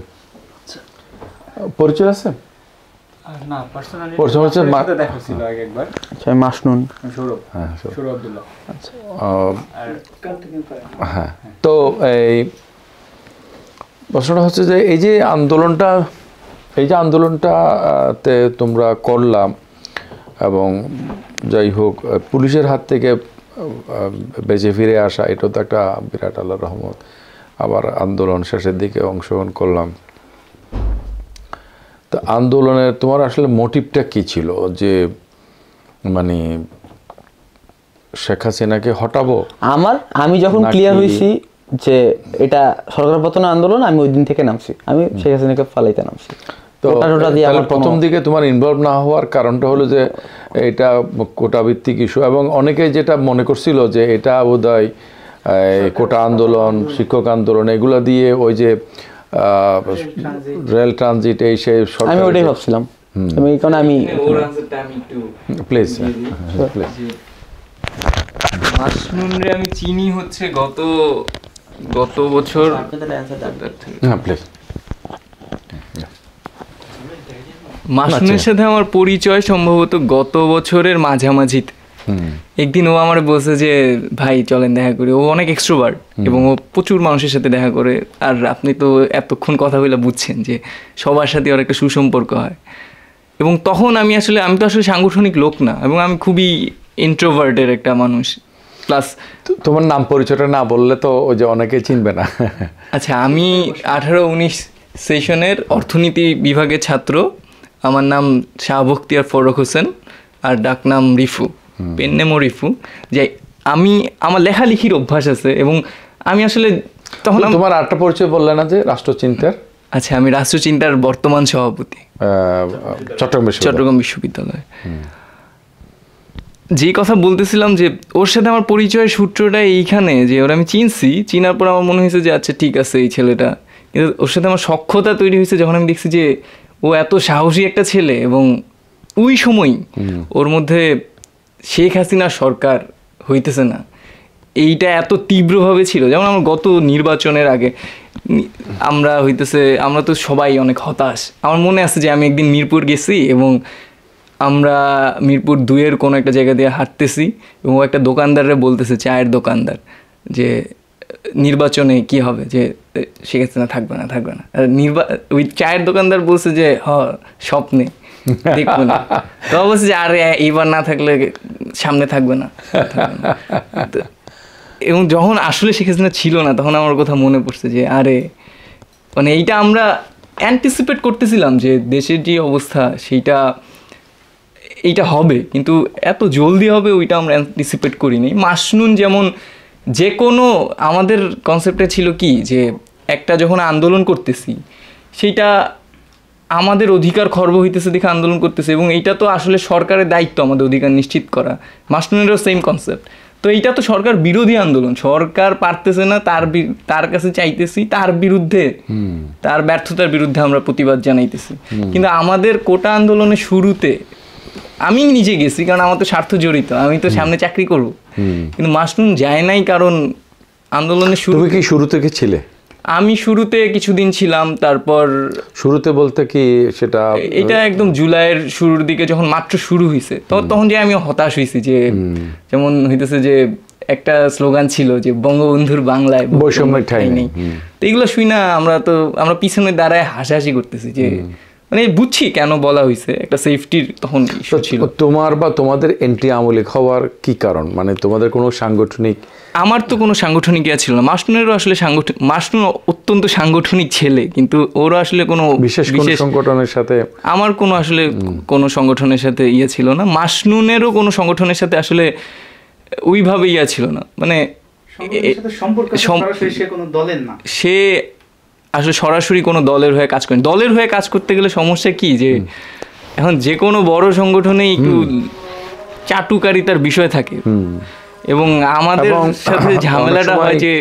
পরিচয় আছে? হ্যাঁ, তো এই প্রশ্নটা হচ্ছে যে এই যে আন্দোলনটাতে তোমরা করলাম, এবং যাই হোক পুলিশের হাত থেকে বেঁচে ফিরে আসা, এটা তো একটা বিরাট আল্লাহর রহমত। আবার আন্দোলন শেষের দিকে অংশগ্রহণ করলাম, তো আন্দোলনের তোমার আসলে মোটিভটা কি ছিল? যে মানে শেখ হাসিনাকে হটাবো? আমি যখন ক্লিয়ার হয়েছি যে এটা সরকার পতন আন্দোলন, আমি ওই দিন থেকে নামছি, আমি শেখ হাসিনাকে ফালাইতে নামছি। তো প্রথম দিকে তোমার ইনভলভ না হওয়ার কারণটা হলো যে এটা কোটা ভিত্তিক ইস্যু, এবং অনেকে যেটা মনে করছিল যে এটা বোধহয় কোটা আন্দোলন, শিক্ষক আন্দোলন, এগুলা দিয়ে ওই যে রেল ট্রানজিট, এই সেই, আমি ওটাই ভাবছিলাম। প্লিজ মাসনুনরে আমি চিনি হচ্ছে গত বছর। হ্যাঁ প্লিজ। মাসনুনের সাথে আমার পরিচয় সম্ভবত গত বছরের মাঝামাঝিতে। একদিন ও আমার বলছে যে ভাই চলেন দেখা করি। ও অনেক এক্সট্রোভার্ট এবং ও প্রচুর মানুষের সাথে দেখা করে। আর আপনি তো এতক্ষণ কথা বলে বুঝছেন যে সবার সাথে ওর একটা সুসম্পর্ক হয়। এবং তখন আমি তো আসলে সাংগঠনিক লোক না, এবং আমি খুবই ইন্ট্রোভার্টের একটা মানুষ। প্লাস তোমার নাম পরিচয়টা না বললে তো ওই যে অনেকে চিনবে না। আচ্ছা, আমি 18-19 সেশনের অর্থনীতি বিভাগের ছাত্র। আমার নাম শাহ বখতিয়ার ফররুখ হোসেন, আর ডাক নাম রিফু। পেন নেম রিফু, যে আমি আমার লেখালেখির অভ্যাস আছে এবং আমি আসলে তখন তোমার আরেকটা পরিচয় বললে না যে রাষ্ট্রচিন্তার? আচ্ছা, আমি রাষ্ট্রচিন্তার বর্তমান সভাপতি চট্টগ্রাম বিশ্ববিদ্যালয়। যে কথা বলতেছিলাম যে ওর সাথে আমার পরিচয়ের সূত্রটা এইখানে, যে ওরা আমি চিনছি, চিনার পর আমার মনে হয়েছে যে আচ্ছা ঠিক আছে এই ছেলেটা, কিন্তু ওর সাথে আমার সখ্যতা তৈরি হয়েছে যখন আমি দেখছি যে ও এত সাহসী একটা ছেলে এবং ওই সময় ওর মধ্যে শেখ হাসিনার সরকার হইতেছে না এইটা এত তীব্রভাবে ছিল। যেমন আমার গত নির্বাচনের আগে আমরা তো সবাই অনেক হতাশ। আমার মনে আছে যে আমি একদিন মিরপুর গেছি এবং আমরা মিরপুর 2-এর কোনো একটা জায়গা দিয়ে হাঁটতেছি এবং একটা দোকানদাররা বলতেছে, চায়ের দোকানদার, যে নির্বাচনে কি হবে, যে শেখ হাসিনা থাকবে না। আর ওই চায়ের দোকানদার বলছে যে স্বপ্নে দেখবো না। তো বলছে যে আরে এইবার না থাকলে সামনে থাকবে না। এবং যখন আসলে শেখ হাসিনা ছিল না তখন আমার কথা মনে পড়ছে যে আরে মানে এইটা আমরা অ্যান্টিসিপেট করতেছিলাম যে দেশের যে অবস্থা এইটা হবে, কিন্তু এত জলদি হবে ওইটা আমরা অ্যান্টিসিপেট করিনি। মাসনুন যেমন যে কোনো আমাদের কনসেপ্টে ছিল কি যে একটা যখন আন্দোলন করতেছি সেইটা আমাদের অধিকার খর্ব হইতেছে দেখে আন্দোলন করতেছে, এবং এইটা তো আসলে সরকারের দায়িত্ব আমাদের অধিকার নিশ্চিত করা। মাসনুনেরও সেম কনসেপ্ট। তো এইটা তো সরকার বিরোধী আন্দোলন, সরকার পারতেছে না, তার কাছে চাইতেছি, তার বিরুদ্ধে, তার ব্যর্থতার বিরুদ্ধে আমরা প্রতিবাদ জানাইতেছি। কিন্তু আমাদের কোটা আন্দোলনের শুরুতে আমি নিজে গেছি, কারণ আমার তো স্বার্থ জড়িত, আমি তো সামনে চাকরি করব, কিন্তু মাসনুন যায় নাই কারণ আন্দোলনের শুরু থেকে ছিলে? আমি শুরুতে কিছুদিন ছিলাম, তারপর শুরুতে বলতে কি সেটা এটা একদম জুলাইয়ের শুরুর দিকে যখন মাত্র শুরু হয়েছে তখন যে আমি হতাশ হয়েছি, যে যেমন হইতেছে যে একটা স্লোগান ছিল যে বঙ্গবন্ধুর বাংলায় বৈষম্যের ঠাঁই নেই। তো এগুলো শুই না আমরা পিছনে দাঁড়ায় হাসাহাসি করতেছি, যে মানে বুঝছি কেন বলা হয়েছে, একটা সেফটির তখন ইস্যু ছিল। তোমার বা তোমাদের এন্টি আমলিক হওয়ার কি কারণ? মানে তোমাদের কোনো সাংগঠনিক? আমার তো কোনো সাংগঠনিক ইয়া ছিল না। মাসনুনেরও আসলে মাসনুন অত্যন্ত সাংগঠনিক ছেলে, কিন্তু ওরও আসলে কোনো বিশেষ সংগঠনের সাথে আমার কোনো আসলে কোনো সংগঠনের সাথে ইয়ে ছিল না। মাসনুনেরও কোনো সংগঠনের সাথে আসলে ওইভাবে ইয়া ছিল না, মানে সে আসলে সরাসরি কোনো দলের হয়ে কাজ করেন। দলের হয়ে কাজ করতে গেলে সমস্যা কি, যে এখন যে কোনো বড় সংগঠনে একটু চাটুকারিতার বিষয় থাকে, এবং আমাদের সাথে ঝামেলাটা হয় যে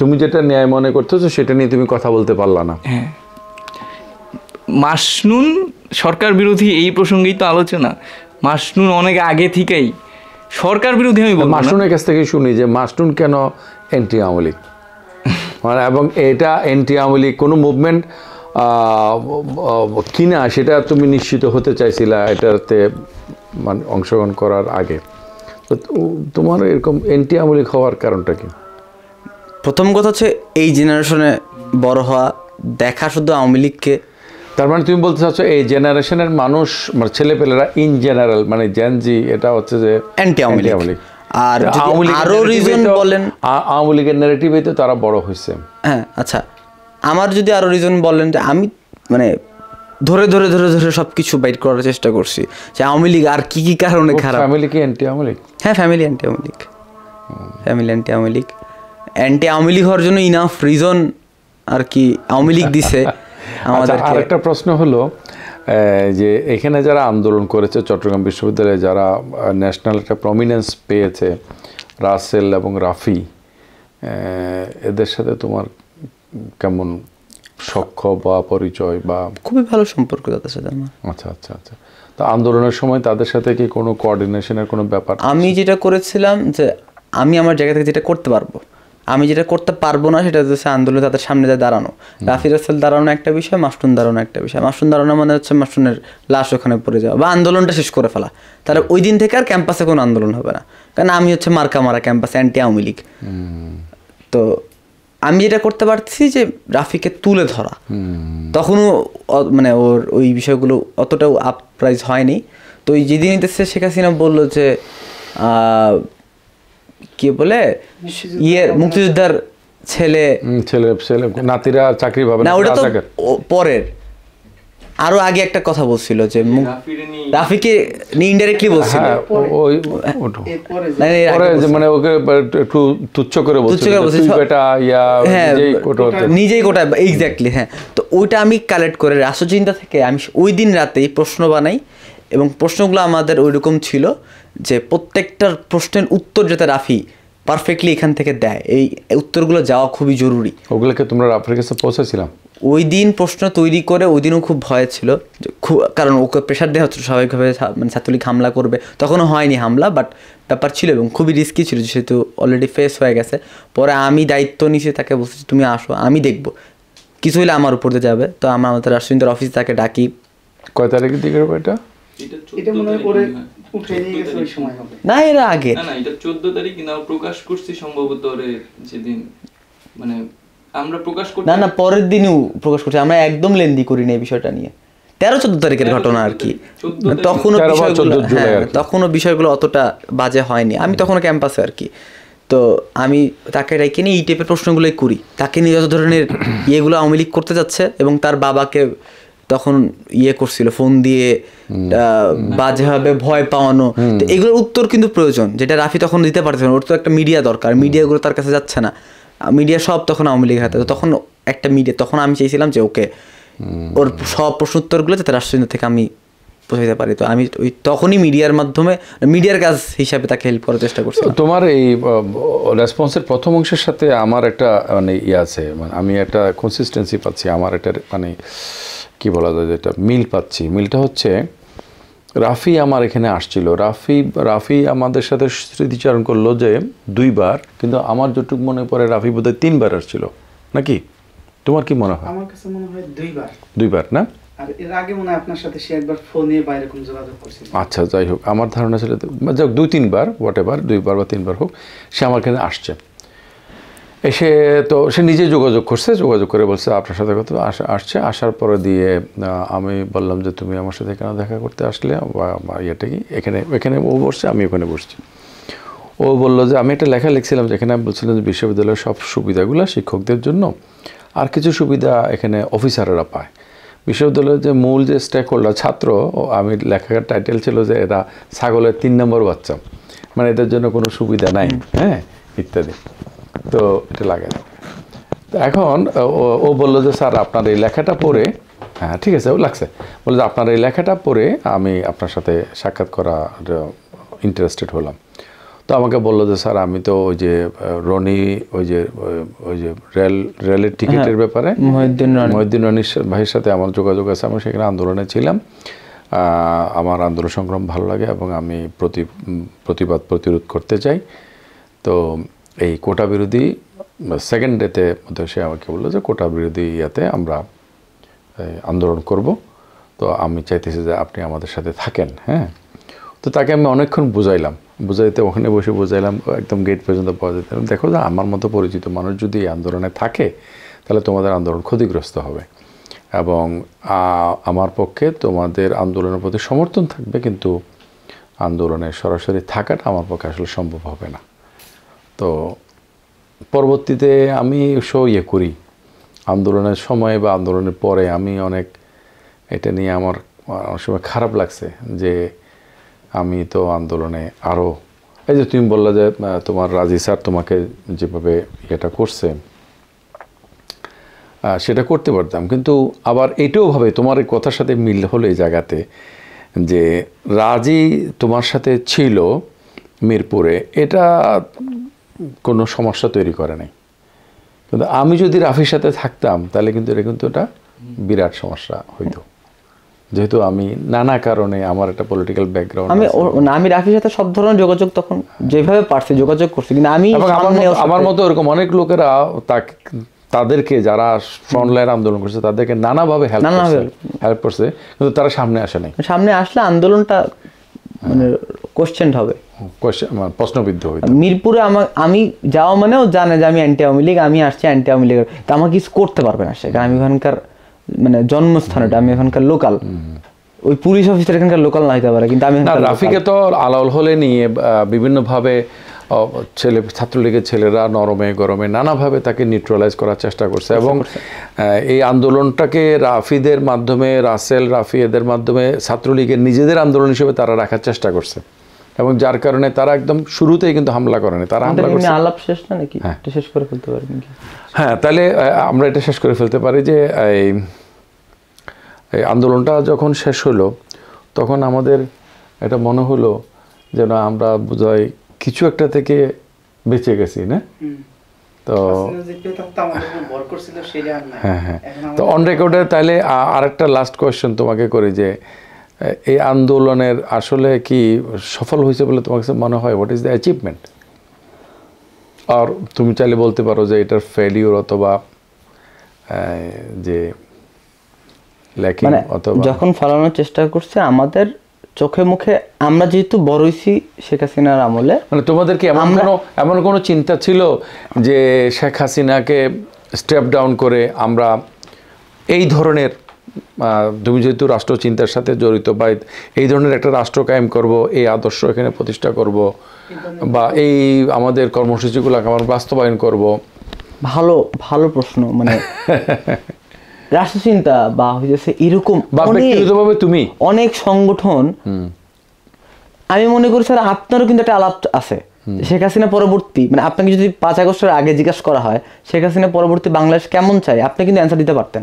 তুমি যেটা ন্যায় মনে করতেছো সেটা নিয়ে তুমি কথা বলতে পারলা না। হ্যাঁ, মাসনুন সরকার বিরোধী এই প্রসঙ্গেই তো আলোচনা। মাসনুন অনেক আগে থেকেই সরকার বিরোধী। আমি বলবো মাসনুনের কাছ থেকে শুনি যে মাসনুন কেন এন্টি আমলিক, মানে এবং এটা এন্টি আমলিক কোনো মুভমেন্ট কিনা সেটা তুমি নিশ্চিত হতে চাইছিলা এটাতে মানে অংশগ্রহণ করার আগে। তো তোমার এরকম এন্টি আমলিক হওয়ার কারণটা কি? প্রথম কথা হচ্ছে এই জেনারেশনে বড় হওয়া, দেখা শুধু আওয়ামী লীগকে। তার মানে তুমি বলতে চাচ্ছ এই জেনারেশনের মানুষ মানে ছেলেপেলেরা ইন জেনারেল মানে জেনজি এটা হচ্ছে যে অ্যান্টি আওয়ামী লীগ। আর আরো রিজন বলেন, আওয়ামী লীগের ন্যারেটিভে তো তারা বড় হয়েছে। হ্যাঁ, আচ্ছা, আমার যদি আরো রিজন বলেন, যে আমি মানে ধরে ধরে ধরে ধরে সব কিছু বাইট করার চেষ্টা করছি যে আওয়ামী লীগ আর কি কি কারণে খারাপ। ফ্যামিলি কি অ্যান্টি আওয়ামী লীগ? হ্যাঁ, family anti Awami League, family anti Awami League. Anti Awami League হওয়ার জন্য ইনাফ রিজন আর কি আওয়ামী লীগ দিছে আমাদের। আরেকটা প্রশ্ন হলো যে এখানে যারা আন্দোলন করেছে চট্টগ্রাম বিশ্ববিদ্যালয়ে, যারা ন্যাশনাল একটা প্রমিনেন্স পেয়েছে, রাসেল এবং রাফি, এদের সাথে তোমার কেমন সখ্য বা পরিচয়? বা খুবই ভালো সম্পর্ক তাদের সাথে আমার। আচ্ছা আচ্ছা আচ্ছা। তো আন্দোলনের সময় তাদের সাথে কি কোনো কোঅর্ডিনেশনের কোনো ব্যাপার? আমি যেটা করেছিলাম যে আমি আমার জায়গা থেকে যেটা করতে পারবো, আমি যেটা করতে পারবো না সেটা হচ্ছে আন্দোলনে তাদের সামনে যায় দাঁড়ানো। রাফি রাসেল দাঁড়ানো একটা বিষয়, মাসনুন দাঁড়ানো একটা বিষয়। মাসনুন দাঁড়ানো মানে হচ্ছে মাসনুনের লাশ ওখানে পড়ে যাওয়া বা আন্দোলনটা শেষ করে ফেলা। তাহলে ওই দিন থেকে আর ক্যাম্পাসে কোনো আন্দোলন হবে না, কারণ আমি হচ্ছে মার্কা মারা ক্যাম্পাসে অ্যান্টি আওয়ামী লীগ। তো আমি যেটা করতে পারছি যে রাফিকে তুলে ধরা, তখনও মানে ওর ওই বিষয়গুলো অতটাও আপরাইজ হয়নি। তো ওই যেদিন শেখ হাসিনা বললো যে কি বলে মুক্তিযোদ্ধার ছেলে নাতিরা চাকরি পাবে না, ওটা তো পরের। আরো আগে একটা কথা বলছিল যে রাফিরে নিয়ে রাফিকে ইনডাইরেক্টলি বলছিল, হ্যাঁ, ওই ওঠো। পরে যে মানে ওকে একটু তুচ্ছ করে বলছিল তুই বেটা ইয়া হ্যাঁ, নিজেই কোটো নিজেই গোটা এক্স্যাক্টলি। হ্যাঁ, তো ওইটা আমি কালেক্ট করে রাষ্ট্রচিন্তা থেকে আমি ওই দিন রাতেই প্রশ্ন বানাই, এবং প্রশ্নগুলো আমাদের ওইরকম ছিল যে প্রত্যেকটার প্রশ্নের উত্তর যাতে রাফি পারফেক্টলি এখান থেকে দেয়, এই উত্তরগুলো যাওয়া খুবই জরুরি। ওগুলোকে তোমরা রাফির কাছে পৌঁছেছিলাম? ওই দিন প্রশ্ন তৈরি করে ওই দিনও খুব ভয় ছিল, কারণ ওকে প্রেশার দেওয়া হচ্ছে স্বাভাবিকভাবে, মানে ছাত্রলীগ হামলা করবে, তখনও হয়নি হামলা, বাট ব্যাপার ছিল এবং খুবই রিস্কি ছিল যেহেতু অলরেডি ফেস হয়ে গেছে। পরে আমি দায়িত্ব নিয়েছি, তাকে বলছি তুমি আসো, আমি দেখবো, কিছু হলে আমার উপর দিয়ে যাবে। তো আমরা আমাদের রাষ্ট্রীয় অফিসে তাকে ডাকি। কয় তারিখের দিকে এটা? এটা মনে হয় পরে উঠে নিয়ে গেছে ওই সময় হবে না, এর আগে না, এটা 14 তারিখ না প্রকাশ করছি সম্ভবত, ওরে যেদিন মানে আমরা প্রকাশ করতে না পরের দিনও প্রকাশ করছি, আমরা একদম লেন্দি করি না এই বিষয়টা নিয়ে। 13-14 তারিখের ঘটনা আর কি, তখনও বিষয়গুলো অতটা বাজে হয়নি, আমি তখনও ক্যাম্পাসে আর কি। তো আমি তাকে রেখে নিয়ে এই টাইপের প্রশ্নগুলোই করি, তাকে নিয়ে যত ধরনের ইয়েগুলো আওয়ামী লীগ করতে যাচ্ছে, এবং তার বাবাকে তখন করছিল ফোন দিয়ে বাজেভাবে ভয় পাওয়ানো, তো এগুলোর উত্তর কিন্তু প্রয়োজন, যেটা রাফি তখন দিতে পারছে না। ওর তো একটা মিডিয়া দরকার, মিডিয়াগুলো তার কাছে যাচ্ছে না, মিডিয়া সব তখন আওয়ামী লীগের হাতে। তখন একটা মিডিয়া, তখন আমি চাইছিলাম যে ওকে ওর সব প্রশ্ন উত্তরগুলো যাতে রাষ্ট্রীয় থেকে আমি পৌঁছাতে পারি। তো আমি ওই তখনই মিডিয়ার মাধ্যমে, মিডিয়ার কাজ হিসাবে তাকে হেল্প করার চেষ্টা করছি। তোমার এই রেসপন্সের প্রথম অংশের সাথে আমার একটা মানে আছে, মানে আমি একটা কনসিস্টেন্সি পাচ্ছি, আমার একটা মানে কি বলা যায়, যেটা মিল পাচ্ছি। মিলটা হচ্ছে রাফি আমার এখানে আসছিল, রাফি আমাদের সাথে স্মৃতিচারণ করলো যে 2 বার, কিন্তু আমার যতটুকু মনে পড়ে রাফি বোধহয় 3 বার আসছিল নাকি? তোমার কি মনে হয়? আমার কাছে মনে হয় 2 বার না? আর এর আগে মনে হয় আপনার সাথে সে একবার ফোনে বা এরকম যোগাযোগ করছিল। আচ্ছা, যাই হোক, আমার ধারণা ছিল যাক 2-3 বার, হোয়াট এভার, 2 বার বা 3 বার হোক, সে আমার এখানে আসছে। এসে তো সে নিজে যোগাযোগ করছে, যোগাযোগ করে বলছে আপনার সাথে কথা আসছে। আসার পরে দিয়ে আমি বললাম যে তুমি আমার সাথে কেন দেখা করতে আসলে, বা ইয়েটা কি, এখানে ও বসছে, আমি ওখানে বসছি। ও বললো যে আমি একটা লেখা লিখছিলাম, যেখানে আমি বলছিলাম যে বিশ্ববিদ্যালয়ের সব সুবিধাগুলো শিক্ষকদের জন্য, আর কিছু সুবিধা এখানে অফিসাররা পায়। বিশ্ববিদ্যালয়ের যে মূল যে স্টেক হোল্ডার ছাত্র, আমি লেখার টাইটেল ছিল যে এরা ছাগলের 3 নম্বর বাচ্চা, মানে এদের জন্য কোনো সুবিধা নাই, হ্যাঁ, ইত্যাদি। তো এটা লাগে না। তো এখন ও বললো যে স্যার আপনার এই লেখাটা পড়ে, হ্যাঁ ঠিক আছে, ও লাগছে, বললো যে আপনার এই লেখাটা পড়ে আমি আপনার সাথে সাক্ষাৎ করা ইন্টারেস্টেড হলাম। তো আমাকে বললো যে স্যার আমি তো ওই যে রনি ওই যে রেলের টিকিটের ব্যাপারে মহিউদ্দিন রনি ভাইয়ের সাথে আমার যোগাযোগ আছে, আমি সেখানে আন্দোলনে ছিলাম, আমার আন্দোলন সংগ্রাম ভালো লাগে এবং আমি প্রতিরোধ করতে চাই। তো এই কোটা বিরোধী সেকেন্ড ডেতে মধ্যে সে আমাকে বললো যে কোটা বিরোধী ইয়াতে আমরা আন্দোলন করব, তো আমি চাইতেছি যে আপনি আমাদের সাথে থাকেন। হ্যাঁ, তো তাকে আমি অনেকক্ষণ বুঝাইতে ওখানে বসে বুঝাইলাম, একদম গেট পর্যন্ত পাওয়া যেত। দেখো যে আমার মতো পরিচিত মানুষ যদি এই আন্দোলনে থাকে তাহলে তোমাদের আন্দোলন ক্ষতিগ্রস্ত হবে, এবং আমার পক্ষে তোমাদের আন্দোলনের প্রতি সমর্থন থাকবে, কিন্তু আন্দোলনে সরাসরি থাকাটা আমার পক্ষে আসলে সম্ভব হবে না। তো পরবর্তীতে আমি করি আন্দোলনের সময় বা আন্দোলনের পরে আমি অনেক এটা নিয়ে আমার অনেক সময় খারাপ লাগছে যে আমি তো আন্দোলনে আরও, এই যে তুমি বললে যে তোমার রাজি স্যার তোমাকে যেভাবে এটা করছে সেটা করতে পারতাম, কিন্তু আবার এটাও ভাবে তোমার এই কথার সাথে মিল হলো এই জায়গাতে যে রাজি তোমার সাথে ছিল মিরপুরে, এটা কোনো সমস্যা তৈরি করে নাই, কিন্তু আমি যদি রাফির সাথে থাকতাম তাহলে কিন্তু এটা কিন্তু এটা বিরাট সমস্যা হইতো, যেহেতু আমি নানা কারণে আমার একটা পলিটিক্যাল ব্যাকগ্রাউন্ড, আমি রাফির সাথে সব ধরনের যোগাযোগ তখন যেভাবে পারছি যোগাযোগ করছি, কিন্তু আমি আমার মতো এরকম অনেক লোকেরা তাদেরকে যারা ফ্রন্টলাইন আন্দোলন করছে তাদেরকে নানাভাবে হেল্প করছে, কিন্তু তারা সামনে আসে নাই। সামনে আসলে আন্দোলনটা মানে কোশ্চেন হবে, প্রশ্নবিদ্ধ হইতো। মিরপুরে আমি যাওয়া মানেও জানে যে আমি অ্যান্টি আওয়ামী লীগ, আমি আসছি অ্যান্টি আওয়ামী লীগের, তা আমাকে কিছু করতে পারবে না সে, কারণ আমি ওখানকার মানে জন্মস্থানটা, আমি ওখানকার লোকাল, ওই পুলিশ অফিসার এখানকার লোকাল না হইতে পারে, কিন্তু আমি রাফিকে তো আলাউল হলে নিয়ে বিভিন্নভাবে ছাত্রলীগের ছেলেরা নরমে গরমে নানাভাবে তাকে নিউট্রালাইজ করার চেষ্টা করছে এবং এই আন্দোলনটাকে রাফিদের মাধ্যমে, রাসেল রাফি এদের মাধ্যমে ছাত্রলীগের নিজেদের আন্দোলন হিসেবে তারা রাখার চেষ্টা করছে এবং যার কারণে তারা একদম শুরুতেই কিন্তু হামলা করেনি, তারা হামলা করছে। আলাপ শেষ না নাকি, এটা শেষ করে ফেলতে পারবেন কি? হ্যাঁ, তাহলে আমরা এটা শেষ করে ফেলতে পারি যে এই আন্দোলনটা যখন শেষ হলো তখন আমাদের এটা মনে হলো যেন আমরা বোধহয় কিছু একটা থেকে বেঁচে গেছি, না? তো হ্যাঁ হ্যাঁ, তো অন রেকর্ডে তাহলে আরেকটা লাস্ট কোয়েশ্চেন তোমাকে করি যে এই আন্দোলনের আসলে কি সফল হয়েছে বলে তোমার কাছে মনে হয়? What is the achievement? আর তুমি চাইলে বলতে পারো যে এটার ফেলিওর অথবা যে ল্যাকিং অথবা যখন ফলানোর চেষ্টা করছে আমাদের চোখে মুখে, আমরা যেহেতু বড় হইছি শেখ হাসিনার আমলে, মানে তোমাদের কি এমন কোনো চিন্তা ছিল যে শেখ হাসিনাকে স্টেপ ডাউন করে আমরা এই ধরনের, তুমি যেহেতু রাষ্ট্র চিন্তার সাথে জড়িত বা এই ধরনের একটা রাষ্ট্র কায়েম করব, এই আদর্শ এখানে প্রতিষ্ঠা করব বা এই আমাদের কর্মসূচিগুলোকে আমরা বাস্তবায়ন করব? ভালো ভালো প্রশ্ন। মানে রাষ্ট্রচিন্তা বা হয়েছে এরকম তুমি অনেক সংগঠন, আমি মনে করি স্যার আপনারও কিন্তু একটা আলাপ আছে শেখ হাসিনা পরবর্তী, মানে আপনাকে যদি 5 আগস্টের আগে জিজ্ঞাসা করা হয় শেখ হাসিনা পরবর্তী বাংলাদেশ কেমন চাই, আপনি কিন্তু অ্যান্সার দিতে পারতেন,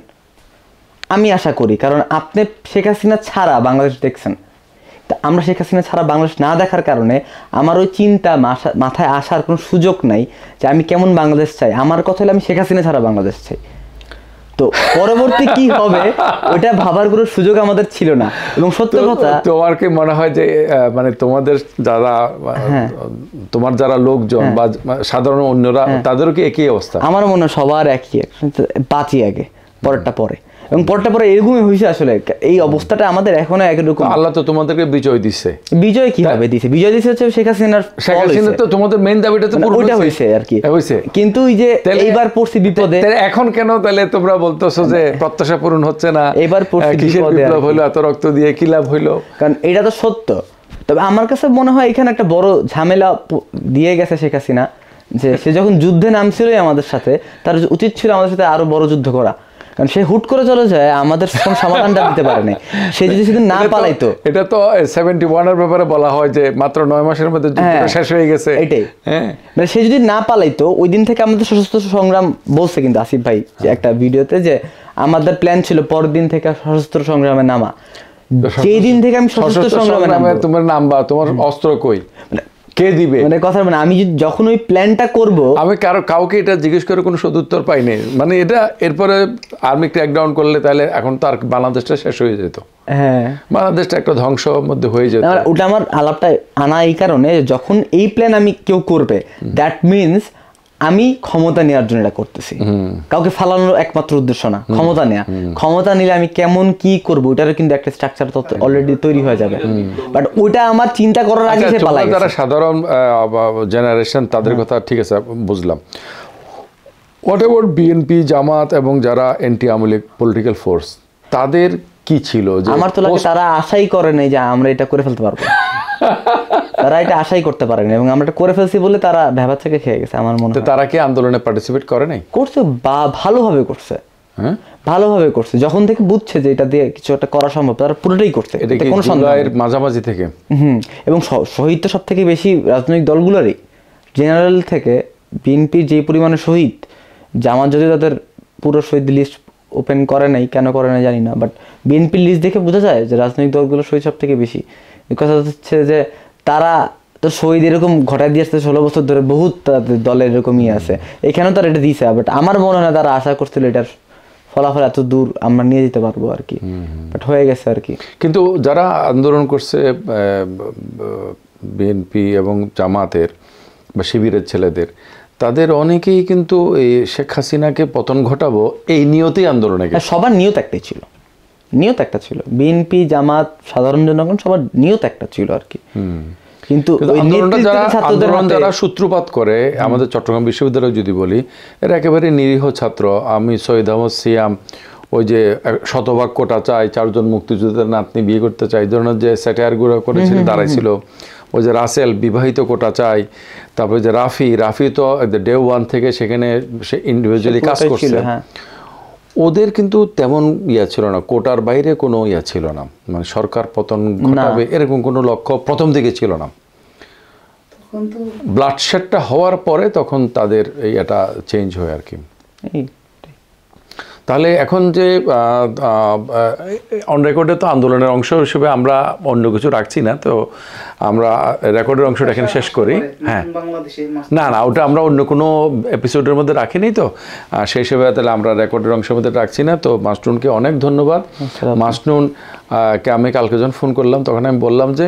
আমি আশা করি। কারণ আপনি শেখ হাসিনা ছাড়া বাংলাদেশ দেখছেন, তা আমরা শেখ হাসিনা ছাড়া বাংলাদেশ না দেখার কারণে আমার ওই চিন্তা মাথায় আসার কোনো সুযোগ নাই যে আমি কেমন বাংলাদেশ চাই। আমার কথা হলো আমি শেখ হাসিনা ছাড়া বাংলাদেশ চাই। তো পরবর্তী কি হবে ওটা ভাবার কোনো সুযোগ আমাদের ছিল না। এবং সত্য কথা, তোমার কি মনে হয় যে মানে তোমাদের যারা তোমার যারা লোকজন বা সাধারণ অন্যরা তাদেরও কি একই অবস্থা? আমার মনে হয় সবার একই, বাঁচি আগে পরেরটা পরে, এবং পরটা পরে এরকমই হয়েছে। আসলে এই অবস্থাটা আমাদের এখনো একরকম। আল্লাহ তো তোমাদেরকে বিজয় দিচ্ছে। বিজয় কিভাবে দিছে? বিজয় দিছে হচ্ছে শেখ হাসিনার, তো তোমাদের মেইন দাবিটা তো ওইটা হয়েছে আর কি হয়েছে। কিন্তু ওই যে এইবার পড়ছি বিপদে, এখন কেন তাহলে তোমরা বলতেছো যে প্রত্যাশা পূরণ হচ্ছে না? এবার পড়ছি বিপদে হইলো, এত রক্ত দিয়ে কি লাভ হইলো? কারণ এটা তো সত্য। তবে আমার কাছে মনে হয় এখানে একটা বড় ঝামেলা দিয়ে গেছে শেখ হাসিনা, যে সে যখন যুদ্ধে নামছিলই আমাদের সাথে, তার উচিত ছিল আমাদের সাথে আরো বড় যুদ্ধ করা। কারণ সে হুট করে চলে যায়, আমাদের কোন সমাধানটা দিতে পারে না। সে যদি সেদিন না পালাইতো, এটা তো 71 এর ব্যাপারে বলা হয় যে মাত্র 9 মাসের মধ্যে যুদ্ধটা শেষ হয়ে গেছে। এটাই, মানে সে যদি না পালাইতো, ওই দিন থেকে আমাদের সশস্ত্র সংগ্রাম বলছে কিন্তু আসিফ ভাই যে একটা ভিডিওতে, যে আমাদের প্ল্যান ছিল পরের দিন থেকে সশস্ত্র সংগ্রামে নামা। যেই দিন থেকে আমি সশস্ত্র সংগ্রামে নামবো, তোমার নামবা, তোমার অস্ত্র কই, কে দিবে? মানে কথা, মানে আমি যখন ওই প্ল্যানটা করব, আমি কাউকে এটা জিজ্ঞেস করে কোনো সদুত্তর পাইনি। মানে এটা এরপরে আর্মি ক্র্যাকডাউন করলে তাহলে এখন তো আর বাংলাদেশটা শেষ হয়ে যেত। হ্যাঁ, বাংলাদেশটা একটা ধ্বংসের মধ্যে হয়ে যেত। ওটা আমার আলাপটা আনা এই কারণে, যখন এই প্ল্যান আমি কেউ করবে, দ্যাট মিনস আমি ক্ষমতা নেওয়ার জন্য এটা করতেছি। কাউকে ফালানোর একমাত্র উদ্দেশ্য না, ক্ষমতা নেওয়া। ক্ষমতা নিলে আমি কেমন কি করবো ওটারও কিন্তু একটা স্ট্রাকচার অলরেডি তৈরি হয়ে যাবে। বাট ওটা আমার চিন্তা করার আগে সে পালাই গেছে। যারা সাধারণ জেনারেশন তাদের কথা ঠিক আছে, বুঝলাম। হোয়াট অ্যাবাউট বিএনপি, জামাত এবং যারা anti Awami League political force, তাদের কি ছিল? যে আমার তো লাগে তারা আশাই করে নাই যে আমরা এটা করে ফেলতে পারবো। তারা এটা আশাই করতে পারেনি, এবং আমরা এটা করে ফেলছি বলে তারা ভেবা থেকে খেয়ে গেছে আমার মনে হয়। তারা কি আন্দোলনে পার্টিসিপেট করে নাই? করছে, বা ভালোভাবে করছে। হ্যাঁ, ভালোভাবে করছে। যখন থেকে বুঝছে যে এটা দিয়ে কিছু একটা করা সম্ভব, তারা পুরোটাই করছে। এটা কি জুলাইয়ের মাঝামাঝি থেকে? এবং শহীদ তো সব থেকে বেশি রাজনৈতিক দলগুলোরই, জেনারেল থেকে বিএনপির যে পরিমাণে শহীদ, জামাত যদি তাদের পুরো শহীদ লিস্ট ওপেন করে নাই, কেন করে নাই জানি না, বাট বিএনপির লিস্ট দেখে বোঝা যায় যে রাজনৈতিক দলগুলো শহীদ সব থেকে বেশি। কথা হচ্ছে যে তারা তো শহীদ এরকম ঘটায় দিয়ে আসছে 16 বছর ধরে, বহুত তাদের দলের এরকমই আছে। এখানেও তারা এটা দিয়েছে, বাট আমার মনে হয় তারা আশা করছিল এটার ফলাফল এত দূর আমরা নিয়ে যেতে পারবো আর কি, বাট হয়ে গেছে আর কি। কিন্তু যারা আন্দোলন করছে বিএনপি এবং জামাতের বা শিবিরের ছেলেদের, তাদের অনেকেই কিন্তু এই শেখ হাসিনাকে পতন ঘটাবো এই নিয়তেই আন্দোলনে গেছে। সবার নিয়ত একটাই ছিল, নিয়ত একটা ছিল। বিএনপি, জামাত, সাধারণ জনগণ সবার নিয়ত একটা ছিল আর কি। কিন্তু যারা সূত্রপাত করে, আমাদের চট্টগ্রাম বিশ্ববিদ্যালয় যদি বলি, এরা একেবারে নিরীহ ছাত্র। আমি সৈয়দ আহমদ সিয়াম, ওই যে শতভাগ কোটা চাই, 4 জন মুক্তিযোদ্ধার নাতনি বিয়ে করতে চাই, এই ধরনের যে স্যাটায়ারগুলো করেছিল, দাঁড়াইছিল, ওই যে রাসেল বিবাহিত কোটা চাই, তারপরে যে রাফি তো ডে 1 থেকে সেখানে সে ইন্ডিভিজুয়ালি কাজ করছে, ওদের কিন্তু তেমন ছিল না, কোটার বাইরে কোনো ছিল না, মানে সরকার পতন ঘটাবে এরকম কোনো লক্ষ্য প্রথম দিকে ছিল না। ব্লাডশেডটা হওয়ার পরে তখন তাদের এটা চেঞ্জ হয় আর কি। তাহলে এখন যে অন রেকর্ডে তো আন্দোলনের অংশ হিসেবে আমরা অন্য কিছু রাখছি না, তো আমরা রেকর্ডের অংশটা এখানে শেষ করি। হ্যাঁ, না ওটা আমরা অন্য কোনো এপিসোডের মধ্যে রাখিনি, তো সেই হিসেবে তাহলে আমরা রেকর্ডের অংশের মধ্যে রাখছি না। তো মাসনুনকে অনেক ধন্যবাদ। মাসনুনকে আমি কালকে যখন ফোন করলাম তখন আমি বললাম যে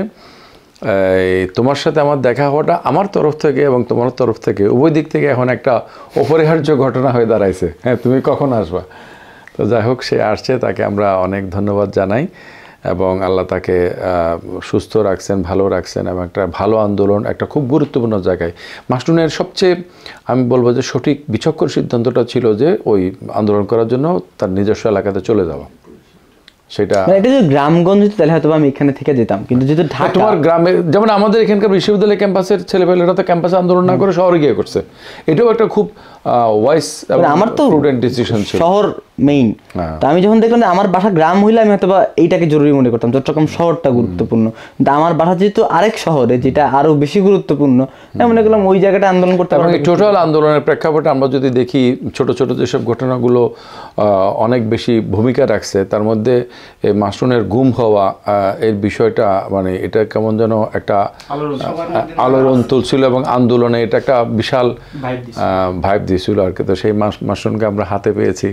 তোমার সাথে আমার দেখা হওয়াটা আমার তরফ থেকে এবং তোমার তরফ থেকে উভয় দিক থেকে এখন একটা অপরিহার্য ঘটনা হয়ে দাঁড়াইছে। হ্যাঁ, তুমি কখন আসবা? তো যাই হোক, সে আসছে, তাকে আমরা অনেক ধন্যবাদ জানাই এবং আল্লাহ তাকে সুস্থ রাখছেন, ভালো রাখছেন এবং একটা ভালো আন্দোলন একটা খুব গুরুত্বপূর্ণ জায়গায়। মাসনুনের সবচেয়ে আমি বলবো যে সঠিক বিচক্ষণ সিদ্ধান্তটা ছিল যে ওই আন্দোলন করার জন্য তার নিজস্ব এলাকাতে চলে যাওয়া। সেটা এটা যদি গ্রামগঞ্জ হতো তাহলে হয়তো আমি এখানে থেকে যেতাম, কিন্তু যেহেতু ঢাকা, তোমার গ্রামে যেমন আমাদের এখানকার বিশ্ববিদ্যালয় ক্যাম্পাসের ছেলেপেলেরা তো ক্যাম্পাসে আন্দোলন না করে শহরে গিয়ে করছে, এটাও একটা খুব ওয়াইস আমার তো প্রুডেন্ট ডিসিশন ছিল। শহর মেইন, তো আমি যখন দেখলাম যে আমার বাসা গ্রাম হইলে আমি হয়তো বা এইটাকে জরুরি মনে করতাম, চট্টগ্রাম শহরটা গুরুত্বপূর্ণ, কিন্তু আমার বাসা যেহেতু আরেক শহরে যেটা আরো বেশি গুরুত্বপূর্ণ, আমি মনে করলাম ওই জায়গাটা আন্দোলন করতে এবং এই টোটাল আন্দোলনের প্রেক্ষাপটে আমরা যদি দেখি ছোট ছোট যেসব ঘটনাগুলো অনেক বেশি ভূমিকা রাখছে, তার মধ্যে মাসনুনের গুম হওয়া এর বিষয়টা, মানে এটা কেমন যেন একটা আলোড়ন তুলছিল এবং আন্দোলনে এটা একটা বিশাল ভাইব দিয়েছিল আর কি। তো সেই মাসনুনকে আমরা হাতে পেয়েছি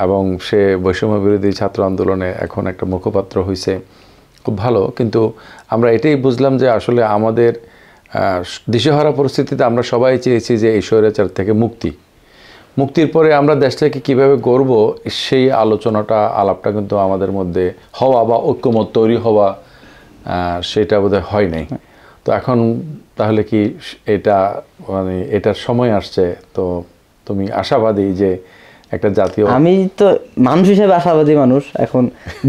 এবং সে বৈষম্য বিরোধী ছাত্র আন্দোলনে এখন একটা মুখপাত্র হয়েছে, খুব ভালো। কিন্তু আমরা এটাই বুঝলাম যে আসলে আমাদের দিশেহারা পরিস্থিতিতে আমরা সবাই চেয়েছি যে এই স্বৈরাচার থেকে মুক্তির পরে আমরা দেশটাকে কীভাবে গড়ব, সেই আলাপটা কিন্তু আমাদের মধ্যে হওয়া বা ঐক্যমত তৈরি হওয়া সেটা বোধহয় হয় নাই। তো এখন তাহলে কি এটা মানে এটার সময় আসছে? তো তুমি আশাবাদী যে একটা জাতীয়? আমি তো মানুষ হিসেবে আশাবাদী মানুষ, এখন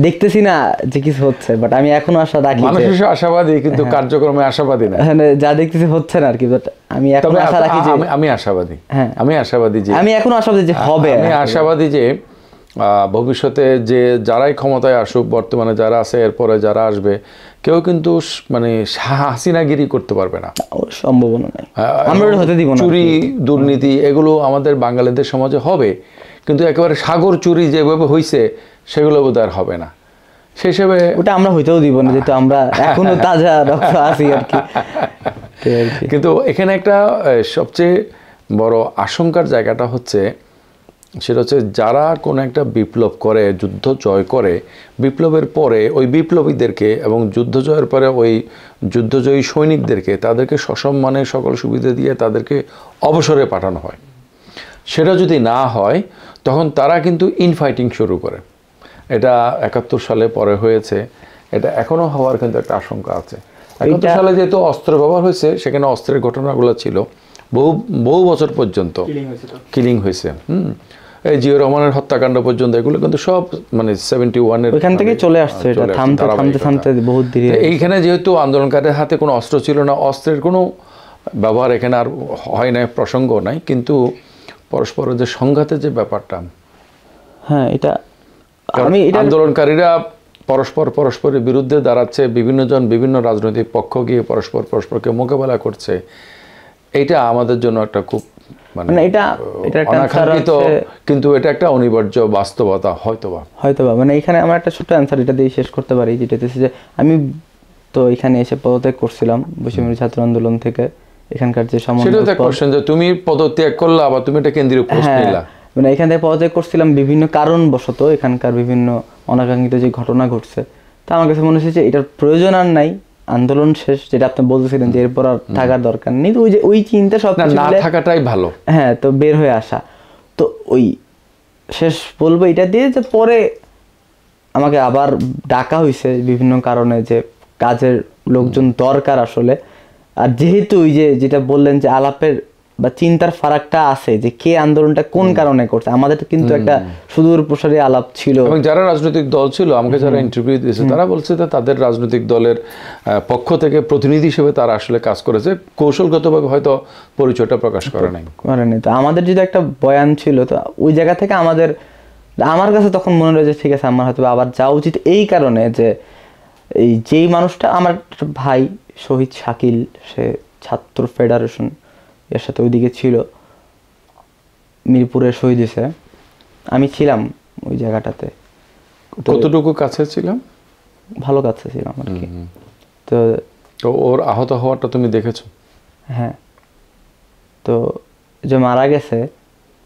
দেখতেছি না যে কিছু হচ্ছে, বাট আমি এখনো আশা রাখি। মানুষ হিসেবে আশাবাদী, কিন্তু কার্যক্রমে আশাবাদী না। যা দেখতেছি হচ্ছে না আর কি, বাট আমি এখনো আশা রাখি যে আমি আশাবাদী। হ্যাঁ, আমি আশাবাদী যে আমি এখনো আশাবাদী যে হবে। আমি আশাবাদী যে ভবিষ্যতে যে যারাই ক্ষমতায় আসুক, বর্তমানে যারা আছে এরপরে যারা আসবে, কেউ কিন্তু মানে হাসিনাগিরি করতে পারবে না, সম্ভাবনা নাই, আমরা হতে দিব না। চুরি দুর্নীতি এগুলো আমাদের বাঙালিদের সমাজে হবে, কিন্তু একেবারে সাগর চুরি যেভাবে হয়েছে সেগুলো বোধহয় আর হবে না। সেই হিসেবে ওটা আমরা হইতেও দিব না, যেহেতু আমরা এখনো তাজা রক্ত আছি আর কি। কিন্তু এখানে একটা সবচেয়ে বড় আশঙ্কার জায়গাটা হচ্ছে, সেটা হচ্ছে যারা কোনো একটা বিপ্লব করে, যুদ্ধ জয় করে, বিপ্লবের পরে ওই বিপ্লবীদেরকে এবং যুদ্ধ জয়ের পরে ওই যুদ্ধজয়ী সৈনিকদেরকে তাদেরকে সসম্মানে সকল সুবিধা দিয়ে তাদেরকে অবসরে পাঠানো হয়। সেটা যদি না হয় তখন তারা কিন্তু ইনফাইটিং শুরু করে। এটা 71 সালে পরে হয়েছে, এটা এখনও হওয়ার কিন্তু একটা আশঙ্কা আছে। 71 সালে যেহেতু অস্ত্র ব্যবহার হয়েছে, সেখানে অস্ত্রের ঘটনাগুলো ছিল, বহু বছর পর্যন্ত কিলিং হয়েছে। এই জিয়া রহমানের হত্যাকাণ্ড পর্যন্ত এগুলো কিন্তু সব মানে 71-এর ওইখান থেকে চলে আসছে, এটা থামতে বহুত দেরি। এইখানে যেহেতু আন্দোলনকারীদের হাতে কোনো অস্ত্র ছিল না, অস্ত্রের কোনো ব্যবহার এখানে আর হয় না, প্রসঙ্গ নাই, কিন্তু পরস্পরের যে সংঘাতের যে ব্যাপারটা, হ্যাঁ, এটা আন্দোলনকারীরা পরস্পরের বিরুদ্ধে দাঁড়াচ্ছে, বিভিন্ন জন বিভিন্ন রাজনৈতিক পক্ষ গিয়ে পরস্পরকে মোকাবেলা করছে, এইটা আমাদের জন্য একটা খুব মানে এটা অনাকাঙ্ক্ষিত, কিন্তু এটা একটা অনিবার্য বাস্তবতা হয়তোবা। মানে এখানে আমার একটা ছোট্ট অ্যান্সার এটা দিয়ে শেষ করতে পারি, যেটা হচ্ছে যে আমি তো এখানে এসে পদত্যাগ করছিলাম বৈষম্য ছাত্র আন্দোলন থেকে। এখানকার যে যে তুমি পদত্যাগ করলা বা তুমি এটা কেন্দ্রীয় পোস্ট নিলা, মানে এখান থেকে পদত্যাগ করছিলাম বিভিন্ন কারণবশত, এখানকার বিভিন্ন অনাকাঙ্ক্ষিত যে ঘটনা ঘটছে, তা আমার কাছে মনে হচ্ছে এটার প্রয়োজন আর নাই, আন্দোলন শেষ, যেটা আপনি বলতেছিলেন যে এরপর আর থাকার দরকার নেই, ওই যে ওই চিন্তা সব না থাকাটাই ভালো। হ্যাঁ, তো বের হয়ে আসা, তো ওই শেষ বলবো এটা দিয়ে যে পরে আমাকে আবার ডাকা হয়েছে বিভিন্ন কারণে, যে কাজের লোকজন দরকার আসলে। আর যেহেতু ওই যে যেটা বললেন যে আলাপের বা চিন্তার ফারাকটা আছে যে কে আন্দোলনটা কোন কারণে করছে। আমাদের কিন্তু একটা সুদূর প্রসারী আলাপ ছিল, এবং যারা রাজনৈতিক দল ছিল, আমাকে যারা ইন্টারভিউ দিয়েছে তারা বলছে যে তাদের রাজনৈতিক দলের পক্ষ থেকে প্রতিনিধি হিসেবে তারা আসলে কাজ করেছে, কৌশলগতভাবে হয়তো পরিচয়টা প্রকাশ করে নাই। তো আমাদের যদি একটা বয়ান ছিল, তো ওই জায়গা থেকে আমার কাছে তখন মনে হয় যে ঠিক আছে আমার হয়তো আবার যাওয়া উচিত, এই কারণে যে এই যেই মানুষটা আমার ভাই শহীদ শাকিল, সে ছাত্র ফেডারেশন এর সাথে ওইদিকে ছিল, মিরপুরে শহীদ হয়েছে, আমি ছিলাম ওই জায়গাটাতে। কতটুকু কাছে ছিলাম? ভালো কাছে ছিলাম আর কি। তো তো ওর আহত হওয়াটা তুমি দেখেছো? হ্যাঁ, তো যে মারা গেছে,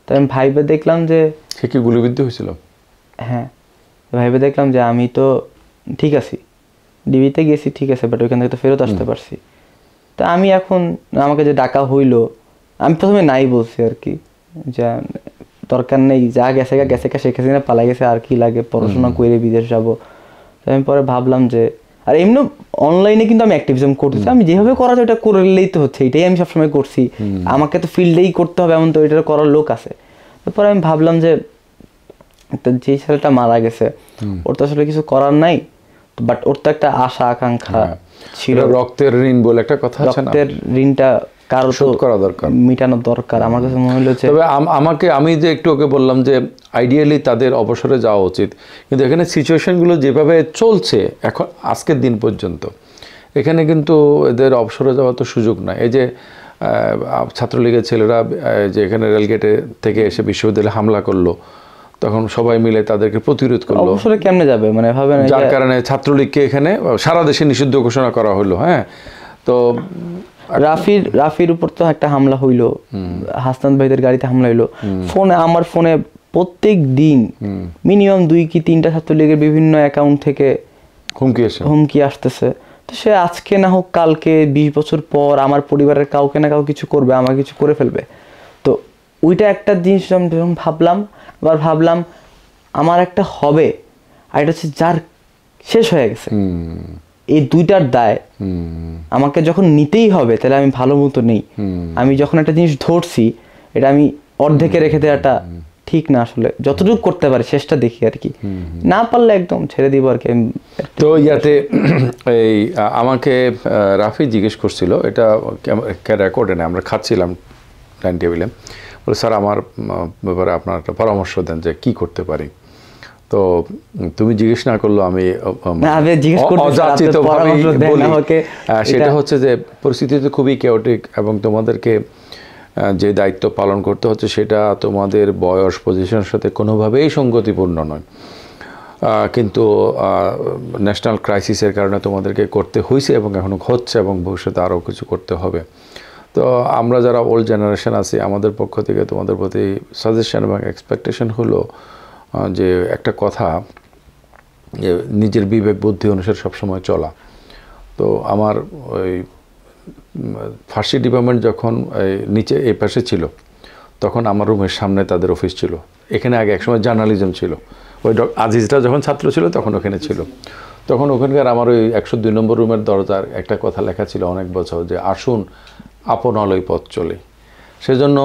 তো আমি ভাইবে দেখলাম যে সে কি গুলিবিদ্ধ হয়েছিল? হ্যাঁ, ভাইবে দেখলাম যে আমি তো ঠিক আছি, ডিবিতে গেছি ঠিক আছে, বাট ওইখান থেকে তো ফেরত আসতে পারছি। তো আমি এখন আমাকে যে ডাকা হইলো, আমি প্রথমে নাই বলছি আর কি, যা দরকার নেই, যা গেছে গেছে, শেখ হাসিনা পালাই গেছে, আর কি লাগে, পড়াশোনা করে বিদেশ যাবো। তো আমি পরে ভাবলাম যে আর এমনি অনলাইনে কিন্তু আমি অ্যাক্টিভিজম করতেছি, আমি যেভাবে করা যায় ওটা করলেই তো হচ্ছে, এটাই আমি সবসময় করছি, আমাকে তো ফিল্ডেই করতে হবে এমন তো এটা করার লোক আছে। তারপরে আমি ভাবলাম যে যে ছেলেটা মারা গেছে ওর তো আসলে কিছু করার নাই, বাট ওর তো একটা আশা আকাঙ্ক্ষা ছিল, রক্তের ঋণ বলে একটা কথা আছে না, রক্তের ঋণটা কারো শোধ করা দরকার, মিটানো দরকার। আমার কাছে মনে হলো যে তবে আমি যে একটু ওকে বললাম যে আইডিয়ালি তাদের অবসরে যাওয়া উচিত, কিন্তু এখানে সিচুয়েশনগুলো যেভাবে চলছে এখন আজকের দিন পর্যন্ত, এখানে কিন্তু এদের অবসরে যাওয়ার তো সুযোগ নাই। এই যে ছাত্রলীগের ছেলেরা যে এখানে রেলগেটে থেকে এসে বিশ্ববিদ্যালয়ে হামলা করলো, তখন সবাই মিলে তাদেরকে প্রতিরোধ করলো, অবসরে কেমনে যাবে, মানে ভাবে না, যার কারণে ছাত্রলীগকে এখানে সারা দেশে নিষিদ্ধ ঘোষণা করা হলো। হ্যাঁ, তো রাফির উপর তো একটা হামলা হইলো, হাসনাত ভাইদের গাড়িতে হামলা হইলো, আমার ফোনে প্রত্যেক দিন মিনিমাম 2 কি 3টা ছাত্রলীগের বিভিন্ন অ্যাকাউন্ট থেকে হুমকি আসতেছে। তো সে আজকে না হোক কালকে 20 বছর পর আমার পরিবারের কাউকে না কাউ কিছু করবে, আমার কিছু করে ফেলবে। তো ওইটা একটা জিনিস যখন ভাবলাম আমার একটা হবে, আর এটা হচ্ছে যার শেষ হয়ে গেছে, এই দুইটার দায় আমাকে যখন নিতেই হবে, তাহলে আমি ভালো মতো নেই। আমি যখন একটা জিনিস ধরছি, এটা আমি অর্ধেকে রেখে দেওয়াটা ঠিক না, আসলে যতটুকু করতে পারি চেষ্টা দেখি আর কি, না পারলে একদম ছেড়ে দিব আর কি। তো ইয়াতে এই আমাকে রাফি জিজ্ঞেস করছিল, এটা রেকর্ডে না, আমরা খাচ্ছিলাম ডাইনিং টেবিলে, বলে স্যার আমার ব্যাপারে আপনার একটা পরামর্শ দেন যে কি করতে পারি। তো তুমি জিজ্ঞেস না করলো আমি সেটা হচ্ছে যে পরিস্থিতি তো খুবই কেওটিক, এবং তোমাদেরকে যে দায়িত্ব পালন করতে হচ্ছে সেটা তোমাদের বয়স পজিশনের সাথে কোনোভাবেই সঙ্গতিপূর্ণ নয়, কিন্তু ন্যাশনাল ক্রাইসিসের কারণে তোমাদেরকে করতে হয়েছে এবং এখনও হচ্ছে, এবং ভবিষ্যতে আরও কিছু করতে হবে। তো আমরা যারা ওল্ড জেনারেশন আছি, আমাদের পক্ষ থেকে তোমাদের প্রতি সাজেশন এবং এক্সপেকটেশন হলো যে একটা কথা, যে নিজের বিবেক বুদ্ধি অনুসারে সবসময় চলা। তো আমার ওই ফার্সি ডিপার্টমেন্ট যখন নিচে এই পাশে ছিল, তখন আমার রুমের সামনে তাদের অফিস ছিল। এখানে আগে একসময় জার্নালিজম ছিল, ওই আজিজটা যখন ছাত্র ছিল তখন ওখানে ছিল। তখন ওখানকার আমার ওই 102 নম্বর রুমের দরজার একটা কথা লেখা ছিল অনেক বছর, যে আসুন আপন আলোয় পথ চলে। সেজন্য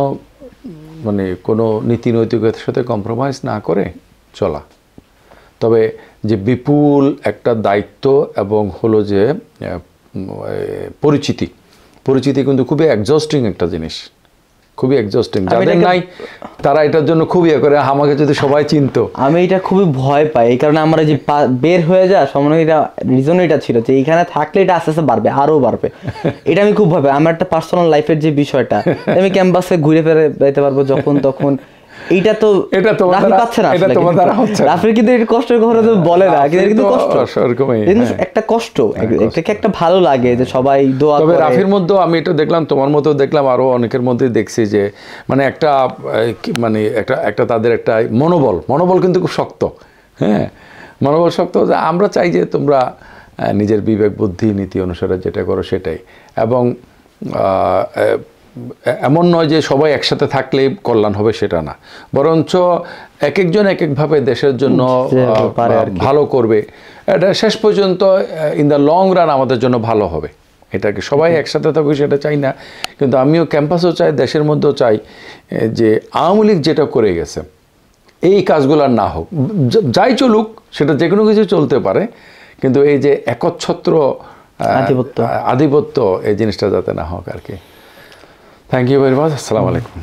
মানে কোনো নীতি নৈতিকতার সাথে কম্প্রোমাইজ না করে চলা। তবে যে বিপুল একটা দায়িত্ব এবং হলো যে পরিচিতি কিন্তু খুবই এক্সস্টিং একটা জিনিস, খুবই এক্সস্টিং। যাদের নাই তারা এটার জন্য খুবই করে, আমাকে যদি সবাই চিনতো। আমি এটা খুবই ভয় পাই, এই কারণে আমরা যে বের হয়ে যায় সময়, এটা রিজন এটা ছিল যে এইখানে থাকলে এটা আস্তে আস্তে বাড়বে, আরো বাড়বে। এটা আমি খুব ভয় পাই। আমার একটা পার্সোনাল লাইফের যে বিষয়টা, আমি ক্যাম্পাসে ঘুরে ফিরে যেতে পারবো যখন তখন, এইটা তো রাফি পাচ্ছে না, রাফির কিন্তু কষ্টের কথা তো বলে না, কিন্তু কষ্ট একটা কষ্ট, এটাকে একটা ভালো লাগে যে সবাই দোয়া করে। তবে রাফির মধ্যেও আমি এটা দেখলাম, তোমার মতো দেখলাম, আরো অনেকের মধ্যে দেখছি যে মানে একটা তাদের একটা মনোবল কিন্তু খুব শক্ত। হ্যাঁ, মনোবল শক্ত, যে আমরা চাই যে তোমরা নিজের বিবেক বুদ্ধি নীতি অনুসারে যেটা করো সেটাই, এবং এমন নয় যে সবাই একসাথে থাকলেই কল্যাণ হবে, সেটা না, বরঞ্চ এক একজন এক একভাবে দেশের জন্য ভালো করবে, এটা শেষ পর্যন্ত ইন দ্য লং রান আমাদের জন্য ভালো হবে। এটাকে সবাই একসাথে থাকুক সেটা চাই না, কিন্তু আমিও ক্যাম্পাসেও চাই, দেশের মধ্যেও চাই যে আওয়ামী লীগ যেটা করে গেছে এই কাজগুলো আর না হোক। যাই চলুক, সেটা যে কোনো কিছু চলতে পারে, কিন্তু এই যে একচ্ছত্র আধিপত্য এই জিনিসটা যাতে না হোক আর কি। Thank you very much. আসসালামু আলাইকুম।